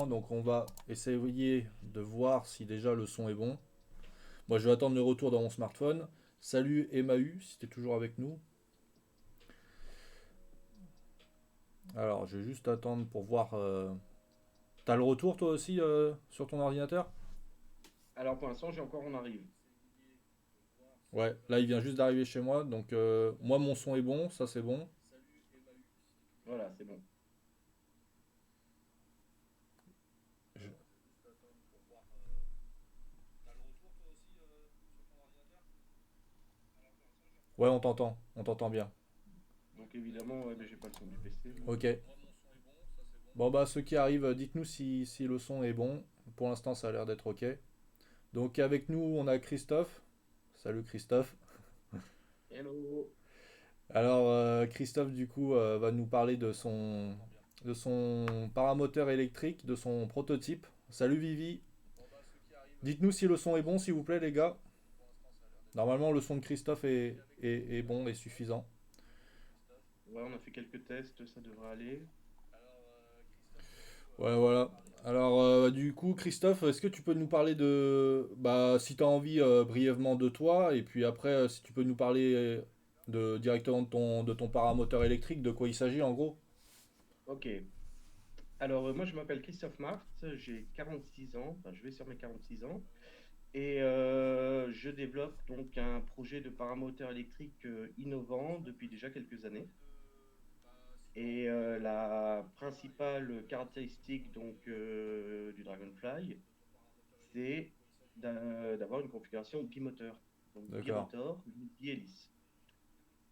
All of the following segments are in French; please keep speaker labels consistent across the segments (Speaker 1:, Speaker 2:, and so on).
Speaker 1: Donc on va essayer de voir si déjà le son est bon. Moi je vais attendre le retour dans mon smartphone. Salut Emmaü, si t'es toujours avec nous. Alors je vais juste attendre pour voir. T'as le retour toi aussi sur ton ordinateur?
Speaker 2: Alors pour l'instant, j'ai encore on arrive.
Speaker 1: Ouais, là il vient juste d'arriver chez moi. Donc moi mon son est bon, ça c'est bon.
Speaker 2: Voilà, c'est bon.
Speaker 1: Je- Ouais, on t'entend bien.
Speaker 2: Donc évidemment, ouais, mais j'ai pas le son du PC, moi.
Speaker 1: Ok. Bon bah ceux qui arrivent, dites-nous si le son est bon. Pour l'instant ça a l'air d'être ok. Donc avec nous on a Christophe. Salut Christophe.
Speaker 2: Hello.
Speaker 1: Alors, Christophe, du coup, va nous parler de son paramoteur électrique, de son prototype. Salut Vivi. Dites-nous si le son est bon, s'il vous plaît, les gars. Normalement, le son de Christophe est bon et suffisant.
Speaker 2: Ouais, on a fait quelques tests, ça devrait aller.
Speaker 1: Ouais, voilà. Alors, du coup, Christophe, est-ce que tu peux nous parler bah, si tu as envie, brièvement de toi, et puis après, si tu peux nous parler directement de ton paramoteur électrique, de quoi il s'agit en gros?
Speaker 2: Ok. Alors moi, je m'appelle Christophe Marthe, j'ai 46 ans, enfin je vais sur mes 46 ans, et je développe donc un projet de paramoteur électrique innovant depuis déjà quelques années. Et la principale caractéristique donc du Dragonfly, c'est d'avoir une configuration bimoteur, donc
Speaker 1: D'accord.
Speaker 2: birotor, bihélice.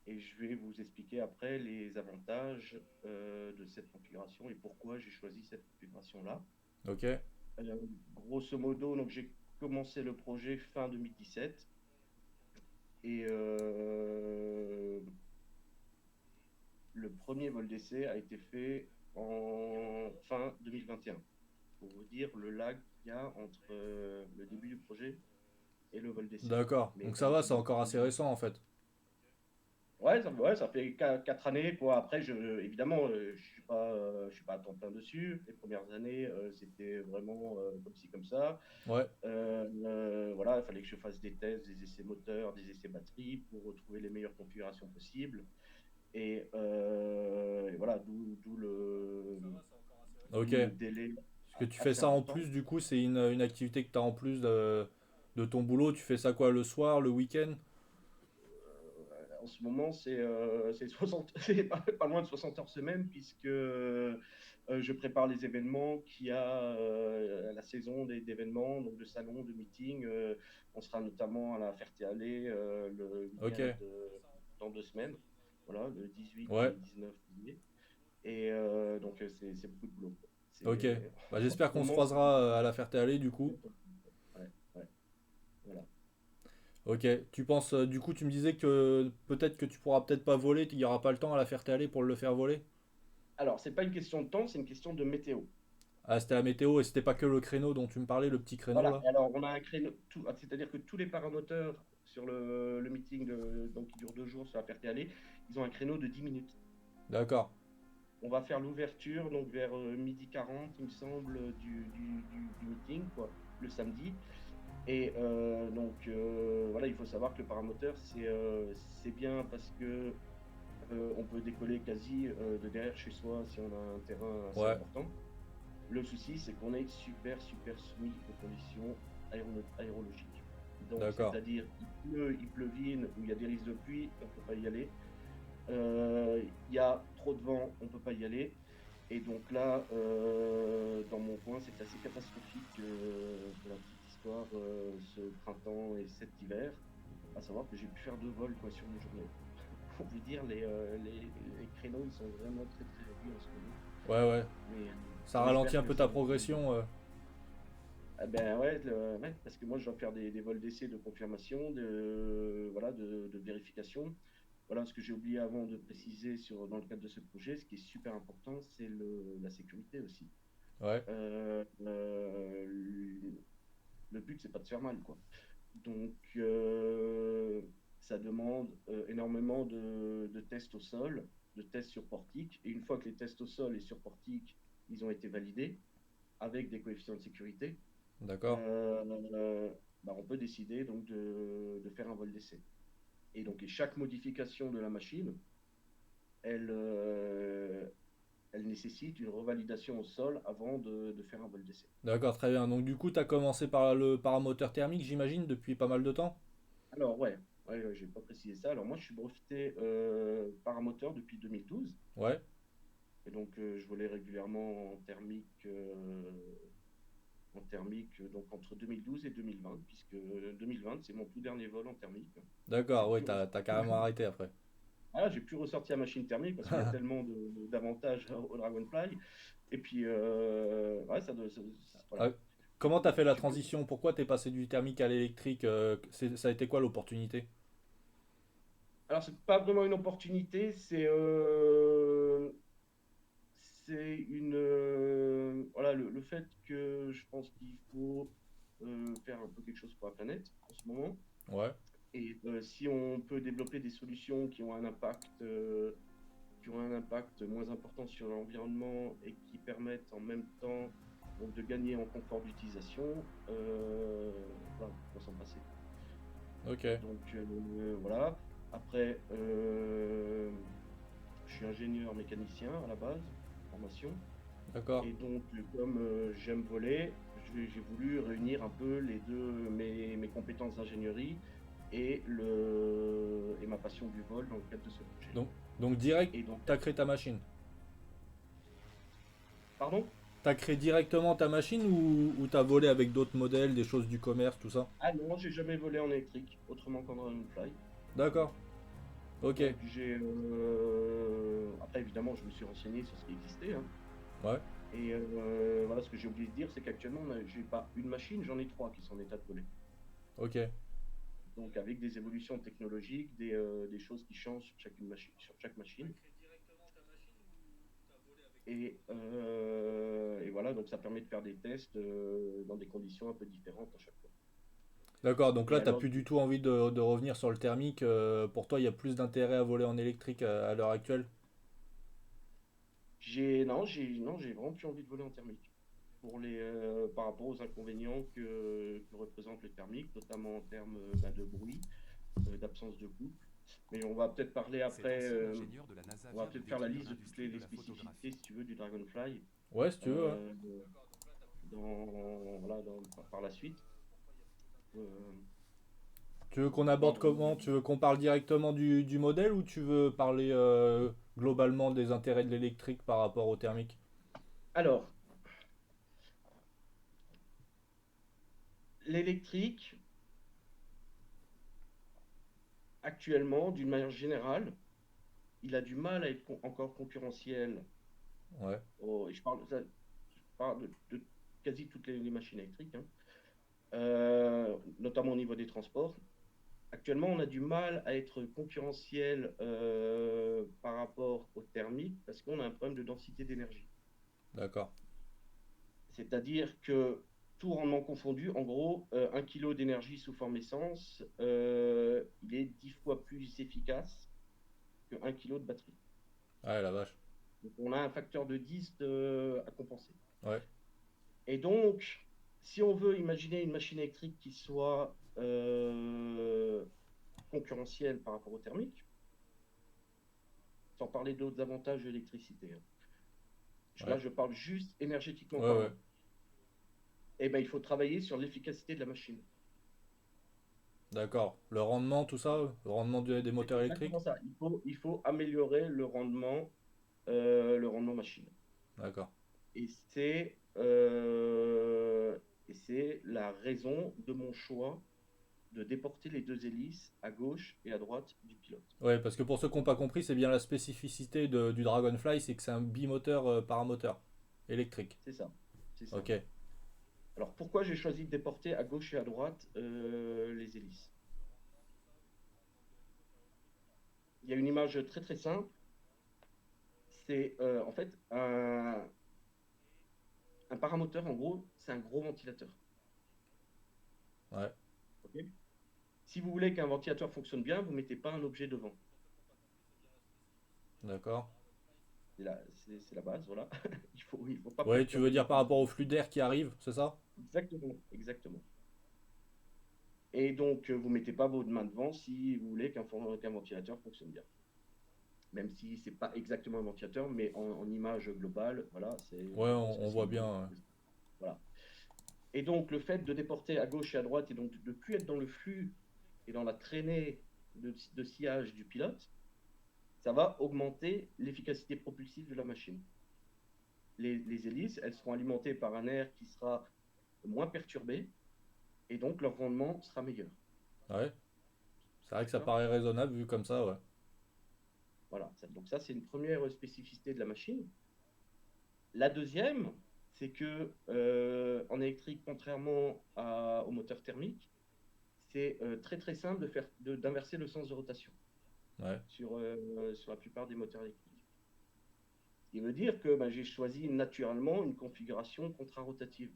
Speaker 2: Et je vais vous expliquer après les avantages de cette configuration et pourquoi j'ai choisi cette configuration-là.
Speaker 1: Ok.
Speaker 2: Grosso modo, donc j'ai commencé le projet fin 2017 et le premier vol d'essai a été fait en fin 2021. Pour vous dire le lag qu'il y a entre le début du projet et le vol d'essai.
Speaker 1: D'accord.
Speaker 2: Mais
Speaker 1: Donc ça va, c'est encore assez
Speaker 2: euh,
Speaker 1: récent en fait.
Speaker 2: ouais, ça fait 4 années, quoi. Après, évidemment, je suis pas à temps plein dessus. Les premières années, c'était vraiment comme ci, comme ça.
Speaker 1: Ouais.
Speaker 2: Voilà, il fallait que je fasse des tests, des essais moteurs, des essais batterie pour retrouver les meilleures configurations possibles. Et voilà,
Speaker 1: Ok.
Speaker 2: d'où le délai
Speaker 1: Parce que tu fais
Speaker 2: assez
Speaker 1: ça en
Speaker 2: important.
Speaker 1: plus, du coup, c'est une activité que tu as en plus de ton boulot. Tu fais ça quoi, le soir, le week-end?
Speaker 2: En ce moment, c'est 60, c'est pas loin de 60 heures semaine, puisque je prépare les événements qu'il y a la saison d'événements, donc de salons, de meetings. On sera notamment à la Ferté-Alais le
Speaker 1: Ok.
Speaker 2: week-end dans 2 semaines, voilà, le 18
Speaker 1: Ouais.
Speaker 2: et 19 juillet. Et donc, c'est beaucoup de boulot, quoi.
Speaker 1: Ok. Bah,
Speaker 2: En ce
Speaker 1: j'espère qu'on se
Speaker 2: moment,
Speaker 1: croisera à la Ferté-Alais, du coup.
Speaker 2: ouais, ouais, voilà.
Speaker 1: Ok. Tu penses, du coup, tu me disais que peut-être que tu pourras peut-être pas voler, il n'y aura pas le temps à la Ferté-Alais pour le faire voler?
Speaker 2: Alors, c'est pas une question de temps, c'est une question de météo.
Speaker 1: Ah, c'était la météo et c'était pas que le créneau dont tu me parlais, le petit créneau
Speaker 2: Voilà,
Speaker 1: là?
Speaker 2: alors on a un créneau, c'est-à-dire que tous les paramoteurs sur le meeting donc, qui dure 2 jours sur la Ferté-Alais, ils ont un créneau de 10 minutes.
Speaker 1: D'accord.
Speaker 2: On va faire l'ouverture donc vers 12h40, il me semble, du meeting, quoi, le samedi. Et donc voilà, il faut savoir que le paramoteur, c'est bien parce que on peut décoller quasi de derrière chez soi si on a un terrain assez
Speaker 1: Ouais.
Speaker 2: important. Le souci, c'est qu'on est super, super soumis aux conditions aérologiques. Donc,
Speaker 1: D'accord.
Speaker 2: c'est-à-dire, il pleuvine ou il y a des risques de pluie, on ne peut pas y aller. Il y a trop de vent, on ne peut pas y aller. Et donc là, dans mon coin, c'est assez catastrophique pour la petite histoire ce printemps et cet hiver. À savoir que j'ai pu faire 2 vols quoi, sur une journée. Pour vous dire, les créneaux, ils sont vraiment très, très réduits en ce moment.
Speaker 1: Ouais, ouais.
Speaker 2: Mais
Speaker 1: Ça
Speaker 2: on
Speaker 1: ralentit
Speaker 2: espère
Speaker 1: un
Speaker 2: que
Speaker 1: peu
Speaker 2: ça
Speaker 1: ta
Speaker 2: va évoluer.
Speaker 1: progression.
Speaker 2: Ah ben ouais, ouais, parce que moi je dois faire des vols d'essai de confirmation, voilà, de vérification. Voilà, ce que j'ai oublié avant de préciser dans le cadre de ce projet, ce qui est super important, c'est la sécurité aussi.
Speaker 1: Ouais.
Speaker 2: Le but, c'est pas de se faire mal, quoi. Donc, ça demande énormément de tests au sol, de tests sur portique. Et une fois que les tests au sol et sur portique, ils ont été validés, avec des coefficients de sécurité,
Speaker 1: D'accord.
Speaker 2: euh, bah, on peut décider donc de faire un vol d'essai. Et donc, et chaque modification de la machine, elle, elle nécessite une revalidation au sol avant de faire un vol d'essai.
Speaker 1: D'accord, très bien. Donc du coup, tu as commencé par le paramoteur thermique, j'imagine, depuis pas mal de temps?
Speaker 2: Alors, ouais, j'ai pas précisé ça. Alors, moi, je suis breveté paramoteur depuis 2012.
Speaker 1: Ouais.
Speaker 2: Et donc, je volais régulièrement en thermique donc entre 2012 et 2020, puisque 2020, c'est mon tout dernier vol en thermique. J'ai
Speaker 1: D'accord, ouais,
Speaker 2: pu
Speaker 1: t'as
Speaker 2: ressortir.
Speaker 1: carrément arrêté après.
Speaker 2: Ah, j'ai pu ressortir la machine thermique parce qu'il y a tellement d'avantages au Dragonfly. Et puis, ouais, voilà.
Speaker 1: Euh, Comment t'as fait la
Speaker 2: J'ai pu-
Speaker 1: transition? Pourquoi t'es passé du thermique à l'électrique? Ça a été quoi l'opportunité?
Speaker 2: Alors, c'est pas vraiment une opportunité, c'est voilà, le fait que je pense qu'il faut faire un peu quelque chose pour la planète en ce moment.
Speaker 1: Ouais,
Speaker 2: Et si on peut développer des solutions qui ont un impact moins important sur l'environnement et qui permettent en même temps donc, de gagner en confort d'utilisation, voilà, on s'en passer.
Speaker 1: ok,
Speaker 2: Donc voilà. Après, je suis ingénieur mécanicien à la base, formation.
Speaker 1: d'accord.
Speaker 2: Et donc, comme j'aime voler, j'ai voulu réunir un peu les deux, mes compétences d'ingénierie et ma passion du vol dans le cadre de ce projet.
Speaker 1: Donc, donc direct,
Speaker 2: Et donc,
Speaker 1: t'as créé ta machine.
Speaker 2: pardon?
Speaker 1: T'as créé directement ta machine ou t'as volé avec d'autres modèles, des choses du commerce, tout ça?
Speaker 2: Ah non, j'ai jamais volé en électrique, autrement qu'en Dragonfly.
Speaker 1: D'accord, ok,
Speaker 2: Donc, après, évidemment, je me suis renseigné sur ce qui existait, hein.
Speaker 1: ouais,
Speaker 2: Et voilà, ce que j'ai oublié de dire, c'est qu'actuellement, j'ai pas une machine, j'en ai trois qui sont en état de voler.
Speaker 1: ok.
Speaker 2: Donc avec des évolutions technologiques, des choses qui changent sur chaque machine. Et voilà, donc ça permet de faire des tests dans des conditions un peu différentes à chaque fois.
Speaker 1: D'accord, donc
Speaker 2: Et
Speaker 1: là, t'as
Speaker 2: alors,
Speaker 1: plus du tout envie de revenir sur le thermique. Pour toi, il y a plus d'intérêt à voler en électrique à l'heure actuelle?
Speaker 2: non, j'ai vraiment plus envie de voler en thermique. Par rapport aux inconvénients que représente le thermique, notamment en termes bah, de bruit, d'absence de couple. Mais on va peut-être parler
Speaker 3: Cet
Speaker 2: après,
Speaker 3: ancien ingénieur de la NASA
Speaker 2: on va
Speaker 3: vient de
Speaker 2: peut-être faire la
Speaker 3: décrire
Speaker 2: liste de toutes
Speaker 3: l'industrie de
Speaker 2: les
Speaker 3: la
Speaker 2: spécificités,
Speaker 3: photographie.
Speaker 2: si tu veux, du Dragonfly.
Speaker 1: Ouais, si tu veux, ouais.
Speaker 2: Euh, voilà, par la suite. Euh,
Speaker 1: Tu veux qu'on
Speaker 2: bon,
Speaker 1: aborde comment? Tu veux qu'on parle directement du modèle ou tu veux parler globalement des intérêts de l'électrique par rapport au thermique?
Speaker 2: alors, l'électrique, actuellement, d'une manière générale, il a du mal à être encore concurrentiel.
Speaker 1: Ouais,
Speaker 2: Et je parle de quasi toutes les machines électriques, hein, notamment au niveau des transports. Actuellement, on a du mal à être concurrentiel par rapport au thermique parce qu'on a un problème de densité d'énergie.
Speaker 1: d'accord.
Speaker 2: C'est-à-dire que tout rendement confondu, en gros, 1 kg d'énergie sous forme essence, il est 10 fois plus efficace que 1 kg de batterie.
Speaker 1: Ouais, la vache.
Speaker 2: Donc on a un facteur de 10 à compenser.
Speaker 1: Ouais,
Speaker 2: Et donc, si on veut imaginer une machine électrique qui soit concurrentielle par rapport au thermique, sans parler d'autres avantages de l'électricité, hein. Là,
Speaker 1: ouais,
Speaker 2: je parle juste énergétiquement
Speaker 1: ouais, ouais.
Speaker 2: parlant. Eh ben, il faut travailler sur l'efficacité de la machine.
Speaker 1: D'accord. Le rendement, tout ça, le rendement des
Speaker 2: C'est
Speaker 1: moteurs électriques?
Speaker 2: exactement ça. Il faut améliorer le rendement machine.
Speaker 1: D'accord.
Speaker 2: Et c'est la raison de mon choix de déporter les deux hélices à gauche et à droite du pilote.
Speaker 1: Ouais, parce que pour ceux qui n'ont pas compris, c'est bien la spécificité du Dragonfly, c'est que c'est un bimoteur paramoteur électrique.
Speaker 2: C'est ça. C'est ça.
Speaker 1: Ok.
Speaker 2: Alors pourquoi j'ai choisi de déporter à gauche et à droite les hélices? Il y a une image très très simple. C'est en fait un paramoteur, en gros, c'est un gros ventilateur.
Speaker 1: Ouais,
Speaker 2: Ok. Si vous voulez qu'un ventilateur fonctionne bien, vous ne mettez pas un objet devant.
Speaker 1: d'accord.
Speaker 2: C'est la base, voilà. Il faut pas
Speaker 1: Ouais, tu veux
Speaker 2: perturber le
Speaker 1: dire par
Speaker 2: flux.
Speaker 1: rapport au flux d'air qui arrive, c'est ça?
Speaker 2: Exactement, exactement. Et donc, vous mettez pas vos mains devant si vous voulez qu'un ventilateur fonctionne bien. Même si c'est pas exactement un ventilateur, mais en image globale, voilà,
Speaker 1: Ouais,
Speaker 2: je pense que
Speaker 1: on
Speaker 2: c'est
Speaker 1: voit
Speaker 2: l'idée.
Speaker 1: bien. Ouais.
Speaker 2: Voilà. Et donc, le fait de déporter à gauche et à droite, et donc de ne plus être dans le flux et dans la traînée de sillage du pilote, ça va augmenter l'efficacité propulsive de la machine. Les hélices, elles seront alimentées par un air qui sera moins perturbé, et donc leur rendement sera meilleur.
Speaker 1: Ouais. C'est vrai que ça
Speaker 2: D'accord.
Speaker 1: paraît raisonnable vu comme ça, ouais.
Speaker 2: Voilà. Donc ça, c'est une première spécificité de la machine. La deuxième, c'est que en électrique, contrairement au moteur thermique, c'est très très simple d'inverser le sens de rotation
Speaker 1: Ouais,
Speaker 2: sur la plupart des moteurs électriques. Ce qui veut dire que ben, j'ai choisi naturellement une configuration contrarotative.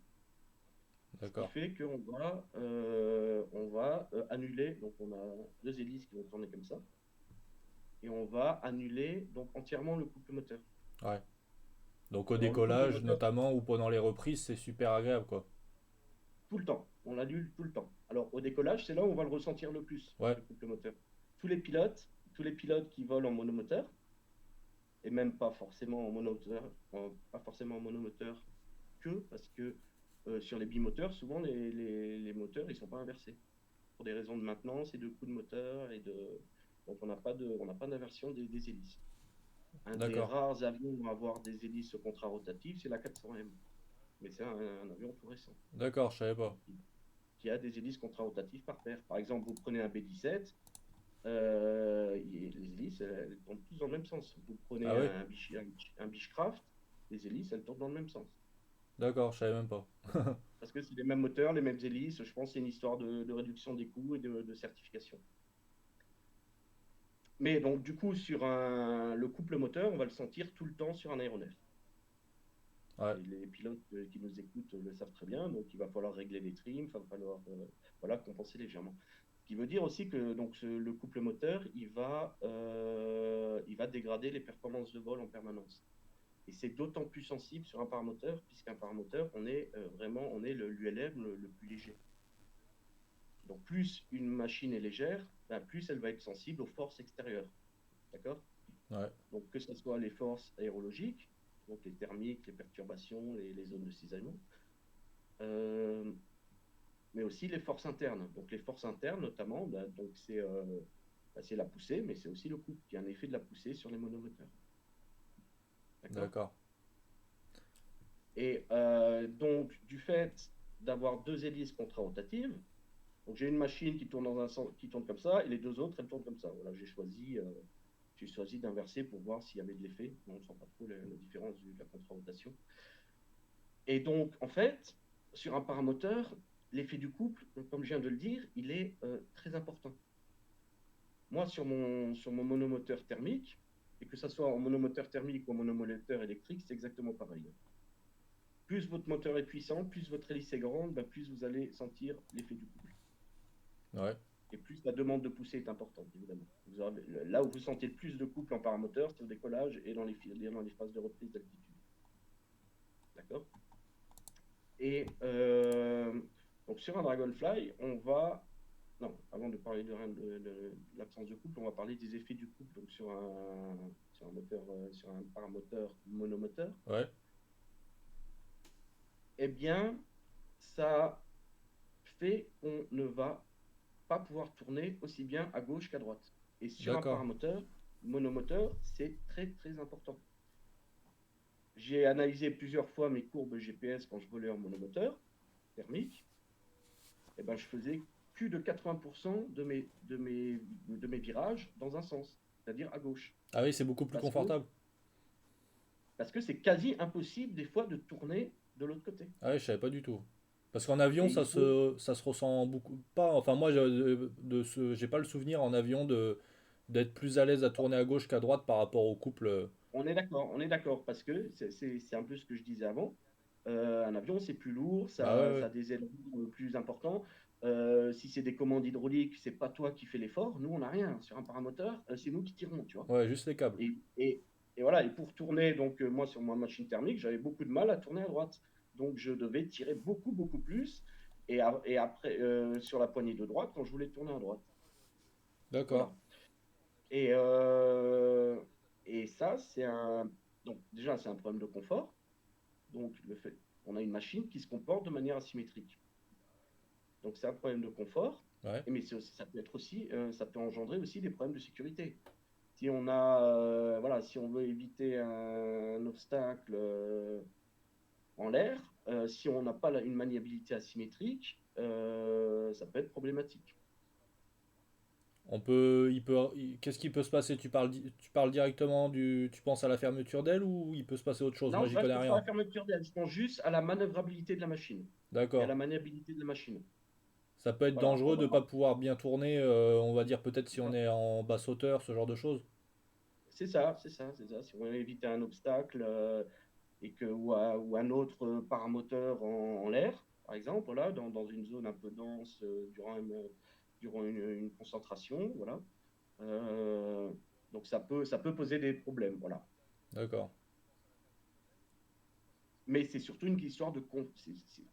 Speaker 2: Ce qui
Speaker 1: d'accord.
Speaker 2: fait on va annuler, donc on a deux hélices qui vont tourner comme ça, et on va annuler donc entièrement le couple moteur.
Speaker 1: Ouais. Donc au
Speaker 2: Alors le couple
Speaker 1: décollage,
Speaker 2: moteur,
Speaker 1: notamment, ou pendant les reprises, c'est super agréable, quoi.
Speaker 2: tout le temps, on l'annule tout le temps. Alors au décollage, c'est là où on va le ressentir le plus,
Speaker 1: Ouais,
Speaker 2: le couple moteur. Tous les pilotes qui volent en monomoteur, et même pas forcément en monomoteur, pas forcément en monomoteur parce que sur les bimoteurs, souvent les moteurs ils sont pas inversés pour des raisons de maintenance et de coût de moteur donc on n'a pas d'inversion des hélices. Un des
Speaker 1: d'accord.
Speaker 2: rares avions à avoir des hélices contrarotatives, c'est la 400M, mais c'est un avion tout récent
Speaker 1: D'accord, je savais pas.
Speaker 2: qui a des hélices contrarotatives par paire. Par exemple, vous prenez un B-17, les hélices elles tournent tous dans le même sens. Vous prenez
Speaker 1: Ah ouais?
Speaker 2: un Beechcraft, les hélices elles tournent dans le même sens.
Speaker 1: D'accord, je savais même pas.
Speaker 2: Parce que c'est les mêmes moteurs, les mêmes hélices. Je pense que c'est une histoire de réduction des coûts et de certification. Mais donc, du coup, le couple moteur, on va le sentir tout le temps sur un aéronef.
Speaker 1: Ouais,
Speaker 2: Et les pilotes qui nous écoutent le savent très bien. Donc, il va falloir régler les trims, il va falloir voilà, compenser légèrement. Ce qui veut dire aussi que donc, le couple moteur, il va dégrader les performances de vol en permanence. Et c'est d'autant plus sensible sur un paramoteur, puisqu'un paramoteur, on est l'ULM le plus léger. Donc, plus une machine est légère, ben, plus elle va être sensible aux forces extérieures. D'accord.
Speaker 1: ouais,
Speaker 2: Donc, que ce soit les forces aérologiques, donc les thermiques, les perturbations, les zones de cisaillement, euh, mais aussi les forces internes. Donc, les forces internes, notamment, ben, c'est la poussée, mais c'est aussi le couple. Il y a un effet de la poussée sur les monomoteurs. D'accord.
Speaker 1: d'accord.
Speaker 2: Et donc, du fait d'avoir deux hélices contrarotatives, donc j'ai une machine qui tourne dans un sens, qui tourne comme ça, et les deux autres, elles tournent comme ça. Voilà, j'ai choisi d'inverser pour voir s'il y avait de l'effet. On ne sent pas trop la différence de la contre-rotation. Et donc, en fait, sur un paramoteur, l'effet du couple, comme je viens de le dire, il est très important. Moi, sur mon monomoteur thermique, et que ce soit en monomoteur thermique ou en monomoteur électrique, c'est exactement pareil. Plus votre moteur est puissant, plus votre hélice est grande, ben, plus vous allez sentir l'effet du couple.
Speaker 1: Ouais,
Speaker 2: Et plus la demande de poussée est importante, évidemment. Là où vous sentez le plus de couple en paramoteur, c'est au décollage et dans les phases de reprise d'altitude. D'accord. Et donc sur un Dragonfly, on va. Non, avant de parler de l'absence de couple, on va parler des effets du couple donc sur un moteur, sur un paramoteur monomoteur.
Speaker 1: ouais,
Speaker 2: Eh bien, ça fait qu'on ne va pas pouvoir tourner aussi bien à gauche qu'à droite. Et sur un
Speaker 1: d'accord.
Speaker 2: paramoteur monomoteur, c'est très très important. J'ai analysé plusieurs fois mes courbes GPS quand je volais en monomoteur thermique. Et ben, je faisais plus de 80% de mes virages dans un sens, c'est-à-dire à gauche.
Speaker 1: Ah oui, c'est beaucoup plus
Speaker 2: Parce que
Speaker 1: confortable.
Speaker 2: parce que c'est quasi impossible des fois de tourner de l'autre côté.
Speaker 1: Ah ouais, je savais pas du tout. Parce qu'en avion,
Speaker 2: Et il faut,
Speaker 1: ça se ressent beaucoup pas. Enfin, moi, j'ai pas le souvenir en avion d'être plus à l'aise à tourner à gauche qu'à droite par rapport au couple.
Speaker 2: on est d'accord, parce que c'est un peu ce que je disais avant. Un avion, c'est plus lourd,
Speaker 1: Bah ouais,
Speaker 2: ça
Speaker 1: ouais.
Speaker 2: a des ailerons plus importants. Si c'est des commandes hydrauliques, c'est pas toi qui fais l'effort. Nous, on n'a rien. Sur un paramoteur, c'est nous qui tirons, tu vois.
Speaker 1: Ouais, juste les câbles.
Speaker 2: Et Et voilà, et pour tourner, donc moi sur ma machine thermique, j'avais beaucoup de mal à tourner à droite. Donc je devais tirer beaucoup, beaucoup plus. Et après, sur la poignée de droite, quand je voulais tourner à droite.
Speaker 1: D'accord.
Speaker 2: Voilà. Et, euh, et ça, c'est un. Donc déjà, c'est un problème de confort. Donc le fait, on a une machine qui se comporte de manière asymétrique. Donc c'est un problème de confort.
Speaker 1: Ouais.
Speaker 2: Mais ça peut être aussi, ça peut engendrer aussi des problèmes de sécurité. Si on a, voilà, si on veut éviter un obstacle en l'air, si on n'a pas une maniabilité asymétrique, ça peut être problématique.
Speaker 1: Qu'est-ce qui peut se passer? Tu parles directement tu penses à la fermeture d'aile ou il peut se passer autre chose? Moi,
Speaker 2: Non,
Speaker 1: j'y
Speaker 2: là, je
Speaker 1: connais
Speaker 2: pense pas à
Speaker 1: rien.
Speaker 2: la fermeture d'aile, je pense juste à la manœuvrabilité de la machine et à
Speaker 1: D'accord.
Speaker 2: la maniabilité de la machine.
Speaker 1: Ça peut être
Speaker 2: Voilà, on
Speaker 1: dangereux de
Speaker 2: va,
Speaker 1: ne pas pouvoir bien tourner, on va dire peut-être si on est en basse hauteur, ce genre de choses.
Speaker 2: c'est ça, c'est ça, c'est ça. Si on veut éviter un obstacle et que, ou un autre paramoteur en l'air, par exemple, là, dans une zone un peu dense durant une concentration, voilà. Euh, donc ça peut poser des problèmes, voilà.
Speaker 1: D'accord.
Speaker 2: Mais c'est surtout une histoire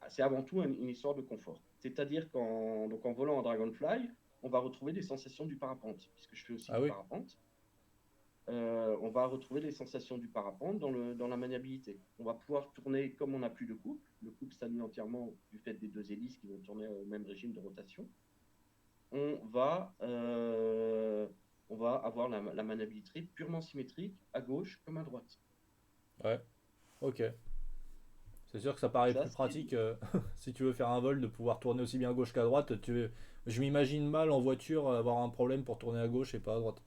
Speaker 2: c'est avant tout une histoire de confort. C'est-à-dire qu'en volant en Dragonfly, on va retrouver des sensations du parapente, puisque je fais aussi
Speaker 1: Ah
Speaker 2: du
Speaker 1: oui?
Speaker 2: parapente. On va retrouver les sensations du parapente dans la maniabilité. On va pouvoir tourner comme on n'a plus de couple. Le couple s'annule entièrement du fait des deux hélices qui vont tourner au même régime de rotation. On va, euh, on va avoir la maniabilité purement symétrique à gauche comme à droite.
Speaker 1: Ouais. Ok. C'est sûr que ça
Speaker 2: Donc
Speaker 1: paraît
Speaker 2: ça,
Speaker 1: plus pratique si tu veux faire un vol de pouvoir tourner aussi bien à gauche qu'à droite. Je m'imagine mal en voiture avoir un problème pour tourner à gauche et pas à droite.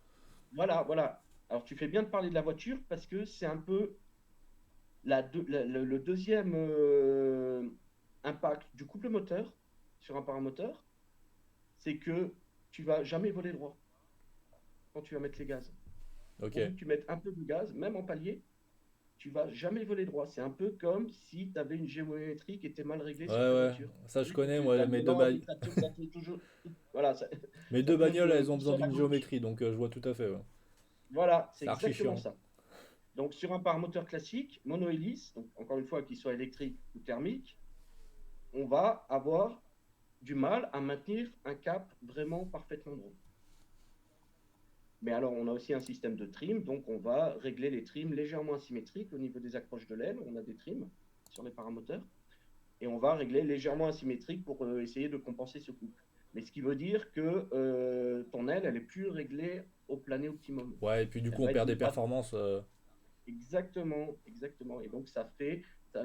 Speaker 2: voilà, voilà. Alors tu fais bien de parler de la voiture parce que c'est un peu le deuxième impact du couple moteur sur un paramoteur, c'est que tu vas jamais voler droit quand tu vas mettre les gaz.
Speaker 1: Ok.
Speaker 2: Pourvu que tu mettes un peu de gaz, même en palier, tu vas jamais voler droit. C'est un peu comme si tu avais une géométrie qui était mal réglée
Speaker 1: Ouais,
Speaker 2: sur ta
Speaker 1: ouais.
Speaker 2: voiture.
Speaker 1: Ça, je
Speaker 2: Vu que
Speaker 1: connais,
Speaker 2: tu
Speaker 1: moi,
Speaker 2: as le volant indicateur, ça tourne toujours. Voilà,
Speaker 1: mes
Speaker 2: ça
Speaker 1: deux
Speaker 2: tourne
Speaker 1: bagnoles, elles ont
Speaker 2: tout
Speaker 1: besoin
Speaker 2: seul à
Speaker 1: d'une
Speaker 2: gauche.
Speaker 1: géométrie, donc je vois tout à fait. Ouais.
Speaker 2: Voilà, c'est
Speaker 1: C'est archi
Speaker 2: exactement
Speaker 1: chiant.
Speaker 2: ça. Donc, sur un paramoteur classique, monohélice, donc encore une fois, qu'il soit électrique ou thermique, on va avoir du mal à maintenir un cap vraiment parfaitement droit. Mais alors, on a aussi un système de trim, donc on va régler les trims légèrement asymétriques au niveau des accroches de l'aile. On a des trims sur les paramoteurs et on va régler légèrement asymétrique pour essayer de compenser ce couple. Mais ce qui veut dire que ton aile, elle est plus réglée au plané optimum.
Speaker 1: Ouais, et puis du
Speaker 2: Elle
Speaker 1: coup, on
Speaker 2: va être
Speaker 1: perd des
Speaker 2: dégradée.
Speaker 1: performances.
Speaker 2: Exactement, exactement. Et donc, ça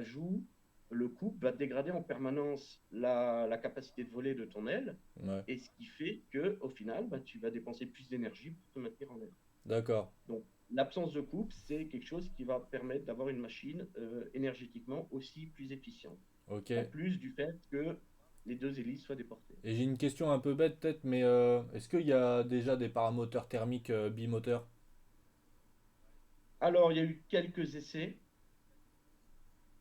Speaker 2: joue, le couple va dégrader en permanence la capacité de voler de ton aile,
Speaker 1: Ouais.
Speaker 2: et ce qui fait que au final, bah, tu vas dépenser plus d'énergie pour te maintenir en air.
Speaker 1: D'accord.
Speaker 2: Donc, l'absence de couple, c'est quelque chose qui va permettre d'avoir une machine énergétiquement aussi plus efficiente,
Speaker 1: Ok.
Speaker 2: en plus du fait que les deux hélices soient déportées.
Speaker 1: Et j'ai une question un peu bête peut-être, mais est-ce qu'il y a déjà des paramoteurs thermiques bimoteurs?
Speaker 2: Alors, il y a eu quelques essais.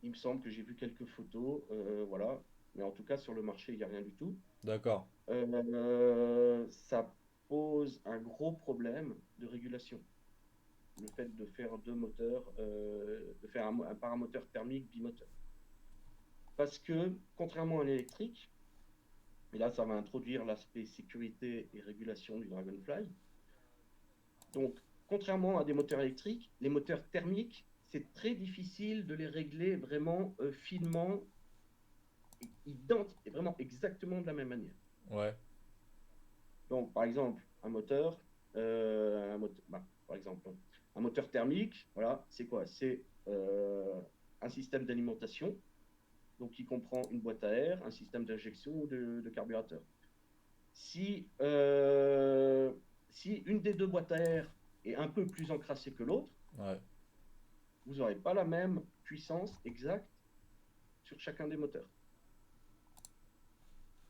Speaker 2: Il me semble que j'ai vu quelques photos, voilà. Mais en tout cas, sur le marché, il n'y a rien du tout.
Speaker 1: D'accord.
Speaker 2: Ça pose un gros problème de régulation. Le fait de faire deux moteurs, de faire un paramoteur thermique bimoteur. Parce que, contrairement à l'électrique, et là, ça va introduire l'aspect sécurité et régulation du Dragonfly. Donc, contrairement à des moteurs électriques, les moteurs thermiques, c'est très difficile de les régler vraiment finement, identique, et vraiment exactement de la même manière.
Speaker 1: Ouais.
Speaker 2: Donc, par exemple, par exemple, un moteur thermique, voilà, c'est quoi? C'est un système d'alimentation, donc qui comprend une boîte à air, un système d'injection ou de carburateur. Si, si une des deux boîtes à air est un peu plus encrassée que l'autre,
Speaker 1: Ouais.
Speaker 2: vous n'aurez pas la même puissance exacte sur chacun des moteurs.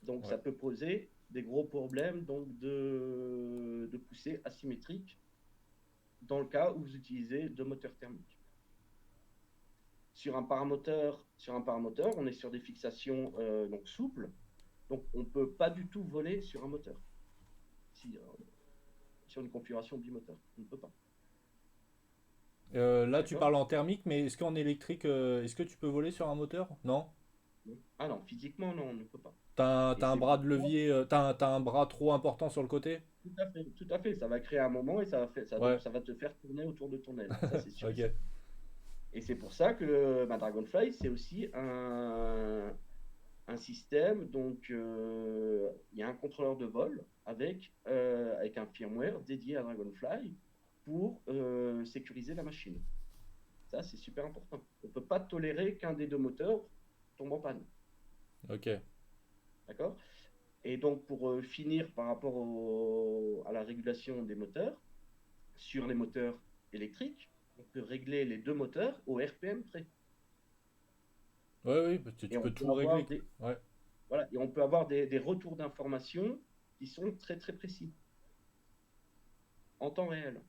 Speaker 2: Donc,
Speaker 1: Ouais.
Speaker 2: ça peut poser des gros problèmes donc de poussée asymétrique dans le cas où vous utilisez deux moteurs thermiques. Sur un paramoteur, on est sur des fixations donc souples, donc on ne peut pas du tout voler sur un moteur. Si, sur une configuration bimoteur, on ne peut pas.
Speaker 1: Là, tu
Speaker 2: D'accord?
Speaker 1: parles en thermique, mais est-ce qu'en électrique, est-ce que tu peux voler sur un moteur? Non?
Speaker 2: Non. Ah non, physiquement, non, on ne peut pas. Et
Speaker 1: T'as un
Speaker 2: c'est
Speaker 1: bras
Speaker 2: pour
Speaker 1: de
Speaker 2: ça,
Speaker 1: levier, t'as un bras trop important sur le côté?
Speaker 2: tout à fait, tout à fait. Ça va créer un moment et
Speaker 1: Ouais,
Speaker 2: ça va te faire tourner autour de ton aile. Ça, c'est sûr et
Speaker 1: ok.
Speaker 2: certain. Et c'est pour ça que bah, Dragonfly, c'est aussi un système. Donc, il y a un contrôleur de vol avec un firmware dédié à Dragonfly pour sécuriser la machine. Ça, c'est super important. On ne peut pas tolérer qu'un des deux moteurs tombe en panne.
Speaker 1: Ok.
Speaker 2: D'accord? Et donc, pour finir par rapport à la régulation des moteurs, sur les moteurs électriques, on peut régler les deux moteurs au RPM près.
Speaker 1: Ouais, oui, bah, tu
Speaker 2: Et on
Speaker 1: peux
Speaker 2: peut
Speaker 1: tout régler,
Speaker 2: avoir
Speaker 1: quoi. Ouais.
Speaker 2: voilà, et on peut avoir des retours d'informations qui sont très, très précis, en temps réel.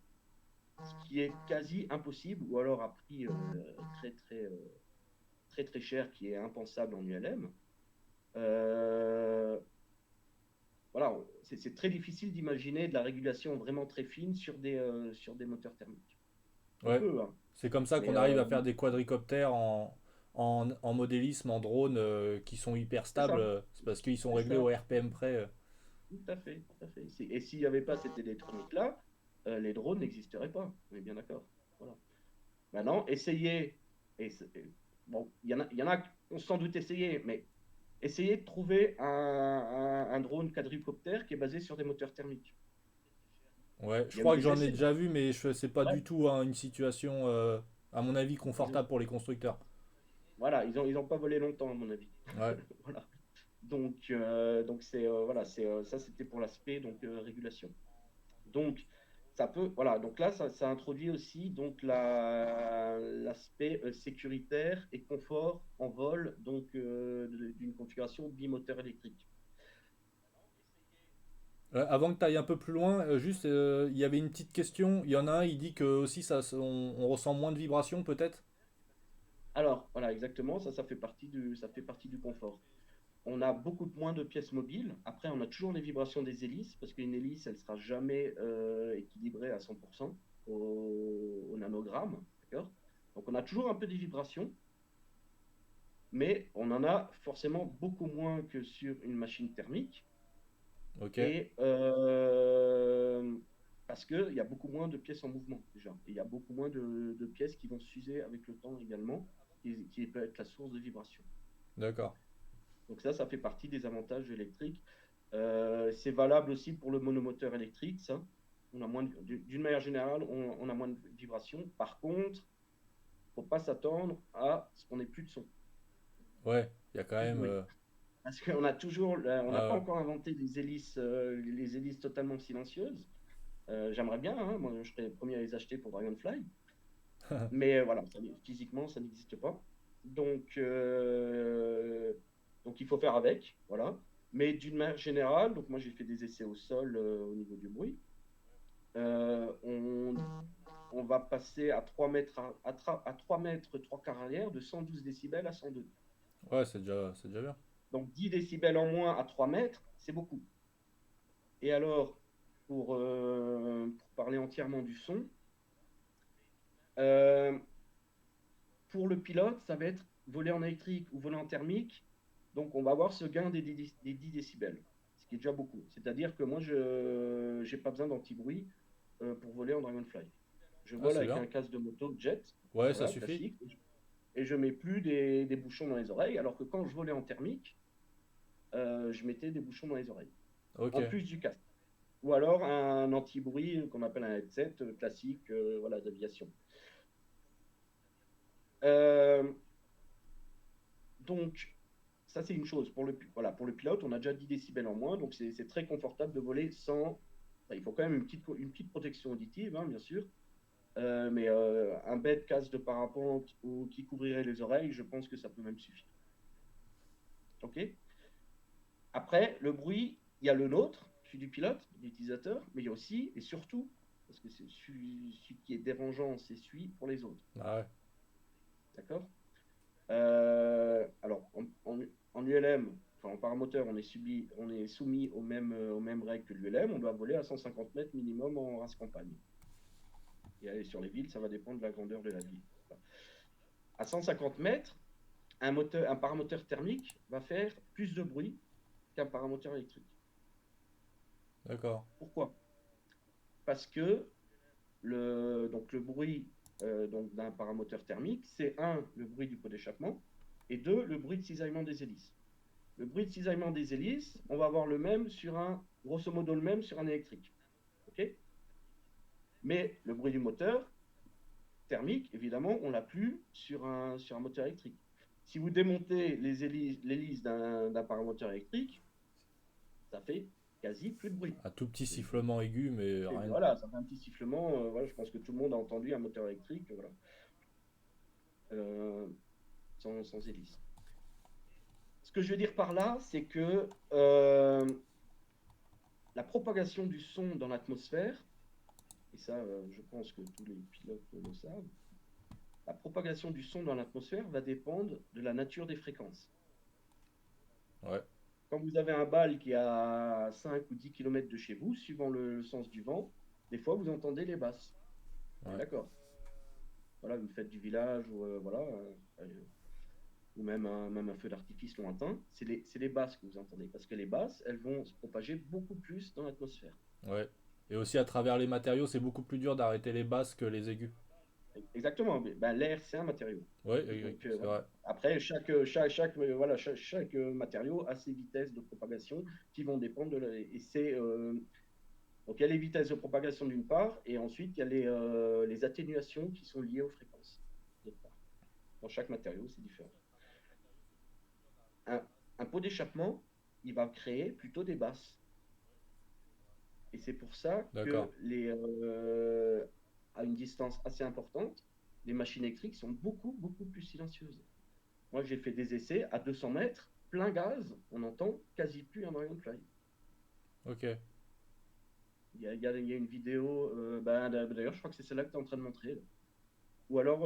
Speaker 2: Ce qui est quasi impossible, ou alors à prix très, très, très, très cher, qui est impensable en ULM. Euh, voilà, c'est très difficile d'imaginer de la régulation vraiment très fine sur des moteurs thermiques. On
Speaker 1: Ouais.
Speaker 2: peut, hein,
Speaker 1: C'est comme ça
Speaker 2: mais
Speaker 1: qu'on arrive à faire des quadricoptères en modélisme, en drone, qui sont hyper
Speaker 2: c'est
Speaker 1: stables.
Speaker 2: ça,
Speaker 1: C'est parce qu'ils sont
Speaker 2: c'est
Speaker 1: réglés au
Speaker 2: ça,
Speaker 1: RPM près.
Speaker 2: tout à fait, tout à fait. Et s'il n'y avait pas cette électronique-là, les drones n'existeraient pas, on est bien d'accord. Voilà. Maintenant, essayez, bon, il y en a qui ont sans doute essayé, mais essayez de trouver un drone quadricoptère qui est basé sur des moteurs thermiques.
Speaker 1: Ouais, je
Speaker 2: Il y a eu
Speaker 1: crois que
Speaker 2: des
Speaker 1: j'en ai
Speaker 2: essais.
Speaker 1: déjà vu, mais c'est pas
Speaker 2: Ouais.
Speaker 1: du tout, hein, une situation, à mon avis,
Speaker 2: Ils ont,
Speaker 1: confortable pour les constructeurs.
Speaker 2: voilà, ils ont pas volé longtemps, à mon avis.
Speaker 1: Ouais.
Speaker 2: Voilà. Donc voilà, ça c'était pour l'aspect donc régulation. Donc voilà. Donc là, ça introduit aussi donc l'aspect sécuritaire et confort en vol donc d'une configuration bimoteur électrique.
Speaker 1: Avant que tu ailles un peu plus loin, juste, il y avait une petite question. Il y en a un, il dit que aussi on ressent moins de vibrations, peut-être?
Speaker 2: Alors voilà, exactement, ça fait partie du confort. On a beaucoup moins de pièces mobiles. Après, on a toujours les vibrations des hélices, parce qu'une hélice, elle ne sera jamais équilibrée à 100% au nanogramme. D'accord? Donc, on a toujours un peu des vibrations, mais on en a forcément beaucoup moins que sur une machine thermique.
Speaker 1: Ok.
Speaker 2: Et parce qu'il y a beaucoup moins de pièces en mouvement, déjà. Et il y a beaucoup moins de pièces qui vont s'user avec le temps également, qui peut être la source de vibration.
Speaker 1: D'accord.
Speaker 2: Donc ça fait partie des avantages électriques. C'est valable aussi pour le monomoteur électrique, ça. On a d'une manière générale, on a moins de vibrations. Par contre, il ne faut pas s'attendre à ce qu'on n'ait plus de son,
Speaker 1: Ouais, il y a quand
Speaker 2: plus de
Speaker 1: même.
Speaker 2: bruit. Parce qu'on a toujours, on n'a
Speaker 1: Ah
Speaker 2: pas
Speaker 1: ouais.
Speaker 2: encore inventé les hélices totalement silencieuses. J'aimerais bien, hein, moi je serais le premier à les acheter pour Dragonfly. Mais voilà, physiquement, ça n'existe pas. Donc, euh, donc, il faut faire avec, voilà. Mais d'une manière générale, donc moi j'ai fait des essais au sol au niveau du bruit. Euh, on, on va passer à 3 mètres, à 3 mètres, 3 quarts arrière, de 112 décibels à 102.
Speaker 1: Ouais, c'est déjà bien.
Speaker 2: Donc 10 décibels en moins à 3 mètres, c'est beaucoup. Et alors, pour parler entièrement du son, euh, pour le pilote, ça va être voler en électrique ou voler en thermique. Donc, on va avoir ce gain des 10 décibels, ce qui est déjà beaucoup. C'est-à-dire que moi, je n'ai pas besoin d'anti-bruit pour voler en Dragonfly. Je
Speaker 1: Ah,
Speaker 2: vole
Speaker 1: c'est
Speaker 2: avec
Speaker 1: bien.
Speaker 2: un casque de moto jet,
Speaker 1: Ouais, ça
Speaker 2: voilà,
Speaker 1: suffit.
Speaker 2: classique, et je mets plus des bouchons dans les oreilles, alors que quand je volais en thermique, je mettais des bouchons dans les oreilles,
Speaker 1: Ok.
Speaker 2: en plus du casque. Ou alors un anti-bruit qu'on appelle un headset classique voilà, d'aviation. Euh, donc, ça, c'est une chose. Voilà, pour le pilote, on a déjà 10 décibels en moins, donc c'est très confortable de voler sans. Enfin, il faut quand même une petite protection auditive, hein, bien sûr. Mais un bête casque de parapente ou qui couvrirait les oreilles, je pense que ça peut même suffire. OK? Après, le bruit, il y a le nôtre, celui du pilote, de l'utilisateur, mais il y a aussi, et surtout, parce que c'est celui qui est dérangeant, c'est celui pour les autres.
Speaker 1: Ah ouais.
Speaker 2: D'accord? Alors, en ULM, enfin en paramoteur, on est soumis aux mêmes règles que l'ULM. On doit voler à 150 mètres minimum en race campagne. Et aller sur les villes, ça va dépendre de la grandeur de la ville. Voilà. À 150 mètres, un paramoteur thermique va faire plus de bruit qu'un paramoteur électrique.
Speaker 1: D'accord.
Speaker 2: Pourquoi? Parce que donc le bruit donc d'un paramoteur thermique, c'est un, le bruit du pot d'échappement, et deux, le bruit de cisaillement des hélices. Le bruit de cisaillement des hélices, on va avoir le même grosso modo le même sur un électrique. OK? Mais le bruit du moteur thermique, évidemment, on l'a plus sur un moteur électrique. Si vous démontez l'hélice d'un paramoteur électrique, ça fait quasi plus de bruit.
Speaker 1: Un tout petit sifflement aigu, mais
Speaker 2: Et
Speaker 1: rien.
Speaker 2: voilà, ça fait un petit sifflement. Voilà, je pense que tout le monde a entendu un moteur électrique, voilà, euh, sans hélice. Ce que je veux dire par là, c'est que la propagation du son dans l'atmosphère, et ça, je pense que tous les pilotes le savent, la propagation du son dans l'atmosphère va dépendre de la nature des fréquences.
Speaker 1: Ouais,
Speaker 2: Quand vous avez un bal qui est à 5 ou 10 km de chez vous, suivant le sens du vent, des fois vous entendez les basses. On est
Speaker 1: ouais.
Speaker 2: d'accord. Voilà, une fête du village ou voilà, ou même un feu d'artifice lointain, c'est les basses que vous entendez. Parce que les basses, elles vont se propager beaucoup plus dans l'atmosphère.
Speaker 1: Ouais. Et aussi à travers les matériaux, c'est beaucoup plus dur d'arrêter les basses que les aigus.
Speaker 2: Exactement. Mais, ben, l'air, c'est un matériau.
Speaker 1: Ouais,
Speaker 2: Donc,
Speaker 1: c'est
Speaker 2: voilà.
Speaker 1: vrai.
Speaker 2: Après, chaque matériau a ses vitesses de propagation qui vont dépendre et c'est donc il y a les vitesses de propagation d'une part, et ensuite il y a les atténuations qui sont liées aux fréquences d'autre part. Dans chaque matériau, c'est différent. Un, un pot d'échappement, il va créer plutôt des basses. Et c'est pour ça
Speaker 1: D'accord.
Speaker 2: que à une distance assez importante, les machines électriques sont beaucoup, beaucoup plus silencieuses. Moi, j'ai fait des essais à 200 mètres, plein gaz, on n'entend quasi plus un dragonfly.
Speaker 1: Ok.
Speaker 2: Il y a une vidéo, d'ailleurs, je crois que c'est celle-là que tu es en train de montrer, là. Ou alors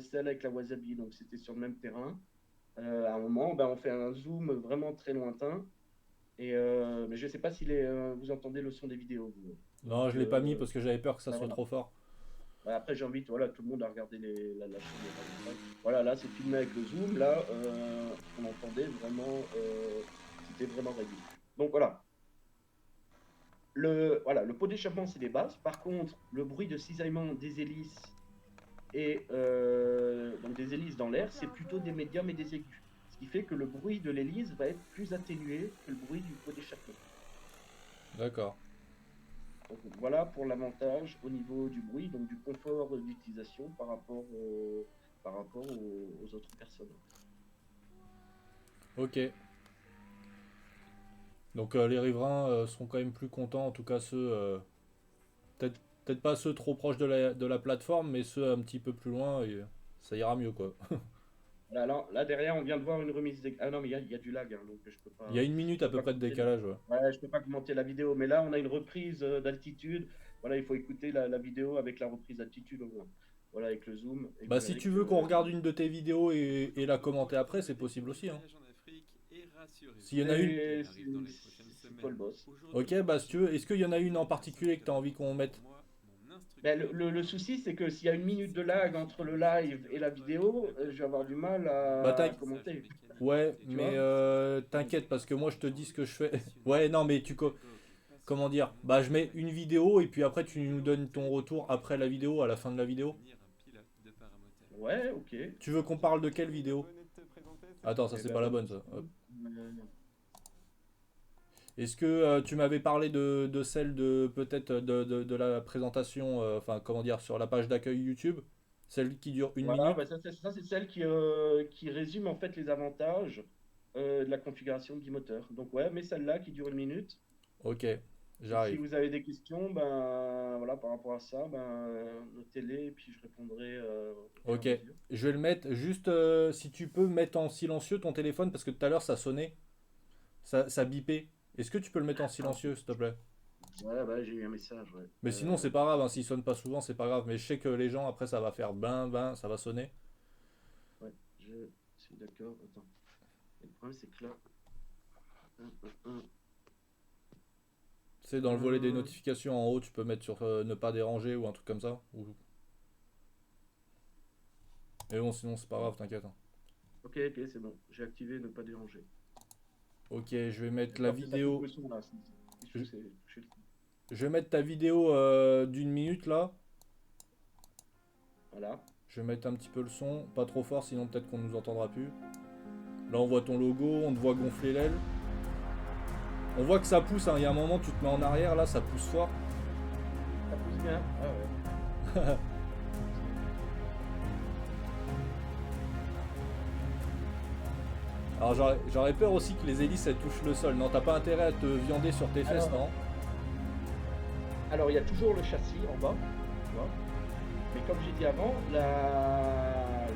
Speaker 2: celle avec la wasabi, donc c'était sur le même terrain. À un moment, ben, on fait un zoom vraiment très lointain. Mais je ne sais pas si vous entendez le son des vidéos, vous.
Speaker 1: Non,
Speaker 2: Donc,
Speaker 1: je l'ai pas mis parce que j'avais peur que ça
Speaker 2: ben
Speaker 1: soit
Speaker 2: voilà.
Speaker 1: trop fort.
Speaker 2: Ouais, après, j'invite voilà, tout le monde à regarder la chaîne de Dragonfly. Voilà, là, c'est filmé avec le zoom. Là, on entendait vraiment, c'était vraiment réduit. Donc voilà, le pot d'échappement, c'est des basses. Par contre, le bruit de cisaillement des hélices et donc des hélices dans l'air, c'est plutôt des médiums et des aigus. Ce qui fait que le bruit de l'hélice va être plus atténué que le bruit du pot d'échappement.
Speaker 1: D'accord.
Speaker 2: Donc voilà pour l'avantage au niveau du bruit, donc du confort d'utilisation par rapport aux autres personnes.
Speaker 1: Ok. Donc les riverains seront quand même plus contents, en tout cas ceux, peut-être peut-être pas ceux trop proches de la plateforme, mais ceux un petit peu plus loin, et ça ira mieux quoi.
Speaker 2: Là, derrière, on vient de voir une remise. Ah non, mais il y a du lag, hein, donc
Speaker 1: Il y a une minute
Speaker 2: je
Speaker 1: à
Speaker 2: peux
Speaker 1: peu
Speaker 2: pas
Speaker 1: près de
Speaker 2: commenter
Speaker 1: décalage, ouais.
Speaker 2: ouais, je peux pas commenter la vidéo. Mais là, on a une reprise d'altitude. Voilà, il faut écouter la vidéo avec la reprise d'altitude au moins. Voilà, avec le zoom, et
Speaker 1: Bah
Speaker 2: vous
Speaker 1: si
Speaker 2: verrez
Speaker 1: tu veux qu'on
Speaker 2: que
Speaker 1: regarde une de tes vidéos et la commenter après, c'est possible aussi, hein. S'il y en a une.
Speaker 2: c'est toi le boss.
Speaker 1: Ok, bah si tu veux, est-ce qu'il y en a une en particulier que tu as envie qu'on mette?
Speaker 2: Ben, le souci, c'est que s'il y a une minute de lag entre le live et la vidéo, je vais avoir du mal
Speaker 1: Bah
Speaker 2: à
Speaker 1: t'inquiète.
Speaker 2: commenter.
Speaker 1: Ouais,
Speaker 2: Tu
Speaker 1: mais
Speaker 2: vois?
Speaker 1: t'inquiète parce que moi je te dis ce que je fais. Ouais, non, mais comment dire? Bah je mets une vidéo et puis après tu nous donnes ton retour après la vidéo, à la fin de la vidéo.
Speaker 2: Ouais, ok.
Speaker 1: Tu veux qu'on parle de quelle vidéo? Attends, ça
Speaker 2: Eh
Speaker 1: c'est
Speaker 2: ben,
Speaker 1: pas la
Speaker 2: attends une
Speaker 1: bonne ça. Hop.
Speaker 2: seconde. Euh,
Speaker 1: Est-ce que tu m'avais parlé de celle de peut-être de la présentation, enfin comment dire, sur la page d'accueil YouTube? Celle qui dure une
Speaker 2: Voilà,
Speaker 1: minute?
Speaker 2: bah ça, c'est celle qui résume en fait les avantages de la configuration bimoteur. Donc ouais, mais celle-là qui dure une minute.
Speaker 1: Ok,
Speaker 2: Et si
Speaker 1: j'arrive.
Speaker 2: vous avez des questions, ben voilà, par rapport à ça, ben notez-les et puis je répondrai au fur et à
Speaker 1: Ok,
Speaker 2: mesure.
Speaker 1: je vais le mettre. Juste si tu peux mettre en silencieux ton téléphone parce que tout à l'heure ça sonnait, ça bipait. Est-ce que tu peux le mettre en
Speaker 2: Ah, ok.
Speaker 1: silencieux s'il te plaît?
Speaker 2: Ouais, bah, j'ai eu un message, ouais.
Speaker 1: Mais sinon c'est pas grave, hein, s'il sonne pas souvent c'est pas grave. Mais je sais que les gens après ça va faire ben ben, ça va sonner.
Speaker 2: Ouais, je suis d'accord. Attends. Et le problème, c'est que là, hum, hum, hum.
Speaker 1: sais, dans le volet des
Speaker 2: Hum,
Speaker 1: notifications en haut, tu peux mettre sur ne pas déranger ou un truc comme ça. Mais bon, sinon, c'est pas grave, t'inquiète, hein.
Speaker 2: ok, ok, c'est bon. J'ai activé ne pas déranger.
Speaker 1: Ok, je vais mettre la
Speaker 2: D'accord, que ça coupe
Speaker 1: vidéo.
Speaker 2: le son là. Si je
Speaker 1: Je,
Speaker 2: touche toucher le son.
Speaker 1: je vais mettre ta vidéo d'une minute là.
Speaker 2: Voilà.
Speaker 1: Je vais mettre un petit peu le son, pas trop fort, sinon peut-être qu'on nous entendra plus. Là, on voit ton logo, on te voit gonfler l'aile. On voit que ça pousse, hein. Il y a un moment, tu te mets en arrière, là, ça pousse fort.
Speaker 2: Ça pousse bien. Ah ouais. Ça pousse bien.
Speaker 1: Alors, j'aurais peur aussi que les hélices, elles touchent le sol. Non, t'as pas intérêt à te viander sur tes fesses,
Speaker 2: Alors,
Speaker 1: non?
Speaker 2: alors, il y a toujours le châssis en bas, tu vois. Mais comme j'ai dit avant,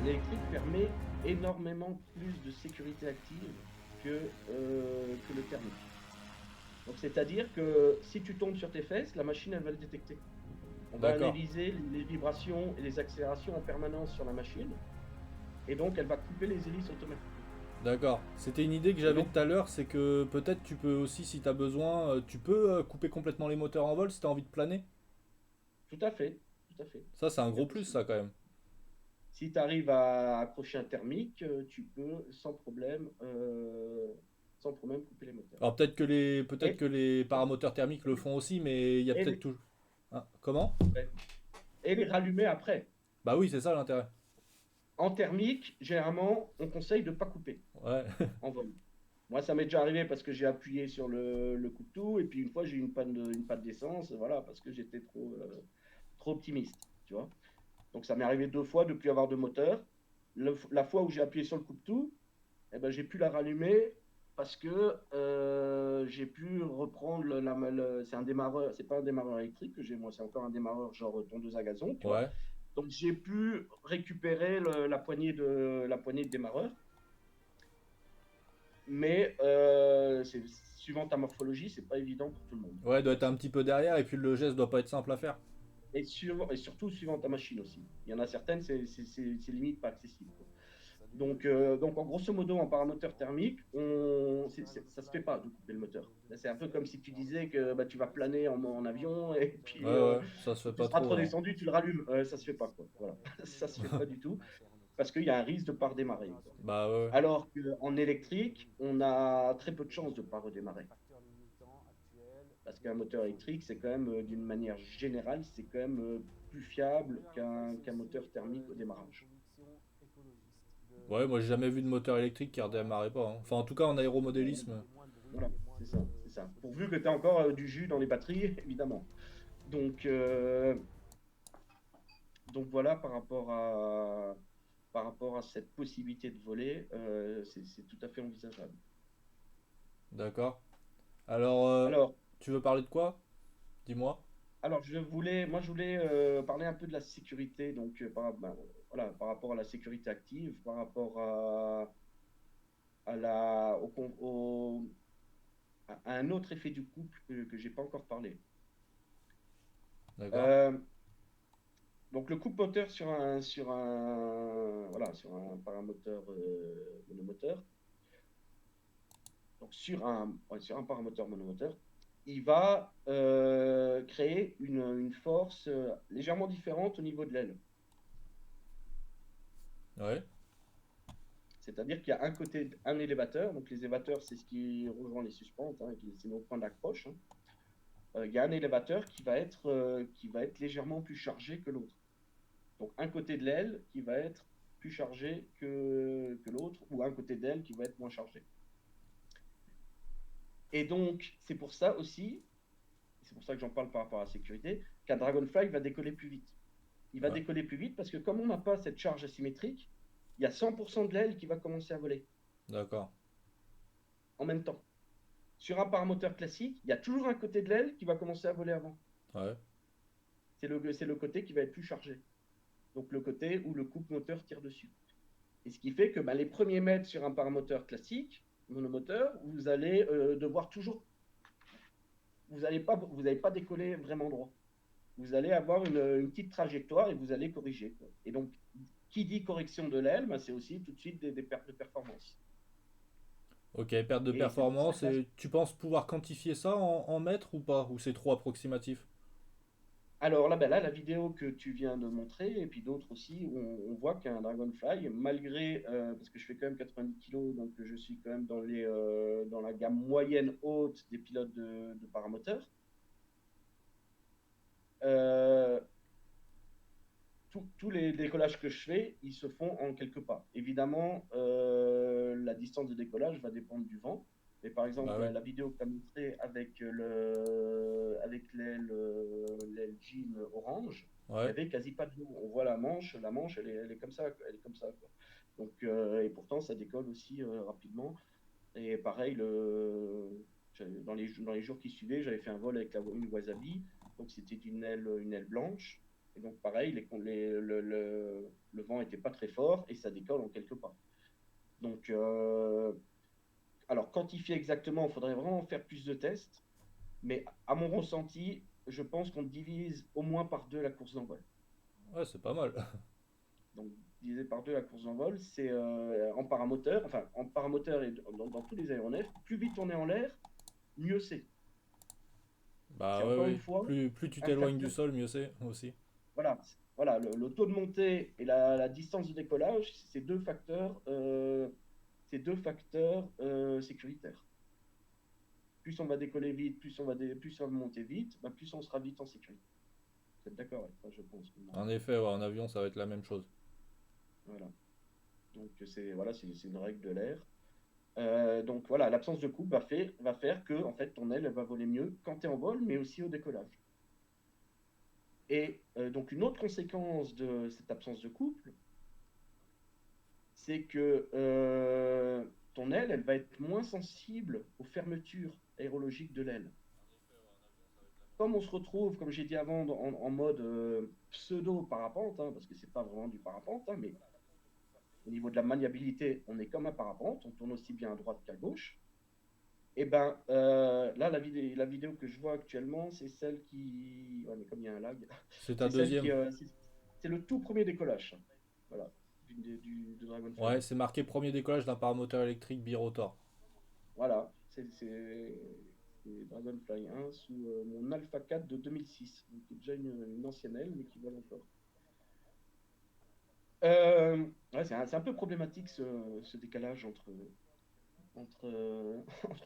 Speaker 2: l'électrique permet énormément plus de sécurité active que le thermique. Donc, c'est-à-dire que si tu tombes sur tes fesses, la machine, elle va le détecter. On va
Speaker 1: D'accord.
Speaker 2: analyser les vibrations et les accélérations en permanence sur la machine, et donc elle va couper les hélices automatiquement.
Speaker 1: D'accord. C'était une idée que
Speaker 2: Et
Speaker 1: j'avais
Speaker 2: donc,
Speaker 1: tout à l'heure, c'est que peut-être tu peux aussi, si t'as besoin, tu peux couper complètement les moteurs en vol si t'as envie de planer.
Speaker 2: tout à fait, tout à fait,
Speaker 1: Ça, c'est un
Speaker 2: c'est
Speaker 1: gros plus,
Speaker 2: possible.
Speaker 1: ça, quand même.
Speaker 2: Si tu arrives à accrocher un thermique, tu peux sans problème couper les moteurs.
Speaker 1: Alors peut-être
Speaker 2: Et,
Speaker 1: que les paramoteurs thermiques le font aussi, mais il y a
Speaker 2: et,
Speaker 1: peut-être
Speaker 2: les,
Speaker 1: tout. Hein, comment?
Speaker 2: ouais, et les rallumer après.
Speaker 1: Bah oui, c'est ça l'intérêt.
Speaker 2: En thermique, généralement, on conseille de ne pas couper
Speaker 1: Ouais.
Speaker 2: en vol. Moi, ça m'est déjà arrivé parce que j'ai appuyé sur le couteau et puis une fois, j'ai eu une panne d'essence, voilà, parce que j'étais trop optimiste, tu vois. Donc, ça m'est arrivé 2 fois de ne plus avoir de moteur. La fois où j'ai appuyé sur le couteau, eh ben, j'ai pu la rallumer parce que j'ai pu reprendre c'est un démarreur, c'est pas un démarreur électrique que j'ai moi, c'est encore un démarreur genre tondeuse à gazon, tu vois.
Speaker 1: Ouais.
Speaker 2: Donc, j'ai pu récupérer la poignée de démarreur. Mais suivant ta morphologie, c'est pas évident pour tout le monde
Speaker 1: Ouais,
Speaker 2: de
Speaker 1: doit
Speaker 2: faire
Speaker 1: être un
Speaker 2: ça.
Speaker 1: petit peu derrière et puis le geste doit pas être simple à faire.
Speaker 2: Et surtout suivant ta machine aussi. Il y en a certaines, c'est limite pas accessible, quoi. Donc, en grosso modo, en paramoteur thermique, ça se fait pas de couper le moteur. C'est un peu comme si tu disais que bah, tu vas planer en avion et
Speaker 1: Ouais,
Speaker 2: puis
Speaker 1: ouais, ça se fait
Speaker 2: tu
Speaker 1: pas
Speaker 2: seras
Speaker 1: trop,
Speaker 2: trop
Speaker 1: non.
Speaker 2: descendu, tu le rallumes. Ça se fait pas, quoi. Voilà. Ça se fait pas du tout parce qu'il y a un risque de pas redémarrer, quoi.
Speaker 1: Bah ouais, ouais.
Speaker 2: Alors qu'en électrique, on a très peu de chances de ne pas redémarrer. Parce qu'un moteur électrique, c'est quand même, d'une manière générale, c'est quand même plus fiable qu'un moteur thermique au démarrage.
Speaker 1: Ouais, moi j'ai jamais vu de moteur électrique qui redémarrait pas, hein. Enfin, en tout cas en
Speaker 2: Voilà,
Speaker 1: aéromodélisme.
Speaker 2: voilà, c'est ça, c'est ça. Pourvu que tu as encore du jus dans les batteries, évidemment. Donc, euh, donc voilà, par rapport à cette possibilité de voler, c'est tout à fait envisageable.
Speaker 1: D'accord. Alors,
Speaker 2: Alors,
Speaker 1: tu veux parler de quoi? Dis-moi.
Speaker 2: Alors, moi, je voulais parler un peu de la sécurité, donc voilà, par rapport à la sécurité active, par rapport à la, au, con- au- à un autre effet du couple que j'ai pas encore parlé.
Speaker 1: D'accord.
Speaker 2: Euh, donc, le couple moteur voilà, sur un paramoteur monomoteur, donc sur un paramoteur monomoteur, il va créer une force légèrement différente au niveau de l'aile.
Speaker 1: Ouais.
Speaker 2: C'est-à-dire qu'il y a un élévateur, donc les élévateurs, c'est ce qui rejoint les suspentes, hein, c'est nos points d'accroche, hein. Il y a un élévateur qui va être légèrement plus chargé que l'autre. Donc un côté de l'aile qui va être plus chargé que l'autre, ou un côté d'aile qui va être moins chargé. Et donc, c'est pour ça aussi, c'est pour ça que j'en parle par rapport à la sécurité, qu'un Dragonfly va décoller plus vite. Il va
Speaker 1: Ouais.
Speaker 2: décoller plus vite parce que comme on n'a pas cette charge asymétrique, il y a 100% de l'aile qui va commencer à voler
Speaker 1: D'accord.
Speaker 2: en même temps. Sur un paramoteur classique, il y a toujours un côté de l'aile qui va commencer à voler avant.
Speaker 1: Ouais.
Speaker 2: C'est le côté qui va être plus chargé. Donc le côté où le coupe-moteur tire dessus. Et ce qui fait que bah, les premiers mètres sur un paramoteur classique, monomoteur, vous allez devoir toujours. Vous n'allez pas décoller vraiment droit. Vous allez avoir une petite trajectoire et vous allez corriger, quoi. Et donc, qui dit correction de l'aile, bah, c'est aussi tout de suite des pertes de performance.
Speaker 1: Ok, perte de
Speaker 2: Et c'est pour ça
Speaker 1: performance.
Speaker 2: que là,
Speaker 1: Et tu penses pouvoir quantifier ça en mètres ou pas? Ou c'est trop approximatif?
Speaker 2: alors là, ben là, la vidéo que tu viens de montrer, et puis d'autres aussi, on voit qu'un Dragonfly, malgré, parce que je fais quand même 90 kilos, donc je suis quand même dans la gamme moyenne haute des pilotes de paramoteurs, euh, tous les décollages que je fais, ils se font en quelques pas. Évidemment, la distance de décollage va dépendre du vent. Mais par
Speaker 1: Bah
Speaker 2: exemple,
Speaker 1: oui.
Speaker 2: la vidéo que tu as montrée avec l'aile jean orange, il n'y
Speaker 1: Ouais.
Speaker 2: avait quasi pas de vent. On voit la manche elle est comme ça, elle est comme ça, quoi. Donc, et pourtant, ça décolle aussi rapidement. Et pareil, dans les jours qui suivaient, j'avais fait un vol avec une Wasabi. Donc, c'était une aile blanche. Et donc, pareil, le vent n'était pas très fort et ça décolle en quelques pas. Donc, alors, quantifier exactement, il faudrait vraiment faire plus de tests. Mais à mon ressenti, je pense qu'on divise au moins par deux la course d'envol.
Speaker 1: Ouais, c'est pas mal.
Speaker 2: Donc, divisé par deux la course d'envol, c'est en paramoteur, enfin, en paramoteur et dans tous les aéronefs, plus vite on est en l'air, mieux c'est. C'est
Speaker 1: Bah ouais,
Speaker 2: encore une
Speaker 1: ouais.
Speaker 2: fois
Speaker 1: Plus tu
Speaker 2: un
Speaker 1: t'éloignes du
Speaker 2: facteur.
Speaker 1: sol, mieux c'est aussi.
Speaker 2: Voilà, voilà le taux de montée et la distance de décollage, c'est deux facteurs sécuritaires. Plus on va décoller vite, plus on va monter vite, bah, plus on sera vite en sécurité. Vous êtes d'accord avec ça, je pense.
Speaker 1: En effet, ouais, en avion, ça va être la même chose.
Speaker 2: Voilà. Donc c'est une règle de l'air. Donc voilà, l'absence de coupe va faire que en fait, ton aile elle va voler mieux quand tu es en vol, mais aussi au décollage. Et donc une autre conséquence de cette absence de couple, c'est que ton aile, elle va être moins sensible aux fermetures aérologiques de l'aile. Comme on se retrouve, comme j'ai dit avant, en mode pseudo-parapente, hein, parce que c'est pas vraiment du parapente, hein, mais au niveau de la maniabilité, on est comme un parapente, on tourne aussi bien à droite qu'à gauche. Et ben là, la vidéo que je vois actuellement, c'est celle qui. Ouais, mais comme il y a un lag,
Speaker 1: C'est ta
Speaker 2: c'est celle qui.
Speaker 1: deuxième.
Speaker 2: C'est le tout premier décollage. Voilà, de Dragonfly.
Speaker 1: Ouais, c'est marqué premier décollage d'un paramoteur électrique birotor.
Speaker 2: Voilà, c'est Dragonfly 1 sous mon Alpha 4 de 2006. Donc, c'est déjà une ancienne aile, mais qui vole encore. Ouais, c'est un peu problématique ce décalage entre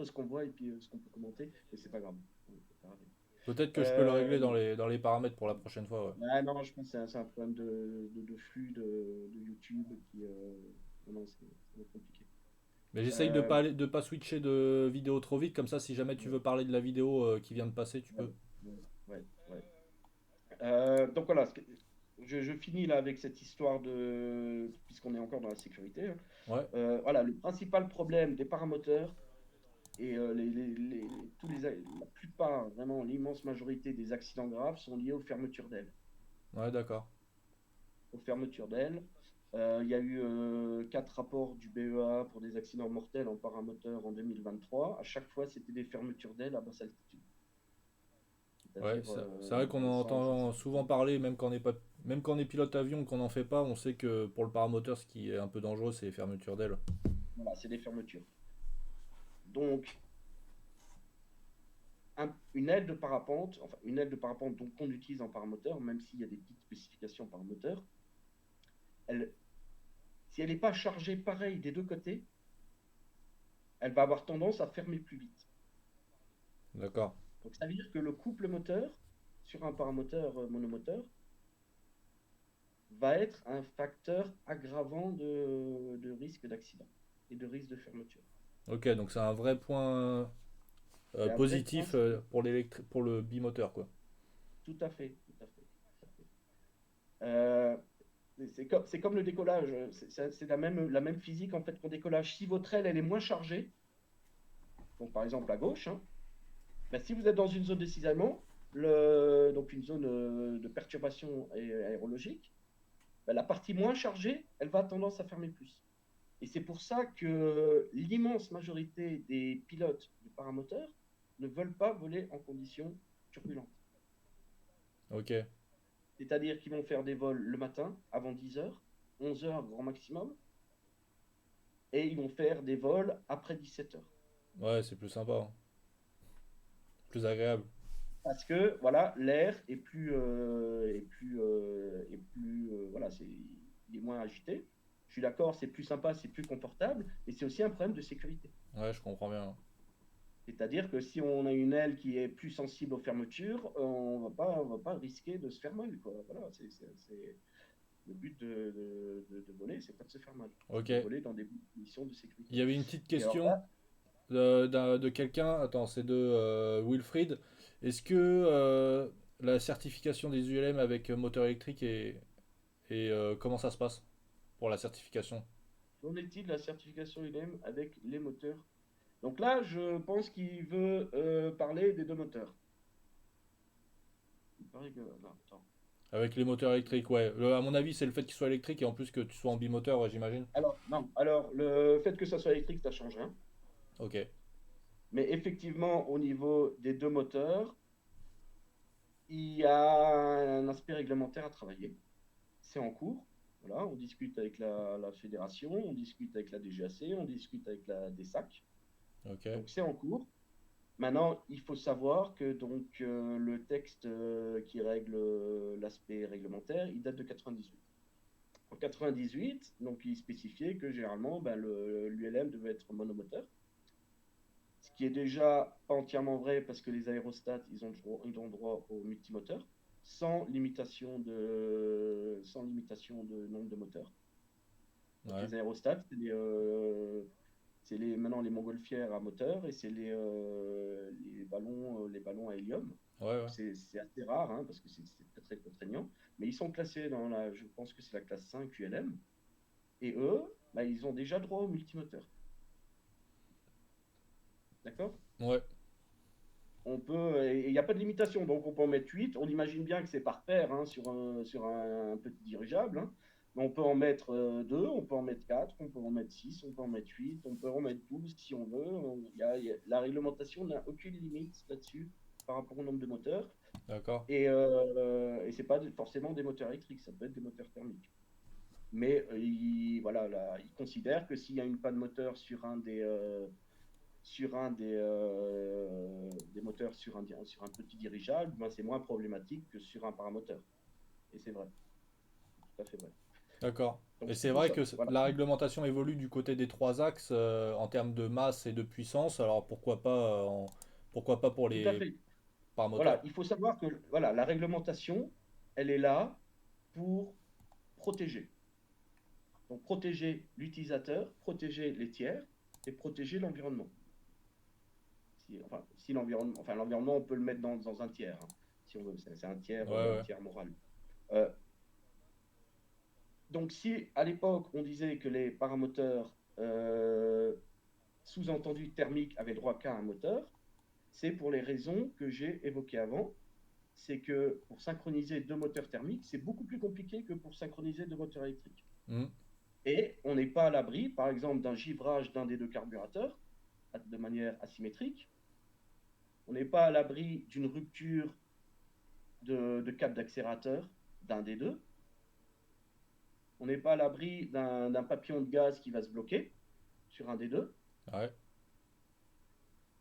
Speaker 2: ce qu'on voit et puis ce qu'on peut commenter, mais c'est pas grave. C'est pas grave.
Speaker 1: Peut-être que je peux le régler
Speaker 2: Euh,
Speaker 1: dans les paramètres pour la prochaine fois, ouais.
Speaker 2: Ouais, non, je pense que c'est un problème de flux de YouTube qui. Non, non, ça va être compliqué.
Speaker 1: Mais j'essaye
Speaker 2: Euh,
Speaker 1: de pas switcher de vidéo trop vite, comme ça, si jamais tu
Speaker 2: ouais,
Speaker 1: veux parler de la vidéo qui vient de passer, tu
Speaker 2: ouais,
Speaker 1: peux.
Speaker 2: ouais, ouais. Donc voilà, je finis là avec cette histoire puisqu'on est encore dans la sécurité, hein.
Speaker 1: Ouais,
Speaker 2: Voilà, le principal problème des paramoteurs et la plupart, vraiment l'immense majorité des accidents graves sont liés aux fermetures d'ailes.
Speaker 1: ouais, d'accord.
Speaker 2: Aux fermetures d'ailes. Il y a eu 4 rapports du BEA pour des accidents mortels en paramoteur en 2023. À chaque fois, c'était des fermetures d'ailes à basse altitude.
Speaker 1: Ouais,
Speaker 2: C'est-à-dire
Speaker 1: c'est vrai qu'on en entend souvent parler, même quand on est pilote avion, qu'on n'en fait pas, on sait que pour le paramoteur, ce qui est un peu dangereux, c'est les fermetures d'ailes.
Speaker 2: voilà, c'est des fermetures. Donc, une aile de parapente, enfin une aile de parapente qu'on utilise en paramoteur, même s'il y a des petites spécifications paramoteur, elle, si elle n'est pas chargée pareil des deux côtés, elle va avoir tendance à fermer plus vite.
Speaker 1: D'accord.
Speaker 2: Donc ça veut dire que le couple moteur sur un paramoteur monomoteur va être un facteur aggravant de risque d'accident et de risque de fermeture.
Speaker 1: Ok, donc c'est un vrai point
Speaker 2: C'est un vrai point,
Speaker 1: positif pour le bimoteur, quoi.
Speaker 2: tout à fait, tout à fait. Tout à fait. Euh, c'est comme le décollage, c'est la même physique en fait qu'en décollage. Si votre aile elle est moins chargée, donc par exemple à gauche, hein, ben, si vous êtes dans une zone de cisaillement, donc une zone de perturbation aérologique, ben, la partie moins chargée, elle va avoir tendance à fermer plus. Et c'est pour ça que l'immense majorité des pilotes de paramoteurs ne veulent pas voler en conditions turbulentes.
Speaker 1: Ok.
Speaker 2: C'est-à-dire qu'ils vont faire des vols le matin avant 10 heures, 11 heures grand maximum, et ils vont faire des vols après 17 heures.
Speaker 1: Ouais, c'est plus sympa, hein. Plus agréable.
Speaker 2: Parce que voilà, l'air voilà, il est moins agité. Je suis d'accord, c'est plus sympa, c'est plus confortable, mais c'est aussi un problème de sécurité.
Speaker 1: Ouais, je comprends bien.
Speaker 2: C'est-à-dire que si on a une aile qui est plus sensible aux fermetures, on va pas risquer de se faire mal, quoi. Voilà, le but de voler, c'est pas de se faire mal, c'est
Speaker 1: Ok.
Speaker 2: de voler dans des conditions de
Speaker 1: Il
Speaker 2: sécurité.
Speaker 1: y avait une petite
Speaker 2: Et alors
Speaker 1: question
Speaker 2: là,
Speaker 1: de quelqu'un, attends, c'est de Wilfried. Est-ce que la certification des ULM avec moteur électrique comment ça se passe pour la certification?
Speaker 2: qu'en est-il de la certification ILM avec les moteurs? Donc là, je pense qu'il veut parler des deux moteurs. Il paraît que. Non, attends.
Speaker 1: Avec les moteurs électriques, ouais. À mon avis, c'est le fait qu'il soit électrique et en plus que tu sois en bimoteur, ouais, j'imagine.
Speaker 2: Alors, non. Alors, le fait que ça soit électrique, ça change rien.
Speaker 1: Ok.
Speaker 2: Mais effectivement, au niveau des deux moteurs, il y a un aspect réglementaire à travailler. C'est en cours. Voilà, on discute avec la fédération, on discute avec la DGAC, on discute avec la DSAC.
Speaker 1: Ok.
Speaker 2: Donc, c'est en cours. Maintenant, il faut savoir que le texte qui règle l'aspect réglementaire, il date de 98. En 98, donc il spécifiait que généralement, ben, l'ULM devait être monomoteur, ce qui est déjà pas entièrement vrai parce que les aérostats, ils ont droit au multimoteur, sans limitation de nombre de moteurs. Donc
Speaker 1: Ouais.
Speaker 2: les aérostats, maintenant les montgolfières à moteur et c'est les ballons à hélium.
Speaker 1: Ouais, ouais.
Speaker 2: C'est assez rare hein, parce que c'est très très contraignant. Mais ils sont classés je pense que c'est la classe 5 ULM. Et eux, bah, ils ont déjà droit au multimoteur. D'accord?
Speaker 1: Ouais.
Speaker 2: Il n'y a pas de limitation, donc on peut en mettre 8. On imagine bien que c'est par paire hein, sur un petit dirigeable. Hein. Mais on peut en mettre 2, on peut en mettre 4, on peut en mettre 6, on peut en mettre 8, on peut en mettre 12 si on veut. La réglementation n'a aucune limite là-dessus par rapport au nombre de moteurs.
Speaker 1: D'accord.
Speaker 2: Et ce n'est pas forcément des moteurs électriques, ça peut être des moteurs thermiques. Mais voilà, là, il considère que s'il y a une panne moteur des moteurs sur un petit dirigeable, ben, c'est moins problématique que sur un paramoteur. Et c'est vrai, tout à fait vrai.
Speaker 1: D'accord.
Speaker 2: Donc
Speaker 1: Et
Speaker 2: c'est
Speaker 1: c'est
Speaker 2: pour
Speaker 1: vrai
Speaker 2: ça.
Speaker 1: que
Speaker 2: Voilà.
Speaker 1: la réglementation évolue du côté des trois axes en termes de masse et de puissance. Alors pourquoi pas pour
Speaker 2: Tout à
Speaker 1: les
Speaker 2: fait. Voilà,
Speaker 1: paramoteurs?
Speaker 2: il faut savoir que voilà, la réglementation, elle est là pour protéger. Donc protéger l'utilisateur, protéger les tiers et protéger l'environnement. Si l'environnement, on peut le mettre dans un tiers, hein, si on veut. C'est
Speaker 1: Ouais,
Speaker 2: un
Speaker 1: ouais.
Speaker 2: tiers moral. Euh, donc, si à l'époque, on disait que les paramoteurs sous-entendus thermiques avaient droit qu'à un moteur, c'est pour les raisons que j'ai évoquées avant. C'est que pour synchroniser deux moteurs thermiques, c'est beaucoup plus compliqué que pour synchroniser deux moteurs électriques.
Speaker 1: Hmm.
Speaker 2: Et on n'est pas à l'abri, par exemple, d'un givrage d'un des deux carburateurs de manière asymétrique. On n'est pas à l'abri d'une rupture de câble d'accélérateur d'un des deux. On n'est pas à l'abri d'un papillon de gaz qui va se bloquer sur un des deux.
Speaker 1: Ouais.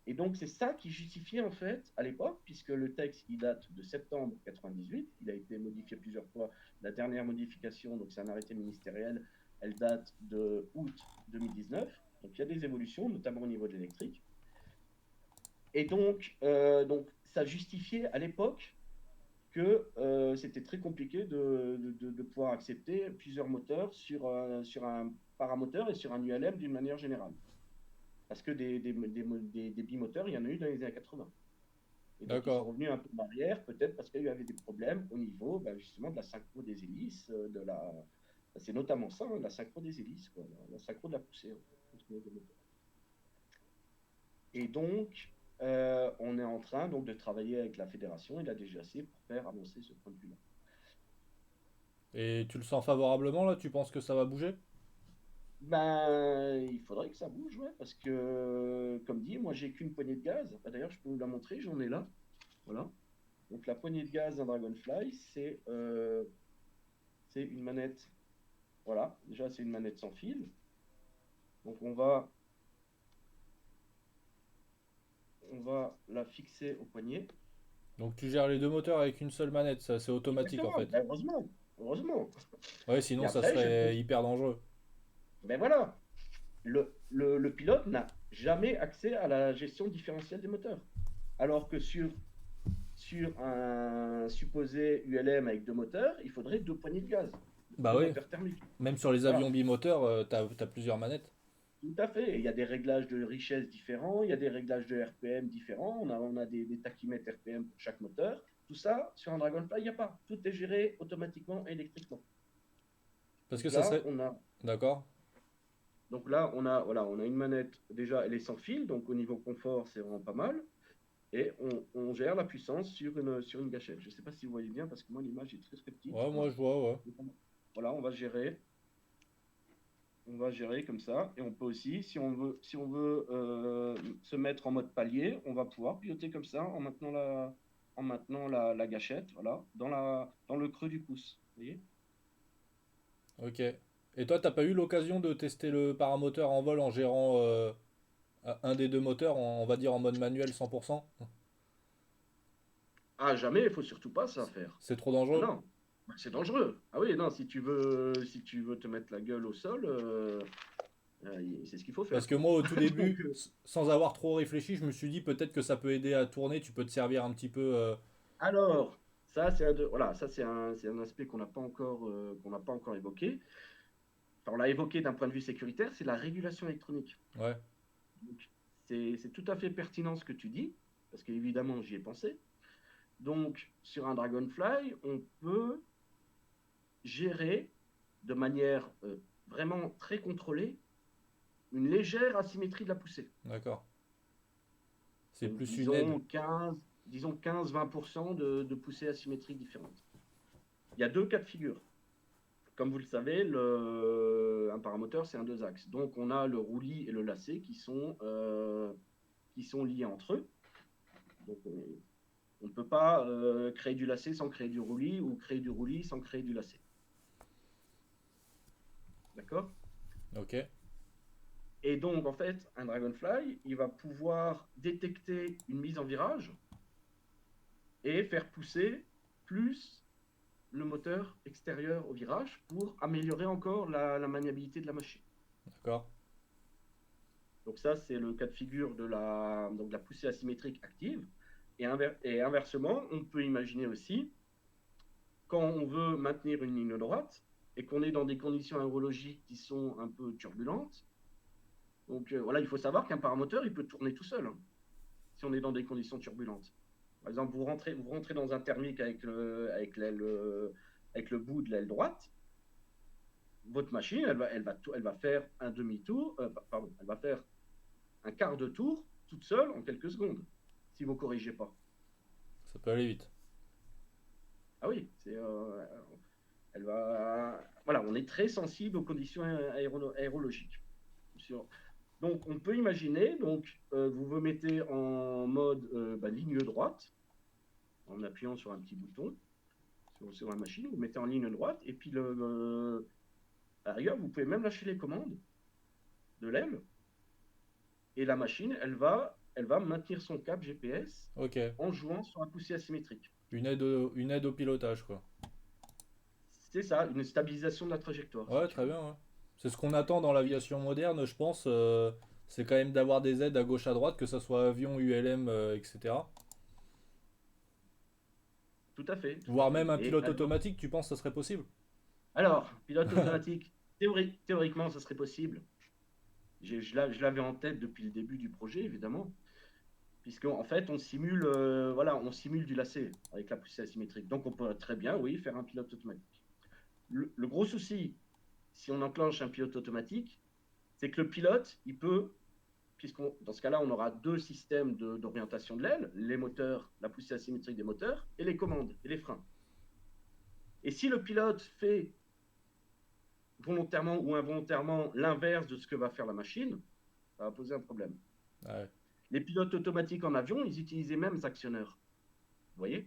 Speaker 2: Et donc, c'est ça qui justifiait, en fait, à l'époque, puisque le texte, il date de septembre 98, il a été modifié plusieurs fois. La dernière modification, donc c'est un arrêté ministériel, elle date de août 2019. Donc, il y a des évolutions, notamment au niveau de l'électrique. Et donc, ça justifiait à l'époque que c'était très compliqué de pouvoir accepter plusieurs moteurs sur un paramoteur et sur un ULM d'une manière générale. Parce que des bimoteurs, il y en a eu dans les années 80. Et donc, ils sont
Speaker 1: D'accord.
Speaker 2: revenus un peu en arrière, peut-être parce qu'il y avait des problèmes au niveau ben, justement de la synchro des hélices, c'est notamment ça, hein, la synchro des hélices, quoi, la synchro de la poussée, en fait, et donc, on est en train donc, de travailler avec la fédération et la DGAC pour faire avancer ce point de vue-là.
Speaker 1: Et tu le sens favorablement là? Tu penses que ça va bouger?
Speaker 2: Ben, il faudrait que ça bouge, ouais, parce que, comme dit, moi, j'ai qu'une poignée de gaz. Ben, d'ailleurs, je peux vous la montrer, j'en ai là. Voilà. Donc, la poignée de gaz d'un Dragonfly, c'est une manette. Voilà, déjà, c'est une manette sans fil. Donc on va la fixer au poignet.
Speaker 1: Donc tu gères les deux moteurs avec une seule manette, ça c'est automatique en
Speaker 2: Exactement,
Speaker 1: fait.
Speaker 2: ben, heureusement, heureusement.
Speaker 1: Ouais,
Speaker 2: Et
Speaker 1: sinon ça
Speaker 2: après, je peux.
Speaker 1: serait hyper dangereux.
Speaker 2: Ben voilà, le pilote n'a jamais accès à la gestion différentielle des moteurs. Alors que sur un supposé ULM avec deux moteurs, il faudrait deux poignées de gaz,
Speaker 1: Bah
Speaker 2: deux
Speaker 1: oui,
Speaker 2: moteurs thermiques.
Speaker 1: même sur les
Speaker 2: Voilà,
Speaker 1: avions bimoteurs, t'as plusieurs manettes.
Speaker 2: tout à fait. Et il y a des réglages de richesse différents, il y a des réglages de RPM différents, on a des tachymètres RPM pour chaque moteur. Tout ça, sur un Dragonfly, il n'y a pas. Tout est géré automatiquement et électriquement.
Speaker 1: Parce que
Speaker 2: Donc
Speaker 1: ça
Speaker 2: là,
Speaker 1: serait... D'accord.
Speaker 2: voilà, on a une manette, déjà, elle est sans fil, donc au niveau confort, c'est vraiment pas mal. Et on gère la puissance sur une gâchette. Je ne sais pas si vous voyez bien, parce que moi, l'image est très, très petite.
Speaker 1: Ouais, moi
Speaker 2: Voilà.
Speaker 1: je vois, ouais.
Speaker 2: Voilà, on va gérer comme ça. Et on peut aussi, si on veut se mettre en mode palier, on va pouvoir piloter comme ça en maintenant la gâchette, voilà, dans le creux du pouce. Vous voyez?
Speaker 1: Ok. Et toi, t'as pas eu l'occasion de tester le paramoteur en vol en gérant un des deux moteurs, on va dire en mode manuel 100%?
Speaker 2: Ah, jamais, il faut surtout pas ça faire.
Speaker 1: C'est trop
Speaker 2: Ah
Speaker 1: dangereux?
Speaker 2: non, bah, c'est dangereux. Ah oui, non, si tu veux te mettre la gueule au sol, c'est ce qu'il faut
Speaker 1: Parce
Speaker 2: faire,
Speaker 1: que
Speaker 2: quoi.
Speaker 1: moi, au tout
Speaker 2: Donc,
Speaker 1: début, sans avoir trop réfléchi, je me suis dit peut-être que ça peut aider à tourner, tu peux te servir un petit peu.
Speaker 2: alors, voilà, ça c'est un aspect qu'on n'a pas encore évoqué. Enfin, on l'a évoqué d'un point de vue sécuritaire, c'est la régulation électronique.
Speaker 1: Ouais,
Speaker 2: Donc, c'est tout à fait pertinent ce que tu dis, parce qu'évidemment, j'y ai pensé. Donc, sur un Dragonfly, on peut gérer de manière vraiment très contrôlée une légère asymétrie de la poussée.
Speaker 1: d'accord. C'est
Speaker 2: Donc,
Speaker 1: plus une aide.
Speaker 2: disons 15-20% de poussée asymétrique différente. Il y a deux cas de figure. Comme vous le savez, un paramoteur, c'est un deux axes. Donc, on a le roulis et le lacet qui sont liés entre eux. Donc, on ne peut pas créer du lacet sans créer du roulis ou créer du roulis sans créer du lacet. D'accord?
Speaker 1: Ok,
Speaker 2: Et donc, en fait, un Dragonfly, il va pouvoir détecter une mise en virage et faire pousser plus le moteur extérieur au virage pour améliorer encore la maniabilité de la machine.
Speaker 1: d'accord.
Speaker 2: Donc ça, c'est le cas de figure donc la poussée asymétrique active. Et inversement, on peut imaginer aussi, quand on veut maintenir une ligne droite et qu'on est dans des conditions aérologiques qui sont un peu turbulentes, donc voilà, il faut savoir qu'un paramoteur, il peut tourner tout seul, hein, si on est dans des conditions turbulentes. Par exemple, vous rentrez dans un thermique avec le bout de l'aile droite, votre machine, elle va faire un demi-tour, pardon, elle va faire un quart de tour toute seule en quelques secondes, si vous ne corrigez pas.
Speaker 1: Ça peut aller vite.
Speaker 2: Ah oui, elle va. Voilà, on est très sensible aux conditions aérologiques. Donc, on peut imaginer, vous vous mettez en mode ligne droite, en appuyant sur un petit bouton sur la machine, vous mettez en ligne droite, et puis à la rigueur, vous pouvez même lâcher les commandes de l'aile, et la machine, elle va maintenir son cap GPS
Speaker 1: Ok,
Speaker 2: en jouant sur un poussée asymétrique.
Speaker 1: une aide au pilotage, quoi.
Speaker 2: C'est ça, une stabilisation de la trajectoire, si
Speaker 1: Ouais,
Speaker 2: tu
Speaker 1: très
Speaker 2: veux.
Speaker 1: bien, ouais. C'est ce qu'on attend dans l'aviation moderne, je pense. C'est quand même d'avoir des aides à gauche à droite, que ce soit avion, ULM, etc.
Speaker 2: Tout à fait, tout à
Speaker 1: Voire
Speaker 2: fait.
Speaker 1: même un
Speaker 2: Et
Speaker 1: pilote automatique, tu penses que ça serait possible?
Speaker 2: alors, pilote automatique, théoriquement, ça serait possible. Je l'avais en tête depuis le début du projet, évidemment, puisqu'en fait, on simule du lacet avec la poussée asymétrique. Donc, on peut très bien, oui, faire un pilote automatique. Le gros souci, si on enclenche un pilote automatique, c'est que le pilote, il peut, dans ce cas-là, on aura deux systèmes d'orientation de l'aile, les moteurs, la poussée asymétrique des moteurs, et les commandes et les freins. Et si le pilote fait volontairement ou involontairement l'inverse de ce que va faire la machine, ça va poser un problème.
Speaker 1: Ouais,
Speaker 2: Les pilotes automatiques en avion, ils utilisent les mêmes actionneurs. Vous voyez?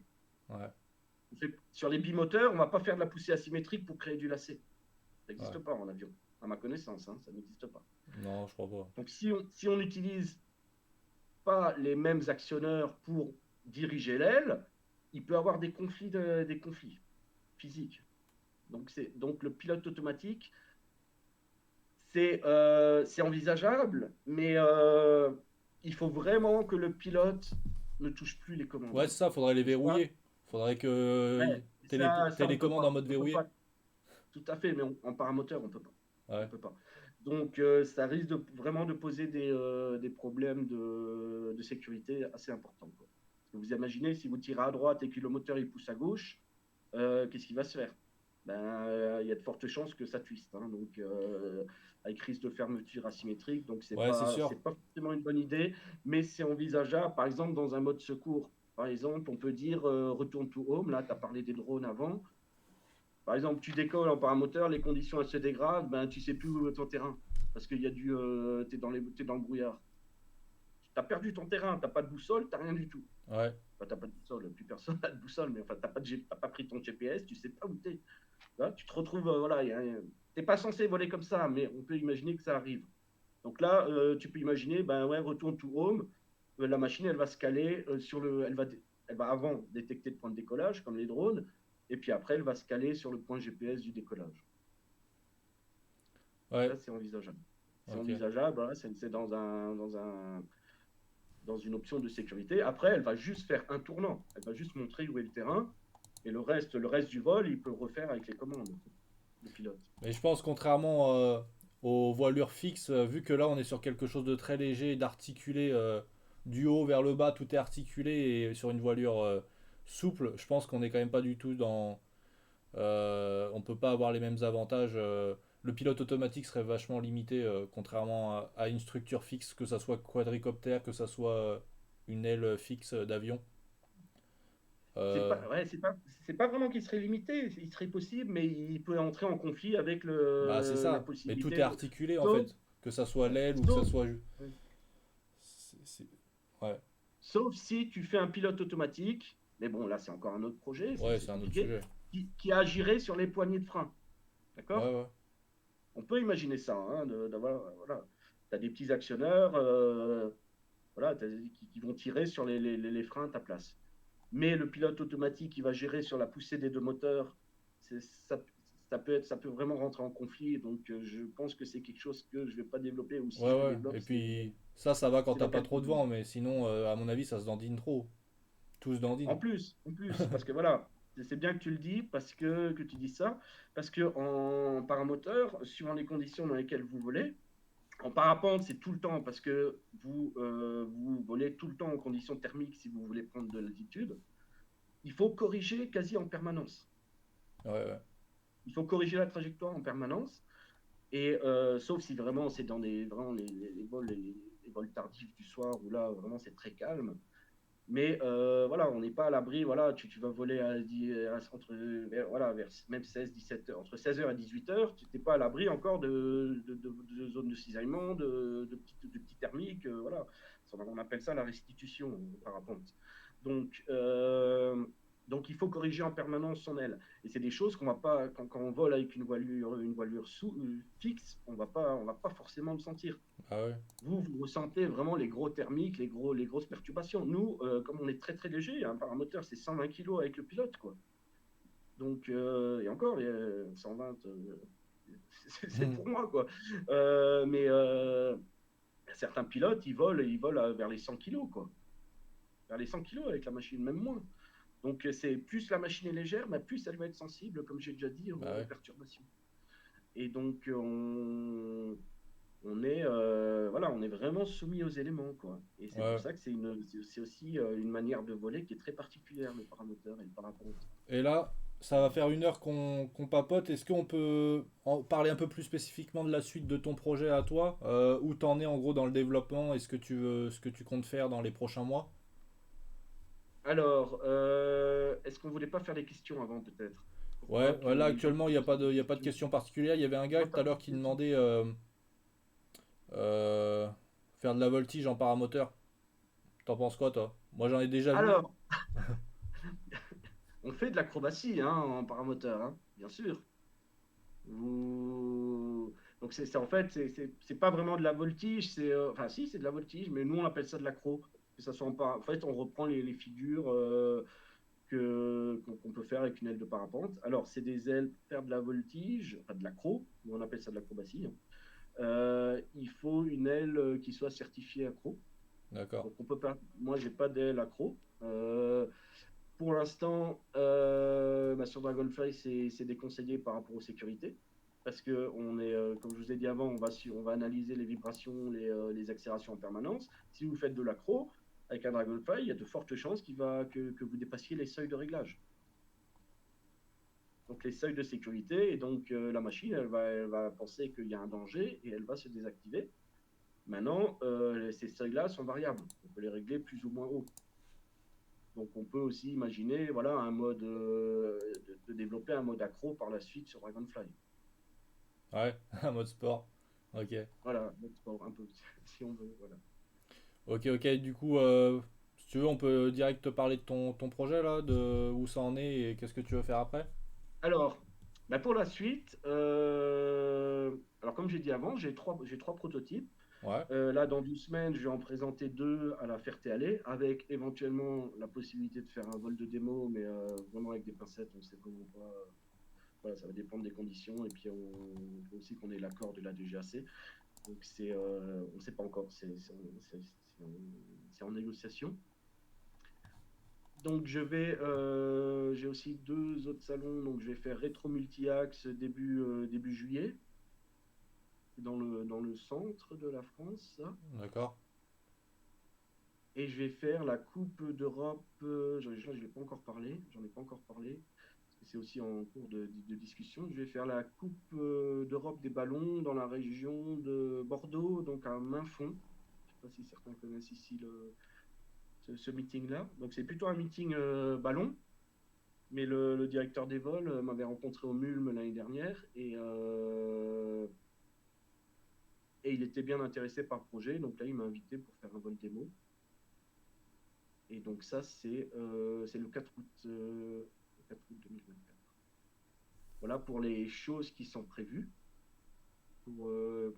Speaker 1: ouais,
Speaker 2: Sur les bimoteurs, on ne va pas faire de la poussée asymétrique pour créer du lacet. Ça
Speaker 1: ouais.
Speaker 2: n'existe pas en avion. à ma connaissance, hein, ça n'existe pas.
Speaker 1: Non, je crois pas.
Speaker 2: Donc si on n'utilise pas les mêmes actionneurs pour diriger l'aile, il peut avoir des conflits physiques. Donc le pilote automatique, c'est envisageable, mais il faut vraiment que le pilote ne touche plus les
Speaker 1: Ouais,
Speaker 2: commandes.
Speaker 1: c'est ça, faudrait les
Speaker 2: Et ça,
Speaker 1: verrouiller. Faudrait que
Speaker 2: ouais, ça on peut
Speaker 1: télécommande en
Speaker 2: pas.
Speaker 1: mode
Speaker 2: On peut
Speaker 1: verrouillé.
Speaker 2: pas. Tout à fait, mais en paramoteur, on peut pas. On
Speaker 1: Ouais.
Speaker 2: peut pas. Donc, ça risque vraiment de poser des problèmes de sécurité assez importants, quoi. Parce que vous imaginez, si vous tirez à droite et que le moteur il pousse à gauche, qu'est-ce qui va se faire? Ben, il y a de fortes chances que ça twiste, hein. Donc, avec risque de fermeture asymétrique, donc
Speaker 1: Ouais, c'est sûr.
Speaker 2: c'est pas forcément une bonne idée, mais c'est envisageable. Par exemple, dans un mode secours, par exemple, on peut dire retourne to home. Là, tu as parlé des drones avant. Par exemple, tu décolles en paramoteur, les conditions elles se dégradent, ben tu sais plus où est ton terrain parce qu'il y a t'es t'es dans le brouillard. Tu as perdu ton terrain, t'as pas de boussole, t'as rien du tout.
Speaker 1: Ouais.
Speaker 2: Enfin, t'as pas de boussole, plus personne n'a de boussole, mais enfin t'as pas pris ton GPS, tu sais pas où t'es. Là, tu te retrouves, voilà, t'es pas censé voler comme ça, mais on peut imaginer que ça arrive. Donc là, tu peux imaginer, ben ouais, retourne to home, la machine elle va se caler elle va avant détecter le point de décollage comme les drones, et puis après elle va se caler sur le point GPS du décollage.
Speaker 1: Ouais.
Speaker 2: Ça, c'est envisageable. C'est
Speaker 1: Ok.
Speaker 2: envisageable, voilà, c'est dans une option de sécurité. Après, elle va juste faire un tournant. Elle va juste montrer où est le terrain. Et le reste du vol, il peut le refaire avec les commandes, le pilote.
Speaker 1: Mais je pense, contrairement aux voilures fixes, vu que là on est sur quelque chose de très léger, d'articulé du haut vers le bas, tout est articulé et sur une voilure souple, je pense qu'on n'est quand même pas du tout dans. On peut pas avoir les mêmes avantages. Le pilote automatique serait vachement limité, contrairement à une structure fixe, que ça soit quadricoptère, que ça soit une aile fixe d'avion. Euh,
Speaker 2: Ouais, c'est pas vraiment qu'il serait limité, il serait possible, mais il peut entrer en conflit avec
Speaker 1: Bah c'est
Speaker 2: la
Speaker 1: ça. Mais tout est
Speaker 2: possibilité.
Speaker 1: articulé en
Speaker 2: Sauf,
Speaker 1: fait. Que ça soit l'aile ou que ça
Speaker 2: sauf,
Speaker 1: soit. Ouais.
Speaker 2: sauf si tu fais un pilote automatique, mais bon, là, c'est encore un autre projet,
Speaker 1: Ouais,
Speaker 2: c'est
Speaker 1: c'est un autre
Speaker 2: compliqué,
Speaker 1: sujet.
Speaker 2: qui agirait sur les poignées de frein.
Speaker 1: Ouais,
Speaker 2: D'accord?
Speaker 1: ouais.
Speaker 2: On peut imaginer ça, hein, d'avoir, voilà. Tu as des petits actionneurs voilà, qui vont tirer sur les freins à ta place. Mais le pilote automatique qui va gérer sur la poussée des deux moteurs, ça, ça peut vraiment rentrer en conflit. Donc, je pense que c'est quelque chose que je ne vais pas développer, ou si
Speaker 1: Ouais,
Speaker 2: je le
Speaker 1: ouais. Et
Speaker 2: développe,
Speaker 1: puis, ça va quand
Speaker 2: c'est
Speaker 1: t'as
Speaker 2: dans
Speaker 1: pas
Speaker 2: quelques
Speaker 1: trop de
Speaker 2: années.
Speaker 1: vent, mais sinon, à mon avis, ça se dandine trop. Tout se dandine.
Speaker 2: En plus, parce que voilà, c'est bien que tu le dis, que tu dis ça, parce que en paramoteur, suivant les conditions dans lesquelles vous volez, en parapente, c'est tout le temps parce que vous volez tout le temps en conditions thermiques si vous voulez prendre de l'altitude. Il faut corriger quasi en permanence.
Speaker 1: Ouais, ouais.
Speaker 2: Il faut corriger la trajectoire en permanence. Et sauf si vraiment c'est dans vraiment les vols tardifs du soir où là vraiment c'est très calme. Mais voilà, on n'est pas à l'abri. Voilà, tu vas voler entre voilà, vers même 16, 17 heures, entre 16 heures et 18 heures, tu n'es pas à l'abri encore de zones de cisaillement, de petits thermiques. Voilà. On appelle ça la restitution parapente. Donc, donc, il faut corriger en permanence son aile. Et c'est des choses qu'on va pas, quand on vole avec une voilure fixe, on va pas forcément le sentir.
Speaker 1: Ah ouais.
Speaker 2: Vous ressentez vraiment les gros thermiques, les grosses perturbations. Nous, comme on est très très léger, un paramoteur c'est 120 kilos avec le pilote, quoi. Donc, et encore, 120, c'est pour moi, quoi. Mais certains pilotes, ils volent vers les 100 kilos, quoi. Vers les 100 kilos avec la machine, même moins. Donc, c'est plus la machine est légère, mais plus elle va être sensible, comme j'ai déjà dit,
Speaker 1: Bah
Speaker 2: aux
Speaker 1: ouais.
Speaker 2: perturbations. Et donc, voilà, on est vraiment soumis aux éléments, quoi. Et c'est pour
Speaker 1: Ouais.
Speaker 2: ça que c'est aussi une manière de voler qui est très particulière, le paramoteur et le parapente.
Speaker 1: Et là, ça va faire 1 heure qu'on papote. Est-ce qu'on peut en parler un peu plus spécifiquement de la suite de ton projet à toi? Où t'en es en gros dans le développement et ce que tu comptes faire dans les prochains mois?
Speaker 2: Alors, est-ce qu'on voulait pas faire des questions avant, peut-être? Pour pas
Speaker 1: Ouais,
Speaker 2: que
Speaker 1: ouais, là
Speaker 2: les gens
Speaker 1: actuellement,
Speaker 2: puissent poser
Speaker 1: il
Speaker 2: des
Speaker 1: y a pas de
Speaker 2: questions.
Speaker 1: question particulière. Il y avait un
Speaker 2: On
Speaker 1: gars
Speaker 2: va
Speaker 1: tout à
Speaker 2: pas
Speaker 1: l'heure
Speaker 2: poser
Speaker 1: qui
Speaker 2: de questions.
Speaker 1: demandait euh, faire de la voltige en paramoteur. T'en penses quoi, toi? Moi, j'en ai déjà vu.
Speaker 2: Alors, on fait de l'acrobatie hein, en paramoteur, hein, bien sûr. Vous... Donc en fait, c'est pas vraiment de la voltige, enfin si, c'est de la voltige, mais nous on appelle ça de l'accro. Que ça soit en fait, on reprend les figures qu'on peut faire avec une aile de parapente. Alors, c'est des ailes pour faire de la voltige, enfin de l'accro, nous on appelle ça de l'acrobatie, hein. Il faut une aile qui soit certifiée accro.
Speaker 1: D'accord.
Speaker 2: Donc on peut pas, moi j'ai pas d'aile accro. Pour l'instant, sur Dragonfly, c'est déconseillé par rapport aux sécurités. Parce que comme je vous ai dit avant, on va analyser les vibrations, les accélérations en permanence. Si vous faites de l'accro avec un Dragonfly, il y a de fortes chances que vous dépassiez les seuils de réglage. Donc les seuils de sécurité, et donc la machine, elle va penser qu'il y a un danger et elle va se désactiver. Maintenant, ces seuils-là sont variables. On peut les régler plus ou moins haut. Donc on peut aussi imaginer voilà, un mode de développer un mode accro par la suite sur Dragonfly.
Speaker 1: Ouais, un mode sport. Ok.
Speaker 2: Voilà, mode sport un peu, si on veut. Voilà.
Speaker 1: Ok, ok. Du coup, si tu veux, on peut direct te parler de ton projet là, de où ça en est et qu'est-ce que tu veux faire après?
Speaker 2: Alors, pour la suite, alors comme j'ai dit avant, j'ai trois prototypes.
Speaker 1: Ouais,
Speaker 2: Là, dans 2 semaines, je vais en présenter deux à la Ferté-Alais, avec éventuellement la possibilité de faire un vol de démo, mais vraiment avec des pincettes, on ne sait vraiment pas. Voilà, ça va dépendre des conditions, et puis on faut aussi qu'on ait l'accord de la DGAC. Donc on ne sait pas encore, c'est en négociation. Donc j'ai aussi deux autres salons, donc je vais faire Rétro Multi-Axe début juillet, dans le centre de la France, ça.
Speaker 1: d'accord.
Speaker 2: Et je vais faire la Coupe d'Europe. Je n'ai pas encore parlé. J'en ai pas encore parlé. Parce que c'est aussi en cours de discussion. Je vais faire la Coupe d'Europe des ballons dans la région de Bordeaux, donc à Mainfond. Je ne sais pas si certains connaissent ici ce meeting-là. Donc c'est plutôt un meeting ballon. Mais le directeur des vols m'avait rencontré au Mulm l'année dernière et il était bien intéressé par le projet. Donc là, il m'a invité pour faire un vol démo. Et donc ça, c'est le 4 août, 2024. Voilà pour les choses qui sont prévues pour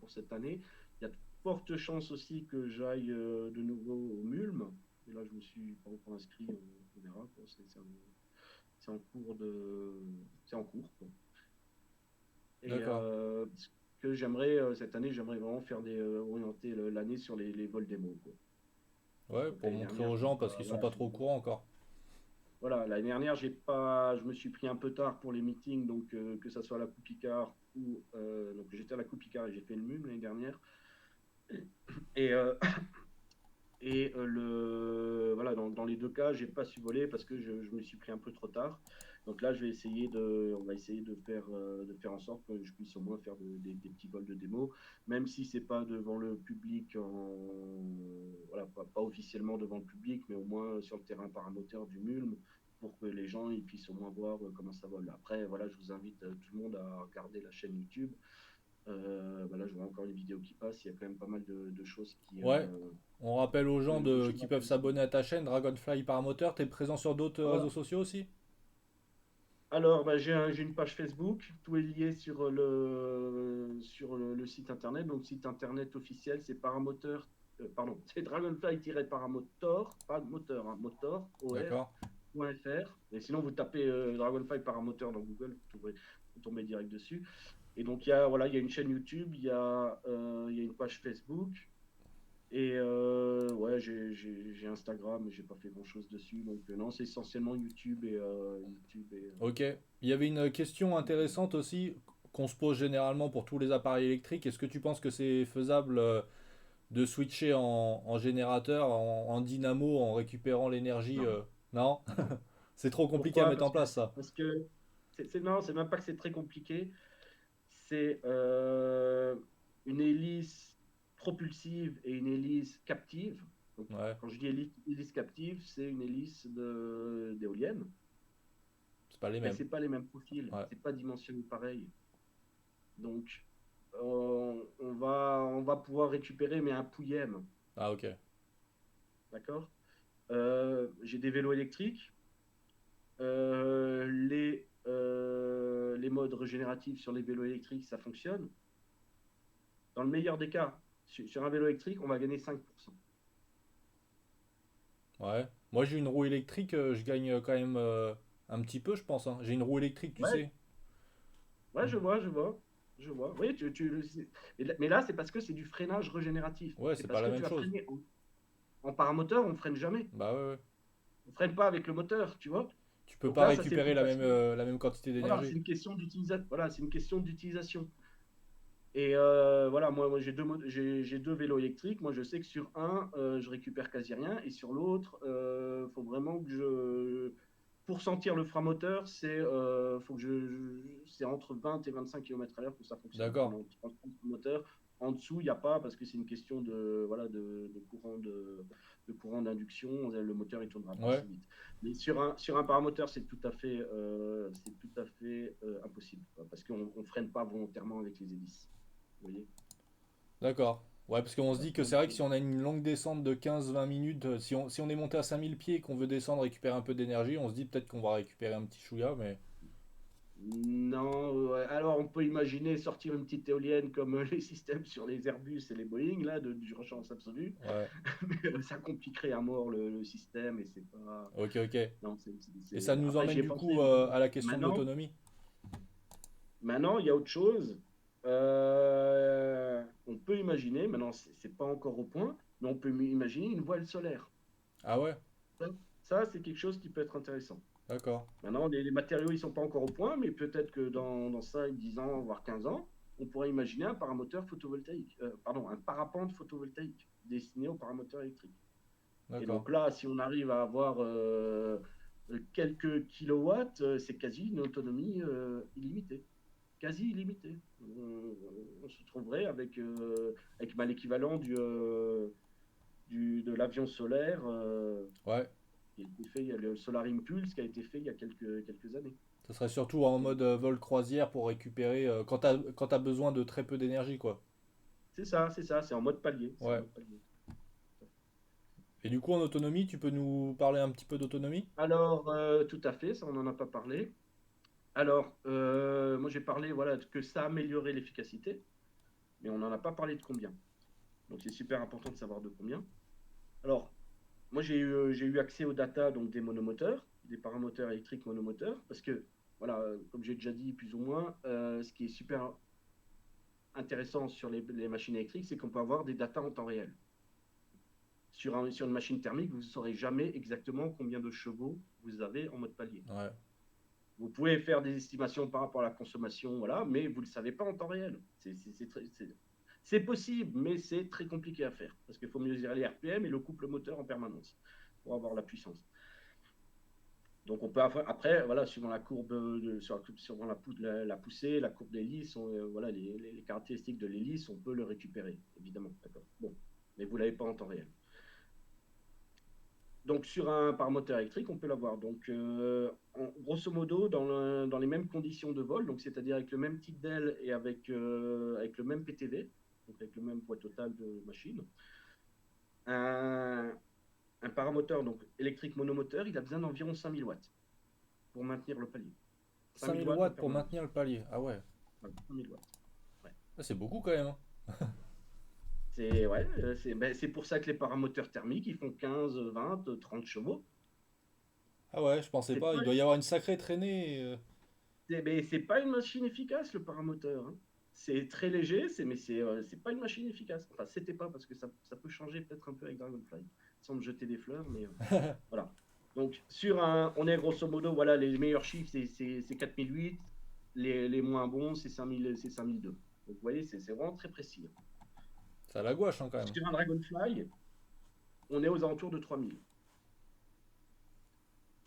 Speaker 2: cette année. Il y a de fortes chances aussi que j'aille de nouveau au Mulm. Et là, je me suis pas encore inscrit, on verra. C'est en cours c'est en cours, quoi. Et
Speaker 1: D'accord.
Speaker 2: ce que j'aimerais cette année, j'aimerais vraiment orienter l'année sur les vols démo, quoi.
Speaker 1: Ouais,
Speaker 2: Donc
Speaker 1: pour
Speaker 2: l'année
Speaker 1: montrer
Speaker 2: dernière,
Speaker 1: aux
Speaker 2: j'ai
Speaker 1: gens parce
Speaker 2: pas,
Speaker 1: qu'ils sont
Speaker 2: voilà,
Speaker 1: pas trop au courant encore.
Speaker 2: voilà, l'année dernière, j'ai pas, je me suis pris un peu tard pour les meetings, donc que ça soit à la Coupe Picard ou donc j'étais à la Coupe Picard et j'ai fait le MUM l'année dernière. Et, voilà, dans les deux cas, j'ai pas su voler parce que je me suis pris un peu trop tard. Donc là, on va essayer de faire en sorte que je puisse au moins faire des petits vols de démo, même si c'est pas devant le public, voilà, pas officiellement devant le public, mais au moins sur le terrain paramoteur du Mulm, pour que les gens ils puissent au moins voir comment ça vole. Après, voilà, je vous invite tout le monde à regarder la chaîne YouTube. Voilà, je vois encore les vidéos qui passent. Il y a quand même pas mal de choses
Speaker 1: Ouais, on rappelle aux gens
Speaker 2: de choses
Speaker 1: qui peuvent
Speaker 2: intéressantes.
Speaker 1: s'abonner à ta chaîne Dragonfly Paramoteur. T'es présent sur d'autres réseaux
Speaker 2: Voilà.
Speaker 1: sociaux aussi?
Speaker 2: Alors, j'ai une page Facebook. Tout est lié sur le site internet. Donc, site internet officiel, c'est paramoteur. Pardon, c'est dragonfly-paramotor, pas moteur, hein, motor,
Speaker 1: D'accord.
Speaker 2: or.fr. Et sinon, vous tapez Dragonfly Paramoteur dans Google, vous tombez direct dessus. Et donc, voilà, il y a une chaîne YouTube, il y a une page Facebook. Et ouais, j'ai Instagram, mais j'ai pas fait grand-chose dessus. Donc non, c'est essentiellement YouTube et
Speaker 1: Ok. Il y avait une question
Speaker 2: YouTube.
Speaker 1: intéressante aussi qu'on se pose généralement pour tous les appareils électriques. Est-ce que tu penses que c'est faisable de switcher en générateur, en dynamo, en récupérant l'énergie
Speaker 2: Non,
Speaker 1: Non?
Speaker 2: non.
Speaker 1: C'est trop compliqué à
Speaker 2: Pourquoi?
Speaker 1: mettre en place ça.
Speaker 2: Parce que non, c'est même pas que c'est très compliqué. C'est une hélice propulsive et une hélice captive. Donc,
Speaker 1: Ouais,
Speaker 2: quand je dis hélice captive, c'est une hélice d'éolienne,
Speaker 1: c'est pas les
Speaker 2: mais
Speaker 1: mêmes.
Speaker 2: c'est pas les mêmes profils,
Speaker 1: Ouais.
Speaker 2: c'est pas dimensionné pareil. Donc, on va pouvoir récupérer, mais un pouillème,
Speaker 1: Ah ok.
Speaker 2: d'accord? J'ai des vélos électriques. Les modes régénératifs sur les vélos électriques, ça fonctionne. dans le meilleur des cas, sur un vélo électrique, on va gagner 5%.
Speaker 1: Ouais. Moi, j'ai une roue électrique, je gagne quand même un petit peu, je pense, hein. J'ai une roue électrique, tu
Speaker 2: Ouais,
Speaker 1: sais.
Speaker 2: ouais, je vois, je vois. Je vois. Oui, mais là, c'est parce que c'est du freinage régénératif.
Speaker 1: Ouais,
Speaker 2: C'est
Speaker 1: c'est pas
Speaker 2: parce
Speaker 1: la
Speaker 2: que tu
Speaker 1: même
Speaker 2: vas
Speaker 1: chose.
Speaker 2: freiner en paramoteur, on freine jamais.
Speaker 1: Bah ouais, ouais.
Speaker 2: On freine pas avec le moteur, tu vois.
Speaker 1: Tu peux
Speaker 2: Donc
Speaker 1: pas
Speaker 2: là, ça c'est
Speaker 1: récupérer
Speaker 2: plus facile.
Speaker 1: la même quantité
Speaker 2: Voilà,
Speaker 1: d'énergie.
Speaker 2: c'est une question d'utilisation. Voilà, c'est une question d'utilisation. Et voilà, moi j'ai deux vélos électriques. Moi, je sais que sur un, je récupère quasi rien. Et sur l'autre, faut vraiment que pour sentir le frein moteur, faut que c'est entre 20 et 25 km à l'heure pour que ça fonctionne.
Speaker 1: D'accord.
Speaker 2: Vraiment, le moteur. En dessous, il n'y a pas parce que c'est une question voilà, de courant d'induction. Le moteur, il tournera pas
Speaker 1: Ouais.
Speaker 2: assez vite. Mais sur un paramoteur, c'est tout à fait impossible quoi, parce qu'on ne freine pas volontairement avec les hélices. Vous voyez?
Speaker 1: D'accord. Ouais, parce qu'on se dit que c'est
Speaker 2: Donc,
Speaker 1: vrai que si on a une longue descente de 15-20 minutes, si on est monté à 5000 pieds et qu'on veut descendre, récupérer un peu d'énergie, on se dit peut-être qu'on va récupérer un petit chouïa, mais...
Speaker 2: non, ouais. Alors on peut imaginer sortir une petite éolienne comme les systèmes sur les Airbus et les Boeing, là, d'urgence absolue.
Speaker 1: Ouais.
Speaker 2: Mais ça compliquerait à mort le système et c'est pas.
Speaker 1: Ok, ok.
Speaker 2: Non,
Speaker 1: Et ça nous
Speaker 2: Après, j'y
Speaker 1: emmène
Speaker 2: ai
Speaker 1: du
Speaker 2: pensé,
Speaker 1: coup
Speaker 2: évidemment.
Speaker 1: à la question de
Speaker 2: Maintenant,
Speaker 1: l'autonomie.
Speaker 2: maintenant, il y a autre chose. On peut imaginer, maintenant, c'est pas encore au point, mais on peut imaginer une voile solaire.
Speaker 1: Ah ouais?
Speaker 2: Ça, c'est quelque chose qui peut être intéressant.
Speaker 1: D'accord.
Speaker 2: Maintenant, les matériaux, ils ne sont pas encore au point, mais peut-être que dans 5, 10 ans, voire 15 ans, on pourrait imaginer un paramoteur photovoltaïque, pardon, un parapente photovoltaïque destiné au paramoteur électrique. Et
Speaker 1: D'accord.
Speaker 2: donc là, si on arrive à avoir quelques kilowatts, c'est quasi une autonomie illimitée. Quasi illimitée. On se trouverait avec l'équivalent de l'avion solaire
Speaker 1: Ouais.
Speaker 2: qui a été fait, il y a le Solar Impulse qui a été fait il y a quelques années.
Speaker 1: Ça serait surtout en mode vol croisière pour récupérer quand t'as besoin de très peu d'énergie, quoi.
Speaker 2: C'est ça, c'est en mode palier. C'est en
Speaker 1: Ouais.
Speaker 2: mode palier.
Speaker 1: Et du coup, en autonomie, tu peux nous parler un petit peu d'autonomie?
Speaker 2: Alors, tout à fait, ça, on n'en a pas parlé. Alors, moi, j'ai parlé voilà, que ça améliorait l'efficacité, mais on n'en a pas parlé de combien. Donc, c'est super important de savoir de combien. Alors, moi, j'ai eu accès aux data donc, des monomoteurs, des paramoteurs électriques monomoteurs, parce que, voilà, comme j'ai déjà dit plus ou moins, ce qui est super intéressant sur les machines électriques, c'est qu'on peut avoir des data en temps réel. Sur une machine thermique, vous ne saurez jamais exactement combien de chevaux vous avez en mode palier.
Speaker 1: Ouais.
Speaker 2: Vous pouvez faire des estimations par rapport à la consommation, voilà, mais vous ne le savez pas en temps réel. C'est possible, mais c'est très compliqué à faire parce qu'il faut mesurer les RPM et le couple moteur en permanence pour avoir la puissance. Donc on peut après, voilà, suivant la courbe, suivant la poussée, la courbe d'hélice, voilà, les caractéristiques de l'hélice, on peut le récupérer, évidemment. D'accord. Bon, mais vous ne l'avez pas en temps réel. Donc sur un paramoteur électrique, on peut l'avoir. Donc grosso modo, dans les mêmes conditions de vol, donc c'est-à-dire avec le même type d'aile et avec le même PTV, donc avec le même poids total de machine, un, un paramoteur donc électrique monomoteur, il a besoin d'environ 5000 watts pour maintenir le palier. 5000
Speaker 1: 5000
Speaker 2: watts en
Speaker 1: watts pour
Speaker 2: permanence.
Speaker 1: maintenir le palier. Ah ouais.
Speaker 2: Voilà, 5000 watts. Ouais.
Speaker 1: Ah, c'est beaucoup quand même, hein.
Speaker 2: C'est pour ça que les paramoteurs thermiques, ils font 15, 20, 30 chevaux.
Speaker 1: Ah ouais, je pensais
Speaker 2: C'est
Speaker 1: pas.
Speaker 2: pas,
Speaker 1: Il doit y avoir une sacrée traînée.
Speaker 2: c'est pas une machine efficace, le paramoteur. Hein. C'est très léger, mais c'est pas une machine efficace. Enfin, c'était pas parce que ça peut changer peut-être un peu avec Dragonfly, sans me jeter des fleurs, mais voilà. Donc, on est grosso modo, voilà, les meilleurs chiffres, c'est 4008, les moins bons, c'est 5000, c'est 5002. Donc, vous voyez, c'est vraiment très précis. Hein.
Speaker 1: Ça la gouache, hein, quand même.
Speaker 2: Sur un Dragonfly, on est aux alentours de 3000.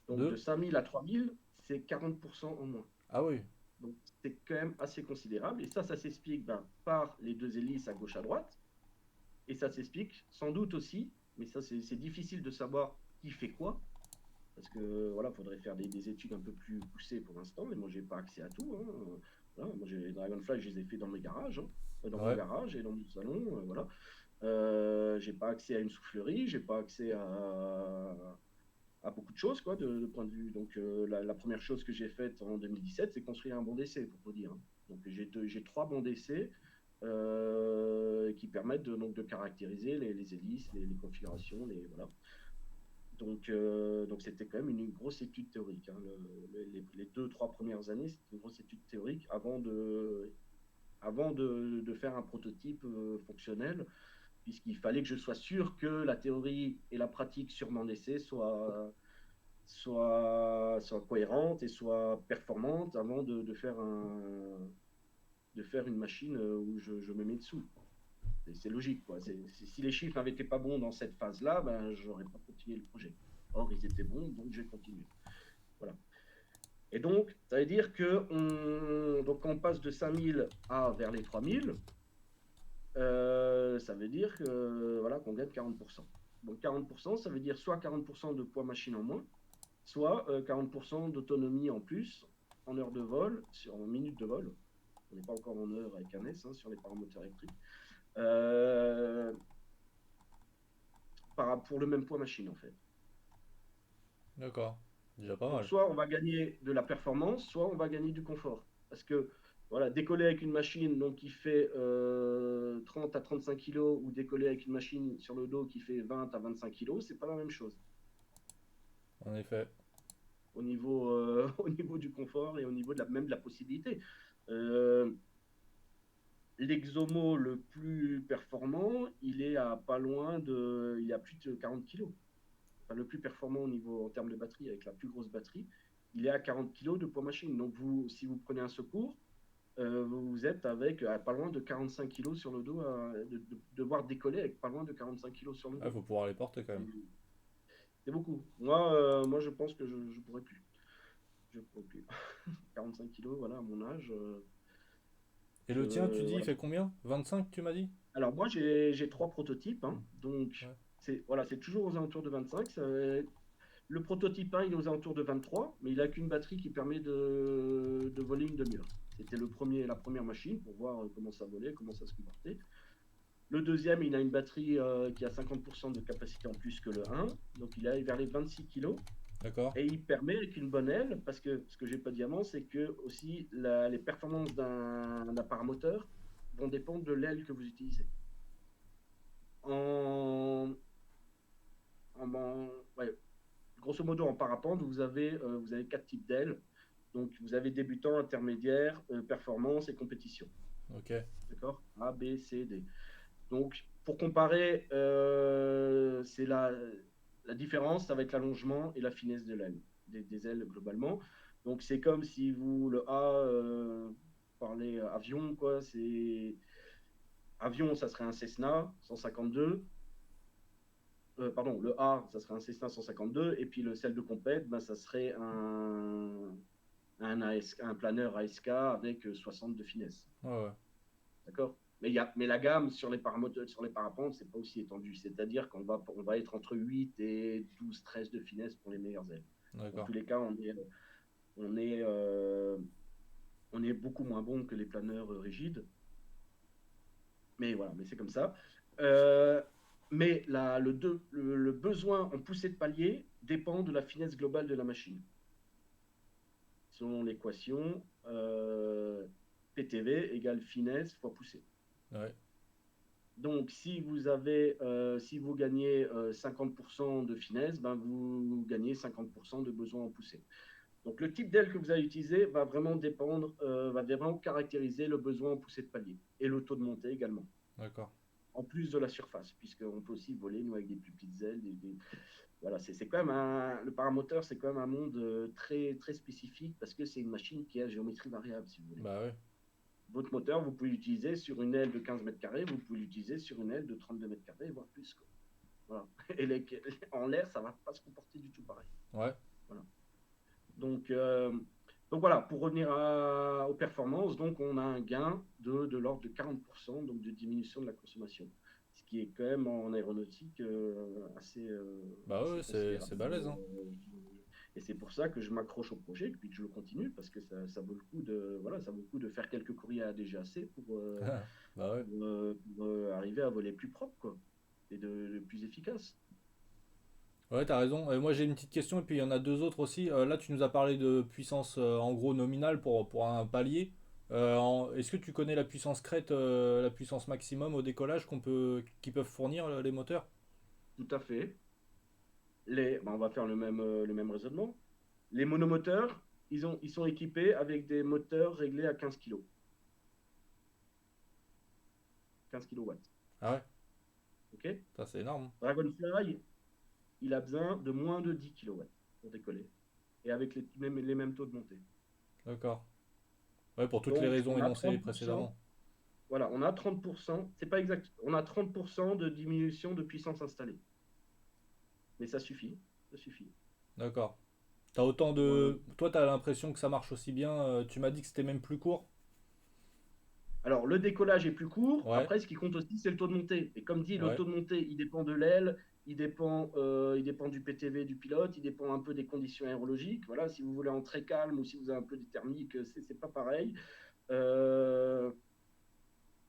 Speaker 2: Donc, de
Speaker 1: Deux.
Speaker 2: 5000 à 3000, c'est 40% en moins.
Speaker 1: Ah oui.
Speaker 2: Donc, c'est quand même assez considérable. Et ça s'explique par les deux hélices à gauche à droite. Et ça s'explique sans doute aussi, mais ça, c'est difficile de savoir qui fait quoi. Parce que voilà, il faudrait faire des études un peu plus poussées pour l'instant. Mais moi, j'ai pas accès à tout. Hein. Voilà, moi, les Dragonfly, je les ai fait dans mes garages, hein, dans mon
Speaker 1: Ouais.
Speaker 2: garage et dans mon salon. Voilà. J'ai pas accès à une soufflerie, j'ai pas accès à beaucoup de choses, quoi, de point de vue. Donc, la première chose que j'ai faite en 2017, c'est construire un banc d'essai, pour vous dire. Donc, j'ai 3 bancs d'essai qui permettent donc de caractériser les hélices, les configurations, voilà. Donc c'était quand même une grosse étude théorique, hein. Les 2, 3 premières années, c'était une grosse étude théorique avant de faire un prototype fonctionnel, puisqu'il fallait que je sois sûr que la théorie et la pratique sur mon essai soient cohérentes et soient performantes avant de faire une machine où je me mets dessous. C'est logique, quoi. Si les chiffres n'avaient été pas bons dans cette phase-là, ben, je n'aurais pas continué le projet. Or, ils étaient bons, donc j'ai continué. Voilà. Et donc, ça veut dire donc on passe de 5000 à vers les 3000. Ça veut dire voilà, qu'on gagne 40%. Donc 40%, ça veut dire soit 40% de poids machine en moins, soit 40% d'autonomie en plus en heures de vol, en minutes de vol. On n'est pas encore en heure avec un S, hein, sur les paramoteurs électriques. Pour le même poids machine, en fait.
Speaker 1: D'accord. Déjà pas
Speaker 2: Donc
Speaker 1: mal.
Speaker 2: soit on va gagner de la performance, soit on va gagner du confort. Parce que voilà, décoller avec une machine donc, qui fait 30 à 35 kg ou décoller avec une machine sur le dos qui fait 20 à 25 kg, c'est pas la même chose
Speaker 1: En effet.
Speaker 2: au niveau du confort et au niveau même de la possibilité. Euh, L'exomo le plus performant, il est à pas loin il a plus de 40 kg. Enfin, le plus performant en termes de batterie, avec la plus grosse batterie, il est à 40 kg de poids machine. Donc, si vous prenez un secours, vous êtes avec pas loin de 45 kg sur le dos, devoir décoller avec pas loin de 45 kg sur le
Speaker 1: Il
Speaker 2: dos.
Speaker 1: faut pouvoir les porter quand
Speaker 2: C'est
Speaker 1: même.
Speaker 2: c'est beaucoup. Moi, je pense que je ne pourrais plus. Je pourrais plus. 45 kg, voilà, à mon âge.
Speaker 1: Et le tien, tu dis, il
Speaker 2: Voilà.
Speaker 1: fait combien? 25, tu m'as dit?
Speaker 2: Alors, moi, j'ai 3 prototypes, hein. Donc,
Speaker 1: Ouais.
Speaker 2: c'est toujours aux alentours de 25. Le prototype 1, il est aux alentours de 23, mais il n'a qu'une batterie qui permet de voler une demi-heure. C'était la première machine pour voir comment ça volait, comment ça se comportait. Le deuxième, il a une batterie qui a 50% de capacité en plus que le 1, donc il est vers les 26 kg.
Speaker 1: D'accord.
Speaker 2: Et il permet avec une bonne aile, parce que ce que j'ai pas dit avant, c'est que aussi les performances d'un paramoteur vont dépendre de l'aile que vous utilisez. En, ouais, grosso modo, en parapente, vous avez 4 types d'ailes. Donc, vous avez débutant, intermédiaire, performance et compétition.
Speaker 1: Ok.
Speaker 2: D'accord? A, B, C, D. Donc, pour comparer, c'est la différence, ça va être l'allongement et la finesse de l'aile, des ailes globalement. Donc, c'est comme si le A, parlez avion, quoi. Avion, ça serait un Cessna 152. Pardon, le A, ça serait un Cessna 152. Et puis, celle de compète, ben, ça serait un planeur ASK avec 60 de finesse.
Speaker 1: Ouais, ouais.
Speaker 2: D'accord? Mais la gamme sur les paramoteurs, sur les parapentes, c'est pas aussi étendu. C'est-à-dire qu'on va être entre 8 et 12, 13 de finesse pour les meilleures ailes. Dans
Speaker 1: D'accord.
Speaker 2: tous les cas, on est, euh, on est beaucoup moins bon que les planeurs rigides. Mais voilà, mais c'est comme ça. Euh, mais le besoin en poussée de palier dépend de la finesse globale de la machine. Selon l'équation, PTV égale finesse fois poussée.
Speaker 1: Ouais.
Speaker 2: Donc, si vous gagnez 50% de finesse, ben vous gagnez 50% de besoin en poussée. Donc, le type d'aile que vous allez utiliser va vraiment va vraiment caractériser le besoin en poussée de palier et le taux de montée également,
Speaker 1: D'accord.
Speaker 2: en plus de la surface, puisqu'on peut aussi voler, nous, avec des plus petites ailes. Voilà, c'est quand même le paramoteur, c'est quand même un monde très, très spécifique parce que c'est une machine qui a géométrie variable, si vous voulez.
Speaker 1: Bah ouais.
Speaker 2: Votre moteur, vous pouvez l'utiliser sur une aile de 15 mètres carrés, vous pouvez l'utiliser sur une aile de 32 mètres carrés, voire plus, quoi. Voilà. Et en l'air, ça ne va pas se comporter du tout pareil.
Speaker 1: Ouais.
Speaker 2: Voilà. Donc, voilà, pour revenir aux performances, donc on a un gain de l'ordre de 40%, donc de diminution de la consommation. Ce qui est quand même en aéronautique
Speaker 1: Bah ouais,
Speaker 2: assez
Speaker 1: c'est
Speaker 2: considérable.
Speaker 1: balèze, hein.
Speaker 2: Et c'est pour ça que je m'accroche au projet et puis que je le continue parce que ça vaut le coup ça vaut le coup de faire quelques courriers à DGAC
Speaker 1: Bah ouais.
Speaker 2: pour arriver à voler plus propre, quoi, et de plus efficace.
Speaker 1: Ouais, t'as raison. Et moi j'ai une petite question et puis il y en a deux autres aussi. Là tu nous as parlé de puissance en gros nominale pour un palier. Est-ce que tu connais la puissance crête, la puissance maximum au décollage qu'ils peuvent fournir les moteurs?
Speaker 2: Tout à fait. On va faire le même raisonnement. Les monomoteurs, ils sont équipés avec des moteurs réglés à 15 kg. 15 kilowatts.
Speaker 1: Ah ouais,
Speaker 2: OK?
Speaker 1: ça c'est énorme.
Speaker 2: Dragonfly, il a besoin de moins de 10 kilowatts pour décoller. Et avec les mêmes taux de montée.
Speaker 1: D'accord. Ouais, pour toutes les
Speaker 2: Donc,
Speaker 1: raisons
Speaker 2: on a
Speaker 1: énoncées
Speaker 2: 30%.
Speaker 1: précédemment.
Speaker 2: Voilà, on a 30%. C'est pas exact. On a 30% de diminution de puissance installée. Mais ça suffit. Ça suffit.
Speaker 1: D'accord. T'as autant
Speaker 2: Pour,
Speaker 1: de. Toi, t'as l'impression que ça marche aussi bien. Tu m'as dit que c'était même plus court.
Speaker 2: Alors, le décollage est plus court.
Speaker 1: Ouais,
Speaker 2: Après, ce qui compte aussi, c'est le taux de montée. Et comme dit, le
Speaker 1: ouais.
Speaker 2: taux de montée, il dépend de l'aile, il dépend du PTV du pilote, il dépend un peu des conditions aérologiques. Voilà, si vous voulez en très calme ou si vous avez un peu de thermique, c'est pas pareil. Euh,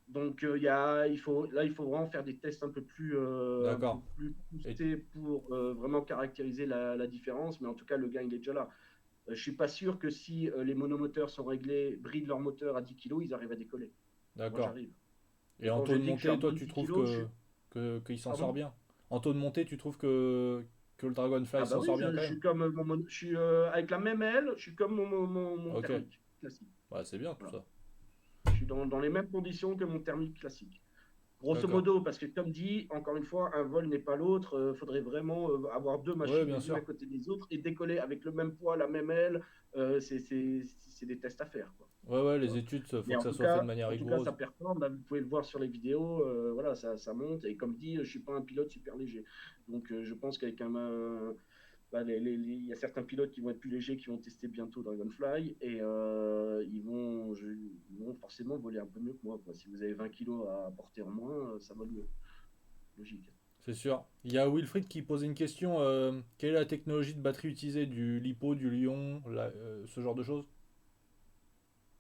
Speaker 2: donc, il faut vraiment faire des tests un peu
Speaker 1: D'accord.
Speaker 2: plus
Speaker 1: Et
Speaker 2: poussés pour vraiment caractériser la différence. Mais en tout cas, le gain, il est déjà là. Je ne suis pas sûr que si les monomoteurs sont réglés, brident leur moteur à 10 kg, ils arrivent à décoller. Moi,
Speaker 1: d'accord.
Speaker 2: j'arrive.
Speaker 1: Et
Speaker 2: Et
Speaker 1: en
Speaker 2: quand
Speaker 1: taux
Speaker 2: je
Speaker 1: de
Speaker 2: dis que je suis à
Speaker 1: montée, toi,
Speaker 2: moins de
Speaker 1: tu
Speaker 2: 10
Speaker 1: trouves
Speaker 2: kilos, je suis.
Speaker 1: qu'il s'en sort
Speaker 2: Pardon?
Speaker 1: bien? En taux de montée, tu trouves que le Dragonfly
Speaker 2: Ah bah
Speaker 1: s'en
Speaker 2: oui,
Speaker 1: sort bien
Speaker 2: je
Speaker 1: quand même?
Speaker 2: suis comme je suis avec la même aile, je suis comme mon
Speaker 1: Ok.
Speaker 2: thermique classique.
Speaker 1: Ouais, c'est bien tout
Speaker 2: Voilà.
Speaker 1: ça.
Speaker 2: Je suis dans les mêmes conditions que mon thermique classique. Grosso
Speaker 1: D'accord.
Speaker 2: modo, parce que comme dit, encore une fois, un vol n'est pas l'autre. Il faudrait vraiment avoir deux
Speaker 1: Ouais,
Speaker 2: machines
Speaker 1: bien
Speaker 2: les unes à
Speaker 1: sûr.
Speaker 2: côté des autres et décoller avec le même poids, la même aile. C'est des tests à faire, quoi.
Speaker 1: Ouais, ouais,
Speaker 2: Tu
Speaker 1: les
Speaker 2: vois.
Speaker 1: études, faut
Speaker 2: Mais
Speaker 1: que
Speaker 2: en
Speaker 1: ça
Speaker 2: tout
Speaker 1: soit fait de
Speaker 2: cas,
Speaker 1: manière
Speaker 2: en tout cas, ça
Speaker 1: rigoureuse.
Speaker 2: performe. Là, vous pouvez le voir sur les vidéos. Voilà, ça monte. Et comme dit, je suis pas un pilote super léger. Donc, je pense qu'avec bah, il y a certains pilotes qui vont être plus légers, qui vont tester bientôt Dragonfly, et ils vont forcément voler un peu mieux que moi, quoi. Si vous avez 20 kilos à porter en moins, ça vole mieux. Logique.
Speaker 1: C'est sûr. Il y a Wilfried qui posait une question. Quelle est la technologie de batterie utilisée? Du LiPo, du Lion, ce genre de choses?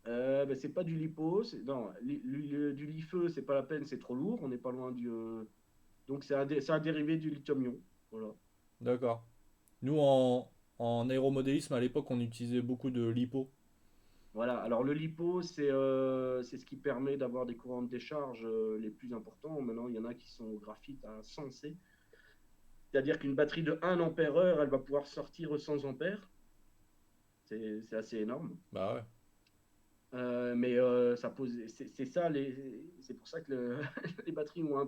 Speaker 2: C'est pas du lipo, non, du li-feu, c'est pas la peine, c'est trop lourd, on n'est pas loin donc c'est un dérivé du lithium-ion. Voilà.
Speaker 1: D'accord. Nous, en aéromodélisme, à l'époque, on utilisait beaucoup de LiPo.
Speaker 2: Voilà, alors le LiPo, c'est ce qui permet d'avoir des courants de décharge les plus importants. Maintenant, il y en a qui sont au graphite à 100 C. C'est-à-dire qu'une batterie de 1 ampère-heure, elle va pouvoir sortir 100 ampères. C'est assez énorme.
Speaker 1: Bah ouais.
Speaker 2: Mais ça pose, c'est ça, c'est pour ça que les batteries ont un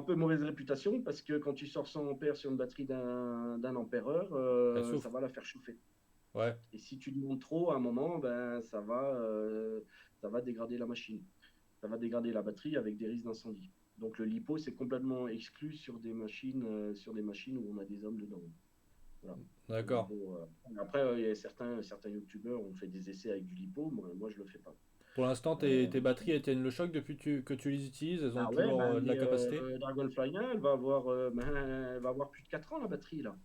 Speaker 2: peu mauvaise réputation parce que quand tu sors 100 ampères sur une batterie d'un ampère-heure,
Speaker 1: Elle
Speaker 2: ça
Speaker 1: souffre.
Speaker 2: va la faire chauffer.
Speaker 1: Ouais.
Speaker 2: Et si tu demandes trop, à un moment, ben, ça va dégrader la machine. Ça va dégrader la batterie avec des risques d'incendie. Donc le LiPo, c'est complètement exclu sur des machines où on a des hommes dedans. Voilà. Mais
Speaker 1: D'accord.
Speaker 2: bon, après, il y a certains youtubeurs ont fait des essais avec du lipo. Moi, je le fais pas.
Speaker 1: Pour l'instant, tes batteries, elles tiennent le choc depuis que tu les utilises? Elles ont
Speaker 2: Ah ouais,
Speaker 1: toujours
Speaker 2: bah,
Speaker 1: de la capacité?
Speaker 2: Dragonfly 1, elle va avoir plus de 4 ans la batterie là.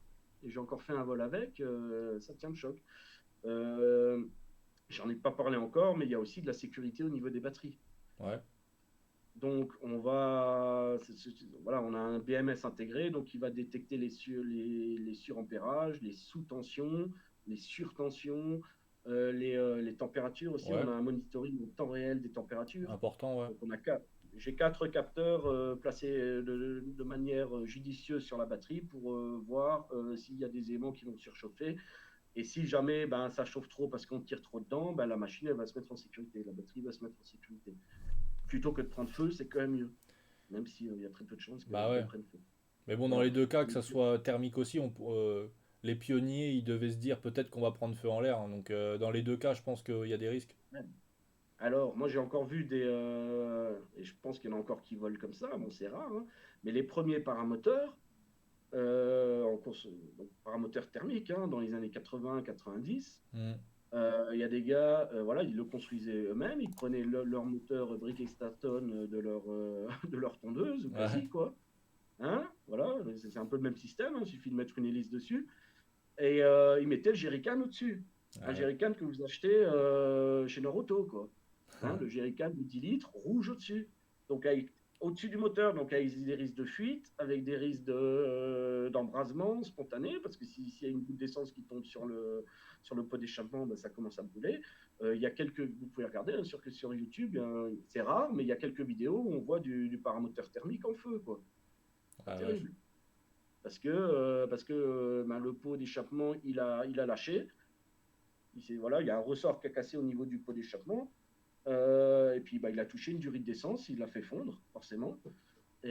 Speaker 2: Et j'ai encore fait un vol avec, ça tient le choc. Euh, J'en ai pas parlé encore, mais il y a aussi de la sécurité au niveau des batteries.
Speaker 1: Ouais.
Speaker 2: Donc, voilà, on a un BMS intégré, donc il va détecter les surampérages, les sous-tensions, les surtensions, les températures aussi. On
Speaker 1: Ouais.
Speaker 2: a un monitoring en temps réel des températures.
Speaker 1: Important, ouais.
Speaker 2: Donc, j'ai 4 capteurs placés de manière judicieuse sur la batterie pour voir s'il y a des éléments qui vont surchauffer. Et si jamais ben, ça chauffe trop parce qu'on tire trop dedans, ben, la machine elle va se mettre en sécurité, la batterie va se mettre en sécurité. Plutôt que de prendre feu, c'est quand même mieux, même s'il y a très peu de chances
Speaker 1: Bah
Speaker 2: qu'elle
Speaker 1: ouais.
Speaker 2: prenne feu.
Speaker 1: Mais bon, dans
Speaker 2: Voilà.
Speaker 1: les deux cas, que
Speaker 2: Donc,
Speaker 1: ça soit thermique aussi, les pionniers, ils devaient se dire peut-être qu'on va prendre feu en l'air, hein. Donc, dans les deux cas, je pense qu'il y a des risques.
Speaker 2: ouais. Alors, moi j'ai encore vu et je pense qu'il y en a encore qui volent comme ça, bon c'est rare, hein, mais les premiers paramoteurs, donc paramoteurs thermiques, hein, dans les années 80-90,
Speaker 1: Hmm.
Speaker 2: il y a des gars, voilà, ils le construisaient eux-mêmes, ils prenaient leur moteur Brick Staton de leur tondeuse, ou
Speaker 1: Ouais.
Speaker 2: quasi, quoi. Hein, voilà, c'est un peu le même système, hein, il suffit de mettre une hélice dessus. Et ils mettaient le jerrycan au-dessus. Un
Speaker 1: Ouais.
Speaker 2: jerrycan que vous achetez chez Noroto, quoi. Hein, le jerrycan de 10 litres, rouge au-dessus. Donc au-dessus du moteur, donc avec des risques de fuite, avec des risques d'embrasement spontané, parce que s'il y a une goutte d'essence qui tombe sur le pot d'échappement, ben, ça commence à brûler. Il y a vous pouvez regarder hein, sur YouTube, c'est rare, mais il y a quelques vidéos où on voit du paramoteur thermique en feu, quoi. Pas
Speaker 1: Ah, vache.
Speaker 2: terrible. Parce que ben, le pot d'échappement, il a lâché. Voilà, il y a un ressort qui a cassé au niveau du pot d'échappement. Et puis, bah, il a touché une durite d'essence, il l'a fait fondre, forcément. Ou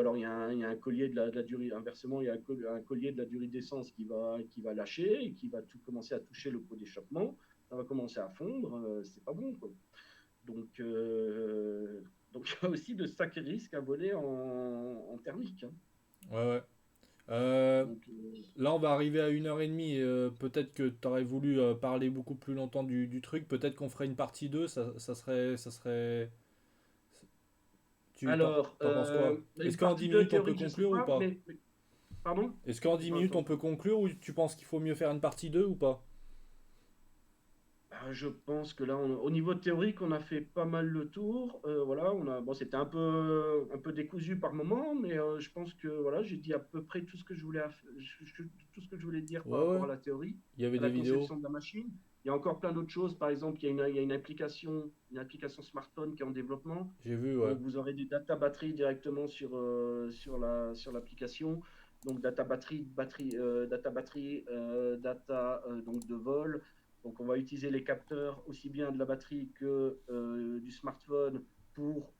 Speaker 2: alors, il y a un collier de la durée, inversement, il y a un collier de la durite d'essence qui va lâcher et qui va commencer à toucher le pot d'échappement. Ça va commencer à fondre, c'est pas bon, quoi. Donc, euh, donc, il y a aussi de sacrés risques à voler en thermique. Hein.
Speaker 1: Ouais, ouais. Euh,
Speaker 2: Donc,
Speaker 1: Là, on va arriver à 1h30. Peut-être que tu aurais voulu parler beaucoup plus longtemps du truc. Peut-être qu'on ferait une partie 2. Ça serait.
Speaker 2: alors,
Speaker 1: T'en penses quoi?
Speaker 2: une
Speaker 1: Est-ce qu'en
Speaker 2: partie
Speaker 1: 10
Speaker 2: 2
Speaker 1: minutes on peut
Speaker 2: théorique, je sais
Speaker 1: conclure ou
Speaker 2: pas,
Speaker 1: pas?
Speaker 2: pardon?
Speaker 1: Est-ce qu'en
Speaker 2: J'ai
Speaker 1: 10
Speaker 2: pas
Speaker 1: minutes on
Speaker 2: entendu.
Speaker 1: peut conclure ou tu penses qu'il faut mieux faire une partie 2 ou pas?
Speaker 2: Je pense que là, au niveau théorique, on a fait pas mal le tour. Voilà, bon, c'était un peu décousu par moment, mais je pense que voilà, j'ai dit à peu près tout ce que je voulais, tout ce que je voulais dire par
Speaker 1: Ouais,
Speaker 2: rapport
Speaker 1: ouais.
Speaker 2: à la théorie,
Speaker 1: Il y avait
Speaker 2: à
Speaker 1: des
Speaker 2: la
Speaker 1: vidéos.
Speaker 2: conception de la machine. Il y a encore plein d'autres choses. Par exemple, il y a une application smartphone qui est en développement.
Speaker 1: J'ai vu, ouais.
Speaker 2: Donc, vous aurez des data batteries directement sur l'application. Donc, data batterie, data donc de vol. Donc, on va utiliser les capteurs aussi bien de la batterie que du smartphone pour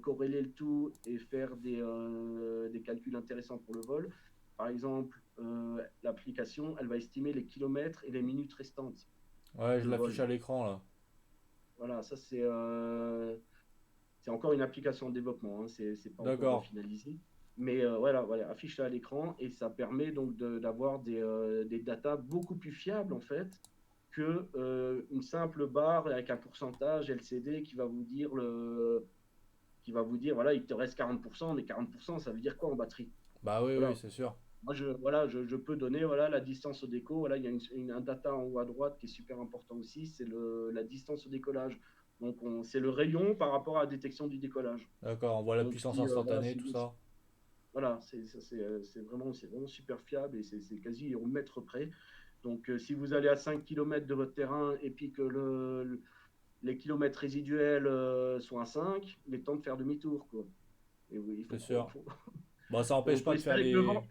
Speaker 2: corréler le tout et faire des calculs intéressants pour le vol. Par exemple, l'application, elle va estimer les kilomètres et les minutes restantes
Speaker 1: Ouais, je
Speaker 2: de
Speaker 1: l'affiche
Speaker 2: vol.
Speaker 1: à l'écran là.
Speaker 2: Voilà, ça c'est encore une application de développement, hein, c'est pas encore
Speaker 1: D'accord.
Speaker 2: finalisé. Mais voilà, affiché à l'écran et ça permet donc d'avoir des datas beaucoup plus fiables en fait que une simple barre avec un pourcentage LCD qui va vous dire voilà, il te reste 40%, mais 40%, ça veut dire quoi en batterie?
Speaker 1: Bah oui, oui,
Speaker 2: Voilà.
Speaker 1: c'est sûr.
Speaker 2: Moi, je peux donner voilà, la distance au déco. Voilà, il y a un data en haut à droite qui est super important aussi, c'est la distance au décollage. Donc, c'est le rayon par rapport à la détection du décollage.
Speaker 1: D'accord, on voit la
Speaker 2: Donc,
Speaker 1: puissance
Speaker 2: si, voilà,
Speaker 1: instantanée, tout ça.
Speaker 2: voilà, c'est vraiment super fiable et c'est quasi au mètre près. Donc, si vous allez à 5 km de votre terrain et puis que les kilomètres résiduels sont à 5, il est temps de faire demi-tour, quoi. Et oui,
Speaker 1: C'est sûr.
Speaker 2: faut,
Speaker 1: Bah ça empêche
Speaker 2: faut
Speaker 1: pas de faire
Speaker 2: espérer que le vent,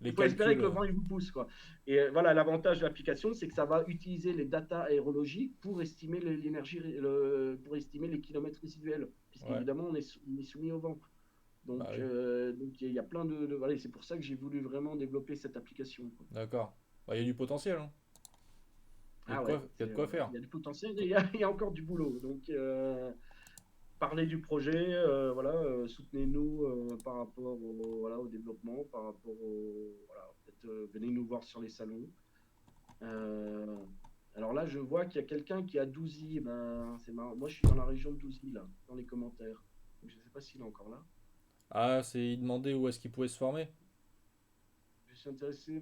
Speaker 1: les
Speaker 2: il faut espérer
Speaker 1: calculs.
Speaker 2: que le vent il vous pousse, quoi. Et voilà, l'avantage de l'application, c'est que ça va utiliser les datas aérologiques pour estimer l'énergie, pour estimer les kilomètres résiduels,
Speaker 1: Ouais,
Speaker 2: puisqu'évidemment, on est soumis au vent.
Speaker 1: bah oui.
Speaker 2: Donc il y a plein voilà, c'est pour ça que j'ai voulu vraiment développer cette application. Quoi.
Speaker 1: D'accord. Bah il y a du potentiel, hein.
Speaker 2: Ah ouais,
Speaker 1: Il y a de quoi faire.
Speaker 2: il y a du potentiel et il y a encore du boulot. Donc parlez du projet, voilà, soutenez-nous par rapport au développement, par rapport voilà, peut-être venez nous voir sur les salons. Euh, alors là, je vois qu'il y a quelqu'un qui a Douzy. Ben, c'est marrant. Moi, je suis dans la région de Douzy, là, dans les commentaires. Donc, je ne sais pas s'il est encore là.
Speaker 1: Ah, c'est il demandait où est-ce qu'il pouvait se former.
Speaker 2: Je suis intéressé.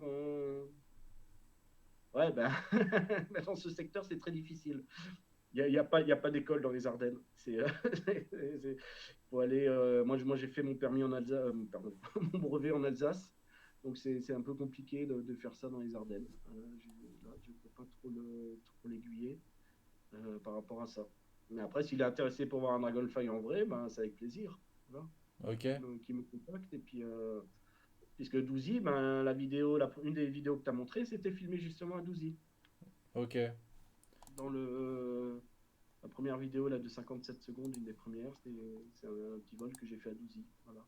Speaker 2: Ouais, ben, dans ce secteur, c'est très difficile. Il y a pas d'école dans les Ardennes. Faut aller. Moi, j'ai fait mon permis en Alsace, pardon, mon brevet en Alsace. Donc, c'est un peu compliqué de faire ça dans les Ardennes. Là, je ne peux pas trop l'aiguiller par rapport à ça. Mais après, s'il est intéressé pour voir un Dragonfly en vrai, ben, c'est avec plaisir. Voilà.
Speaker 1: Ok,
Speaker 2: Qui me contacte. Et puis, puisque Douzy, ben, une des vidéos que tu as montrées, c'était filmé justement à Douzy.
Speaker 1: ok.
Speaker 2: Dans la première vidéo là, de 57 secondes, une des premières, c'est un petit vol que j'ai fait à Douzy. Voilà.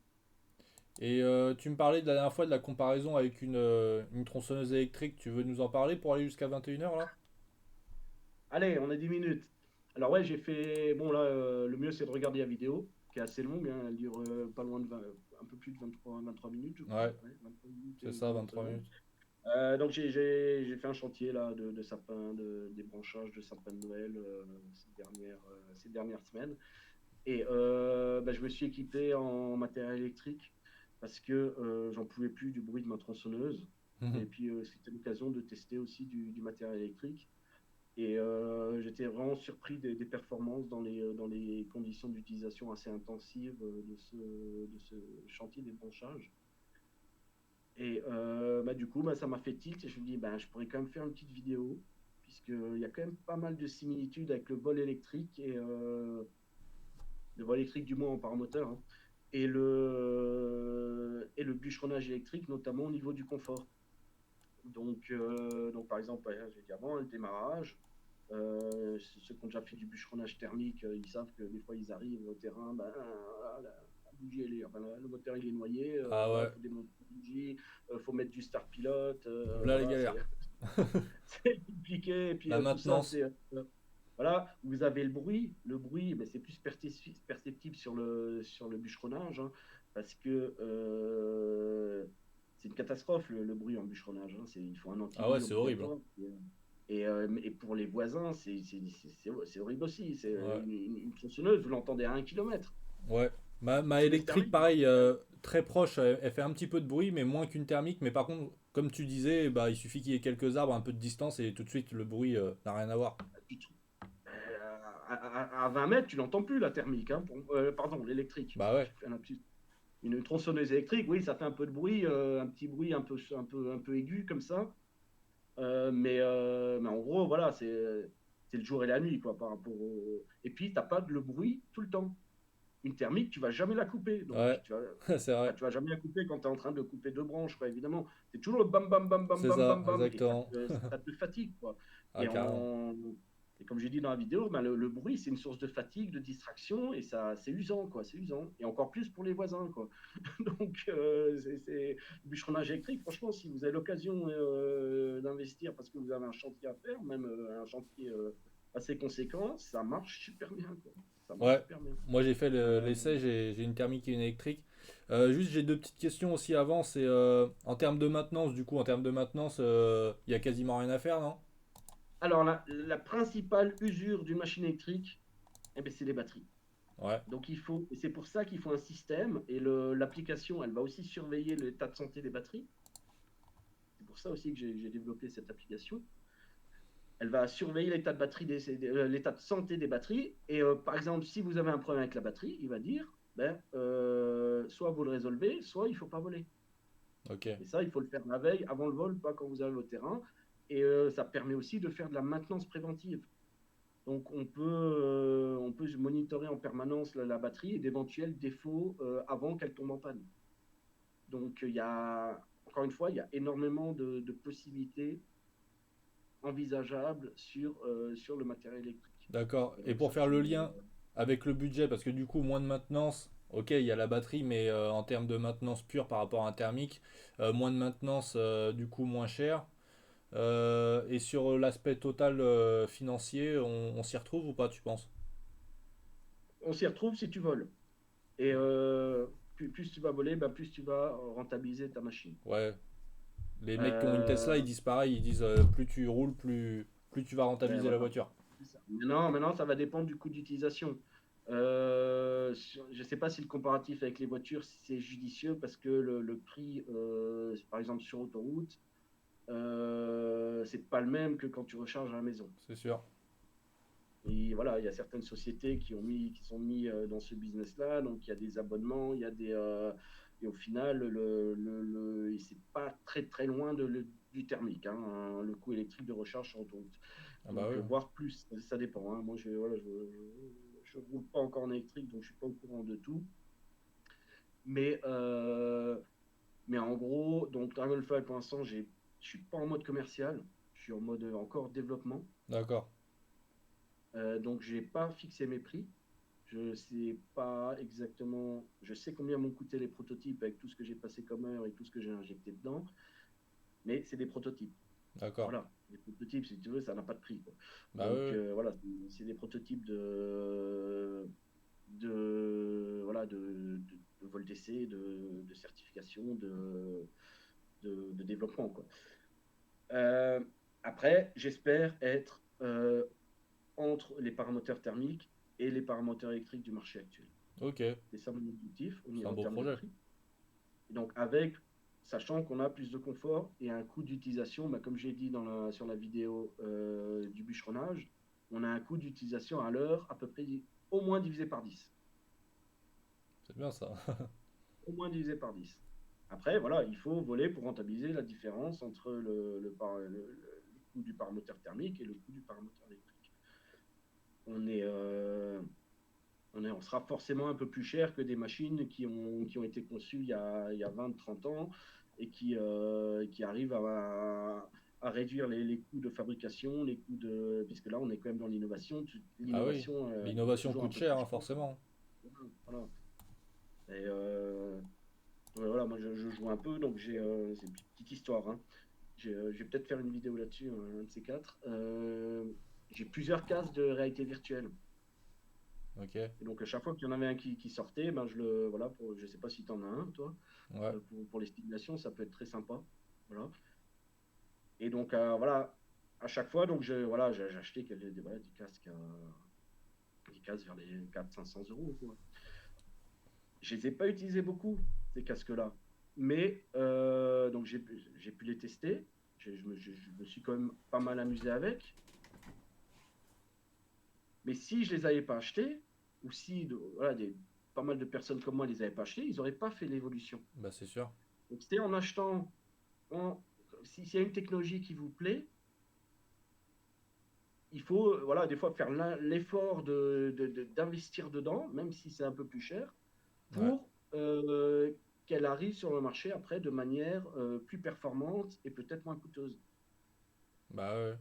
Speaker 1: Et tu me parlais de la dernière fois de la comparaison avec une tronçonneuse électrique. Tu veux nous en parler pour aller jusqu'à 21h là?
Speaker 2: Allez, on a 10 minutes. Alors ouais, j'ai fait... Bon là, le mieux c'est de regarder la vidéo, qui est assez longue, hein. Elle dure pas loin de un peu plus de 23 minutes, je crois.
Speaker 1: Ouais,
Speaker 2: Ouais, 23 minutes
Speaker 1: c'est
Speaker 2: et
Speaker 1: ça,
Speaker 2: 40
Speaker 1: 23
Speaker 2: secondes.
Speaker 1: minutes.
Speaker 2: Donc j'ai fait un chantier là de sapin, des branchages de sapin de Noël ces dernières semaines. Et bah, je me suis équipé en matériel électrique parce que j'en pouvais plus du bruit de ma tronçonneuse. Et puis c'était l'occasion de tester aussi du matériel électrique. Et j'étais vraiment surpris des performances dans les conditions d'utilisation assez intensives de ce chantier débranchage. Et du coup, ça m'a fait tilt et je me dis, je pourrais quand même faire une petite vidéo, puisqu'il y a quand même pas mal de similitudes avec le bol électrique, et le bol électrique du moins en paramoteur, hein, et le bûcheronnage électrique, notamment au niveau du confort. Donc par exemple, j'ai dit avant, le démarrage, ceux qui ont déjà fait du bûcheronnage thermique, ils savent que des fois ils arrivent au terrain, la bougie, le moteur il est noyé,
Speaker 1: Ah
Speaker 2: voilà,
Speaker 1: ouais,
Speaker 2: faut démonter la bougie, faut mettre du start pilote,
Speaker 1: là les
Speaker 2: voilà,
Speaker 1: galères.
Speaker 2: c'est compliqué. Et puis
Speaker 1: La
Speaker 2: tout ça,
Speaker 1: maintenance.
Speaker 2: voilà, vous avez le bruit, mais c'est plus perceptible sur le bûcheronnage, hein, parce que c'est une catastrophe le bruit en bûcheronnage, hein. Il faut un
Speaker 1: Ah ouais,
Speaker 2: anti-bruit
Speaker 1: c'est horrible, hein.
Speaker 2: obligatoire. Et pour les voisins, c'est horrible aussi. C'est
Speaker 1: Ouais.
Speaker 2: une tronçonneuse, vous l'entendez à 1 kilomètre.
Speaker 1: Ouais. Ma
Speaker 2: Tronçonneuse
Speaker 1: électrique,
Speaker 2: thermique.
Speaker 1: pareil, très proche, elle fait un petit peu de bruit, mais moins qu'une thermique. Mais par contre, comme tu disais, bah, il suffit qu'il y ait quelques arbres, un peu de distance, et tout de suite, le bruit n'a rien à voir.
Speaker 2: À 20 mètres, tu n'entends plus la thermique, hein, pardon, l'électrique.
Speaker 1: Bah ouais,
Speaker 2: J'ai fait un lapsus. Une tronçonneuse électrique, oui, ça fait un peu de bruit, un petit bruit un peu aigu comme ça. Mais en gros, voilà, c'est le jour et la nuit, quoi, par rapport au... Et puis, t'as pas le bruit tout le temps. Une thermique, tu vas jamais la couper. Donc,
Speaker 1: ouais, c'est vrai.
Speaker 2: tu vas jamais la couper quand tu es en train de couper deux branches, quoi, évidemment. C'est toujours le bam, bam, bam, bam,
Speaker 1: C'est
Speaker 2: bam,
Speaker 1: ça,
Speaker 2: bam, bam, et
Speaker 1: exactement.
Speaker 2: ça te fatigue, quoi.
Speaker 1: Ah,
Speaker 2: Et,
Speaker 1: carrément.
Speaker 2: et comme j'ai dit dans la vidéo, le bruit, c'est une source de fatigue, de distraction, et ça, c'est usant, quoi, c'est usant. Et encore plus pour les voisins, quoi. Donc, le bûcheronnage électrique, franchement, si vous avez l'occasion d'investir parce que vous avez un chantier à faire, même un chantier assez conséquent, ça marche super bien, quoi. Ça marche
Speaker 1: Ouais,
Speaker 2: super bien.
Speaker 1: moi j'ai fait
Speaker 2: Euh,
Speaker 1: l'essai, j'ai une thermique et une électrique. Juste, j'ai deux petites questions aussi avant. C'est en termes de maintenance, du coup, en termes de maintenance, il y a quasiment rien à faire, non?
Speaker 2: alors, la principale usure d'une machine électrique, eh ben, c'est les batteries.
Speaker 1: Ouais,
Speaker 2: Donc, et c'est pour ça qu'il faut un système, et l'application, elle va aussi surveiller l'état de santé des batteries. C'est pour ça aussi que j'ai développé cette application. Elle va surveiller l'état de batterie, l'état de santé des batteries. Et par exemple, si vous avez un problème avec la batterie, il va dire, soit vous le résolvez, soit il ne faut pas voler.
Speaker 1: ok.
Speaker 2: Et ça, il faut le faire la veille, avant le vol, pas quand vous arrivez au terrain. Et ça permet aussi de faire de la maintenance préventive. Donc, on peut monitorer en permanence la batterie et d'éventuels défauts avant qu'elle tombe en panne. Donc, encore une fois, il y a énormément de possibilités envisageables sur le matériel électrique.
Speaker 1: D'accord.
Speaker 2: Et
Speaker 1: Et
Speaker 2: donc,
Speaker 1: pour
Speaker 2: ça,
Speaker 1: faire le lien avec le budget, parce que du coup, moins de maintenance, ok, il y a la batterie, mais en termes de maintenance pure par rapport à un thermique, moins de maintenance, du coup, moins cher. Et sur l'aspect total financier, on s'y retrouve ou pas, tu penses?
Speaker 2: on s'y retrouve si tu voles. Et plus tu vas voler, plus tu vas rentabiliser ta machine.
Speaker 1: Ouais. Les mecs qui ont une Tesla, ils
Speaker 2: Euh,
Speaker 1: disent pareil, ils disent plus tu roules, plus tu vas rentabiliser la
Speaker 2: voilà.
Speaker 1: voiture.
Speaker 2: Maintenant, ça va dépendre du coût d'utilisation. Je ne sais pas si le comparatif avec les voitures, c'est judicieux parce que le prix, par exemple sur autoroute, c'est pas le même que quand tu recharges à la maison.
Speaker 1: C'est sûr.
Speaker 2: Et voilà, il y a certaines sociétés qui sont mis dans ce business-là, donc il y a des abonnements, et au final, c'est pas très très loin du thermique, hein, le coût électrique de recharge sur autoroute.
Speaker 1: Ah bah
Speaker 2: Donc,
Speaker 1: ouais.
Speaker 2: voire plus, ça dépend, hein. Moi, je roule pas encore en électrique, donc je suis pas au courant de tout. Mais, euh, mais en gros, donc Dragonfly, pour l'instant, je suis pas en mode commercial, je suis en mode encore développement.
Speaker 1: D'accord.
Speaker 2: Donc, j'ai pas fixé mes prix. Je sais pas exactement, je sais combien m'ont coûté les prototypes avec tout ce que j'ai passé comme heure et tout ce que j'ai injecté dedans, mais c'est des prototypes.
Speaker 1: D'accord.
Speaker 2: Voilà, les prototypes, si tu veux, ça n'a pas de prix, quoi.
Speaker 1: Bah
Speaker 2: Donc
Speaker 1: ouais.
Speaker 2: voilà, c'est des prototypes voilà, de vol d'essai, de certification, de développement, quoi. Euh, Après, j'espère être entre les paramoteurs thermiques et les paramoteurs électriques du marché actuel.
Speaker 1: Ok.
Speaker 2: C'est ça mon objectif
Speaker 1: C'est un
Speaker 2: en
Speaker 1: beau
Speaker 2: termes de
Speaker 1: projet.
Speaker 2: prix. Et donc, avec sachant qu'on a plus de confort et un coût d'utilisation, bah, comme j'ai dit sur la vidéo du bûcheronnage, on a un coût d'utilisation à l'heure à peu près au moins divisé par 10.
Speaker 1: C'est bien ça.
Speaker 2: Au moins divisé par 10. Après, voilà, il faut voler pour rentabiliser la différence entre le coût du paramoteur thermique et le coût du paramoteur électrique. On est, on sera forcément un peu plus cher que des machines qui ont été conçues il y a 20-30 ans et qui arrivent à réduire les coûts de fabrication, les coûts de. Puisque là, on est quand même dans l'innovation.
Speaker 1: Bah oui,
Speaker 2: L'innovation est
Speaker 1: l'innovation
Speaker 2: toujours un
Speaker 1: coûte
Speaker 2: peu
Speaker 1: cher,
Speaker 2: plus
Speaker 1: hein,
Speaker 2: chère.
Speaker 1: forcément.
Speaker 2: Voilà. Et ouais, voilà, moi je joue un peu, donc c'est une petite histoire, hein. Je vais peut-être faire une vidéo là-dessus, un de ces quatre. J'ai plusieurs cases de réalité virtuelle.
Speaker 1: Ok,
Speaker 2: Et donc, à chaque fois qu'il y en avait un qui sortait, ben, voilà, je sais pas si tu en as un, toi,
Speaker 1: ouais.
Speaker 2: pour les stimulations, ça peut être très sympa. Voilà. Et donc, voilà, à chaque fois, donc, voilà, j'ai acheté voilà, des casques vers les 400-500 euros, quoi. Je les ai pas utilisés beaucoup, ces casques-là. Mais, donc, j'ai pu les tester. Je me suis quand même pas mal amusé avec. Mais si je les avais pas achetés, ou si voilà, pas mal de personnes comme moi ne les avaient pas achetés, ils n'auraient pas fait l'évolution.
Speaker 1: Bah c'est sûr.
Speaker 2: Donc, c'est en achetant, en, s'il y a une technologie qui vous plaît, il faut voilà, des fois faire l'effort d'investir dedans, même si c'est un peu plus cher,
Speaker 1: Ouais.
Speaker 2: pour qu'elle arrive sur le marché après de manière plus performante et peut-être moins coûteuse.
Speaker 1: Bah ouais.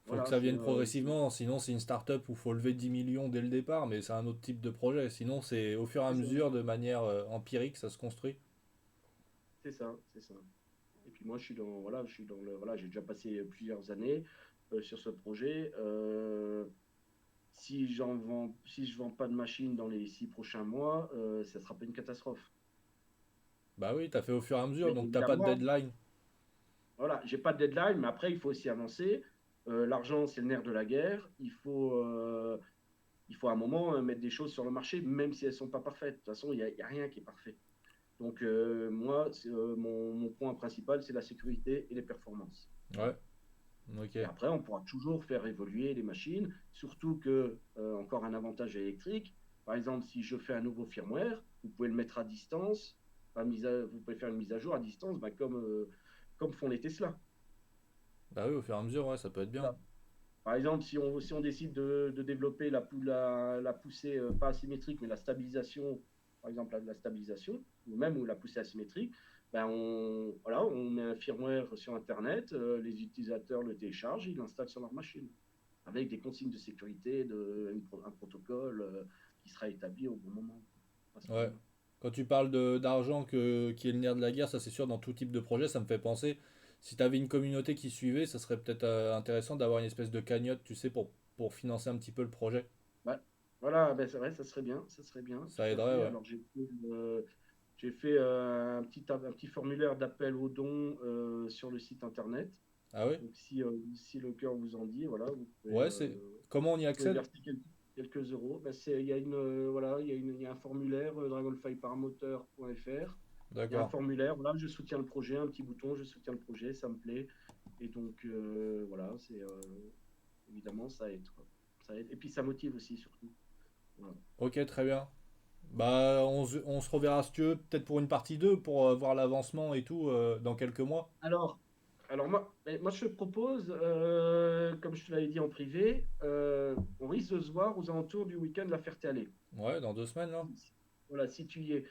Speaker 1: Faut que
Speaker 2: Voilà,
Speaker 1: ça vienne progressivement, sinon c'est une start-up où il faut lever 10 millions dès le départ, mais c'est un autre type de projet. Sinon c'est au fur et à
Speaker 2: c'est ça,
Speaker 1: mesure, de manière empirique, ça se construit.
Speaker 2: c'est ça, c'est ça. Et puis moi, voilà, j'ai déjà passé plusieurs années sur ce projet. Si je vends pas de machine dans les 6 prochains mois, ça sera pas une catastrophe.
Speaker 1: Bah oui, t'as fait au fur et à mesure,
Speaker 2: Mais
Speaker 1: donc t'as pas de
Speaker 2: évidemment,
Speaker 1: deadline.
Speaker 2: voilà, j'ai pas de deadline, mais après, il faut aussi avancer. L'argent, c'est le nerf de la guerre. Il faut à un moment mettre des choses sur le marché, même si elles sont pas parfaites. De toute façon, il y a rien qui est parfait. Donc, moi, mon point principal, c'est la sécurité et les performances. Voilà.
Speaker 1: Ouais, ok.
Speaker 2: Et après, on pourra toujours faire évoluer les machines, surtout que, encore un avantage électrique, par exemple, si je fais un nouveau firmware, vous pouvez le mettre à distance, vous pouvez faire une mise à jour à distance, bah, comme font les Tesla.
Speaker 1: Bah oui, au fur et à mesure, ouais, ça peut être bien.
Speaker 2: Voilà. Par exemple, si on décide de développer la poussée pas asymétrique, mais la stabilisation, par exemple la stabilisation, ou même la poussée asymétrique, ben voilà, on met un firmware sur Internet, les utilisateurs le téléchargent, ils l'installent sur leur machine, avec des consignes de sécurité, un protocole qui sera établi au bon moment, à ce
Speaker 1: Ouais.
Speaker 2: moment-là.
Speaker 1: Quand tu parles d'argent qui est le nerf de la guerre, ça c'est sûr, dans tout type de projet, ça me fait penser, si tu avais une communauté qui suivait, ça serait peut-être intéressant d'avoir une espèce de cagnotte, tu sais, pour financer un petit peu le projet.
Speaker 2: Ouais. Voilà, ben c'est vrai, ça serait bien,
Speaker 1: Ça
Speaker 2: tout à
Speaker 1: aiderait,
Speaker 2: fait.
Speaker 1: ouais.
Speaker 2: Alors j'ai fait un petit formulaire d'appel aux dons sur le site internet.
Speaker 1: Ah oui?
Speaker 2: Donc si le cœur vous en dit, voilà,
Speaker 1: Ouais, c'est. Comment on y
Speaker 2: vous pouvez
Speaker 1: accède?
Speaker 2: verser quelques euros. Ben, voilà, il y a un formulaire dragonflyparamoteur.fr. Il y a un
Speaker 1: D'accord.
Speaker 2: formulaire, voilà, je soutiens le projet, un petit bouton, je soutiens le projet, ça me plaît. Et donc voilà, évidemment ça aide, quoi. Ça aide. Et puis ça motive aussi surtout. Voilà.
Speaker 1: Ok, très bien. Bah, on se reverra si tu veux, peut-être pour une partie 2 pour voir l'avancement et tout dans quelques mois.
Speaker 2: Alors, alors moi, je te propose, comme je te l'avais dit en privé, on risque de se voir aux alentours du week-end de la Ferté-Alais.
Speaker 1: Ouais, dans 2 semaines, là.
Speaker 2: Voilà, si tu y es.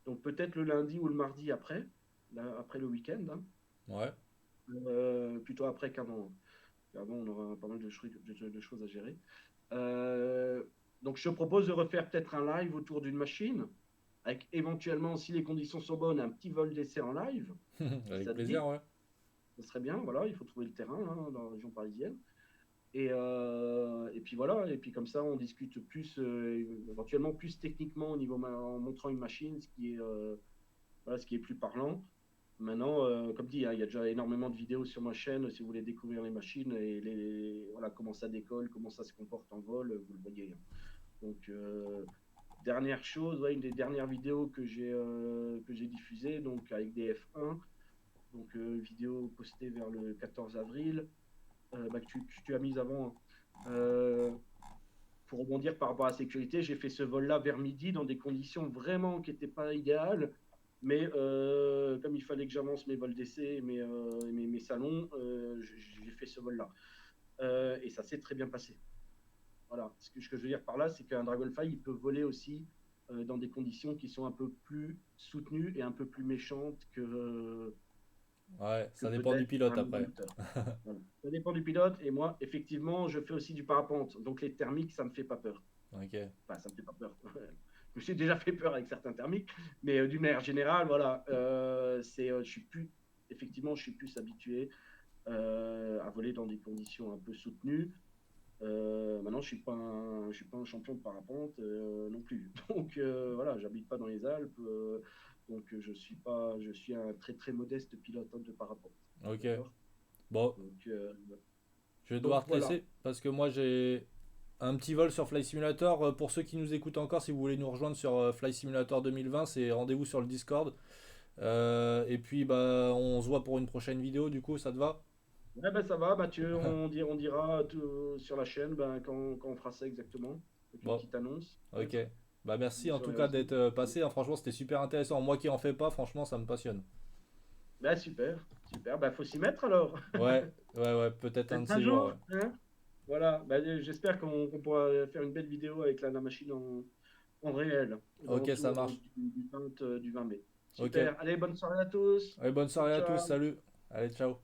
Speaker 2: Donc peut-être le lundi ou le mardi après, là, après le week-end, hein.
Speaker 1: Ouais.
Speaker 2: Plutôt après qu'avant. Avant, on aura pas mal de choses à gérer. Euh, donc je te propose de refaire peut-être un live autour d'une machine, avec éventuellement, si les conditions sont bonnes, un petit vol d'essai en live, si
Speaker 1: Avec
Speaker 2: ça te
Speaker 1: plaisir,
Speaker 2: dit.
Speaker 1: ouais.
Speaker 2: Ce serait bien, voilà, il faut trouver le terrain hein, dans la région parisienne. Et puis voilà, et puis comme ça, on discute plus, éventuellement plus techniquement en montrant une machine, voilà, ce qui est plus parlant. Maintenant, comme dit, hein, il y a déjà énormément de vidéos sur ma chaîne si vous voulez découvrir les machines et voilà, comment ça décolle, comment ça se comporte en vol, vous le voyez, hein. Donc, dernière chose, ouais, une des dernières vidéos que j'ai diffusées, donc avec des F1, donc vidéo postée vers le 14 avril, bah, que tu as mise avant, hein. Pour rebondir par rapport à la sécurité, j'ai fait ce vol-là vers midi dans des conditions vraiment qui n'étaient pas idéales. Mais comme il fallait que j'avance mes vols d'essai et mes salons, j'ai fait ce vol-là. Et ça s'est très bien passé. Voilà. Ce que je veux dire par là, c'est qu'un Dragonfly, il peut voler aussi dans des conditions qui sont un peu plus soutenues et un peu plus méchantes
Speaker 1: Ouais,
Speaker 2: que
Speaker 1: ça dépend du
Speaker 2: peut-être
Speaker 1: pilote
Speaker 2: un
Speaker 1: après.
Speaker 2: monomoteur. Voilà. Ça dépend du pilote. Et moi, effectivement, je fais aussi du parapente. Donc les thermiques, ça ne me fait pas peur.
Speaker 1: Ok.
Speaker 2: Enfin, ça me fait pas peur. Je me suis déjà fait peur avec certains thermiques, mais d'une manière générale, voilà, je suis plus, effectivement, je suis plus habitué à voler dans des conditions un peu soutenues. Maintenant, je suis pas un champion de parapente non plus. Donc voilà, j'habite pas dans les Alpes, donc je suis un très très modeste pilote de parapente.
Speaker 1: Ok.
Speaker 2: D'accord.
Speaker 1: Bon,
Speaker 2: Donc,
Speaker 1: je vais
Speaker 2: donc
Speaker 1: devoir te
Speaker 2: voilà.
Speaker 1: laisser parce que moi j'ai un petit vol sur Fly Simulator. Pour ceux qui nous écoutent encore, si vous voulez nous rejoindre sur Fly Simulator 2020, c'est rendez-vous sur le Discord. Et puis bah on se voit pour une prochaine vidéo, du coup, ça te va?
Speaker 2: Ouais, ben ça va, Mathieu. On dira tout sur la chaîne ben, quand on fera ça exactement. Avec une
Speaker 1: Bon,
Speaker 2: petite annonce,
Speaker 1: ok.
Speaker 2: peut-être,
Speaker 1: Bah merci en
Speaker 2: sur
Speaker 1: tout
Speaker 2: les
Speaker 1: cas
Speaker 2: réseaux.
Speaker 1: d'être passé, hein. Franchement, c'était super intéressant. Moi qui en fais pas, franchement, ça me passionne.
Speaker 2: Ben, super, super. Ben, faut s'y mettre alors.
Speaker 1: Ouais, ouais, peut-être un de
Speaker 2: Peut-être un
Speaker 1: ces jours, ouais.
Speaker 2: jour. Hein. Voilà. Ben, j'espère qu'on pourra faire une belle vidéo avec la machine en réel, dans
Speaker 1: Ok, ça
Speaker 2: autour
Speaker 1: marche.
Speaker 2: du 20 mai.
Speaker 1: Ok.
Speaker 2: Super. Allez, bonne soirée à tous.
Speaker 1: Allez, bonne
Speaker 2: Ciao,
Speaker 1: soirée à tous,
Speaker 2: ciao.
Speaker 1: salut. Allez, ciao.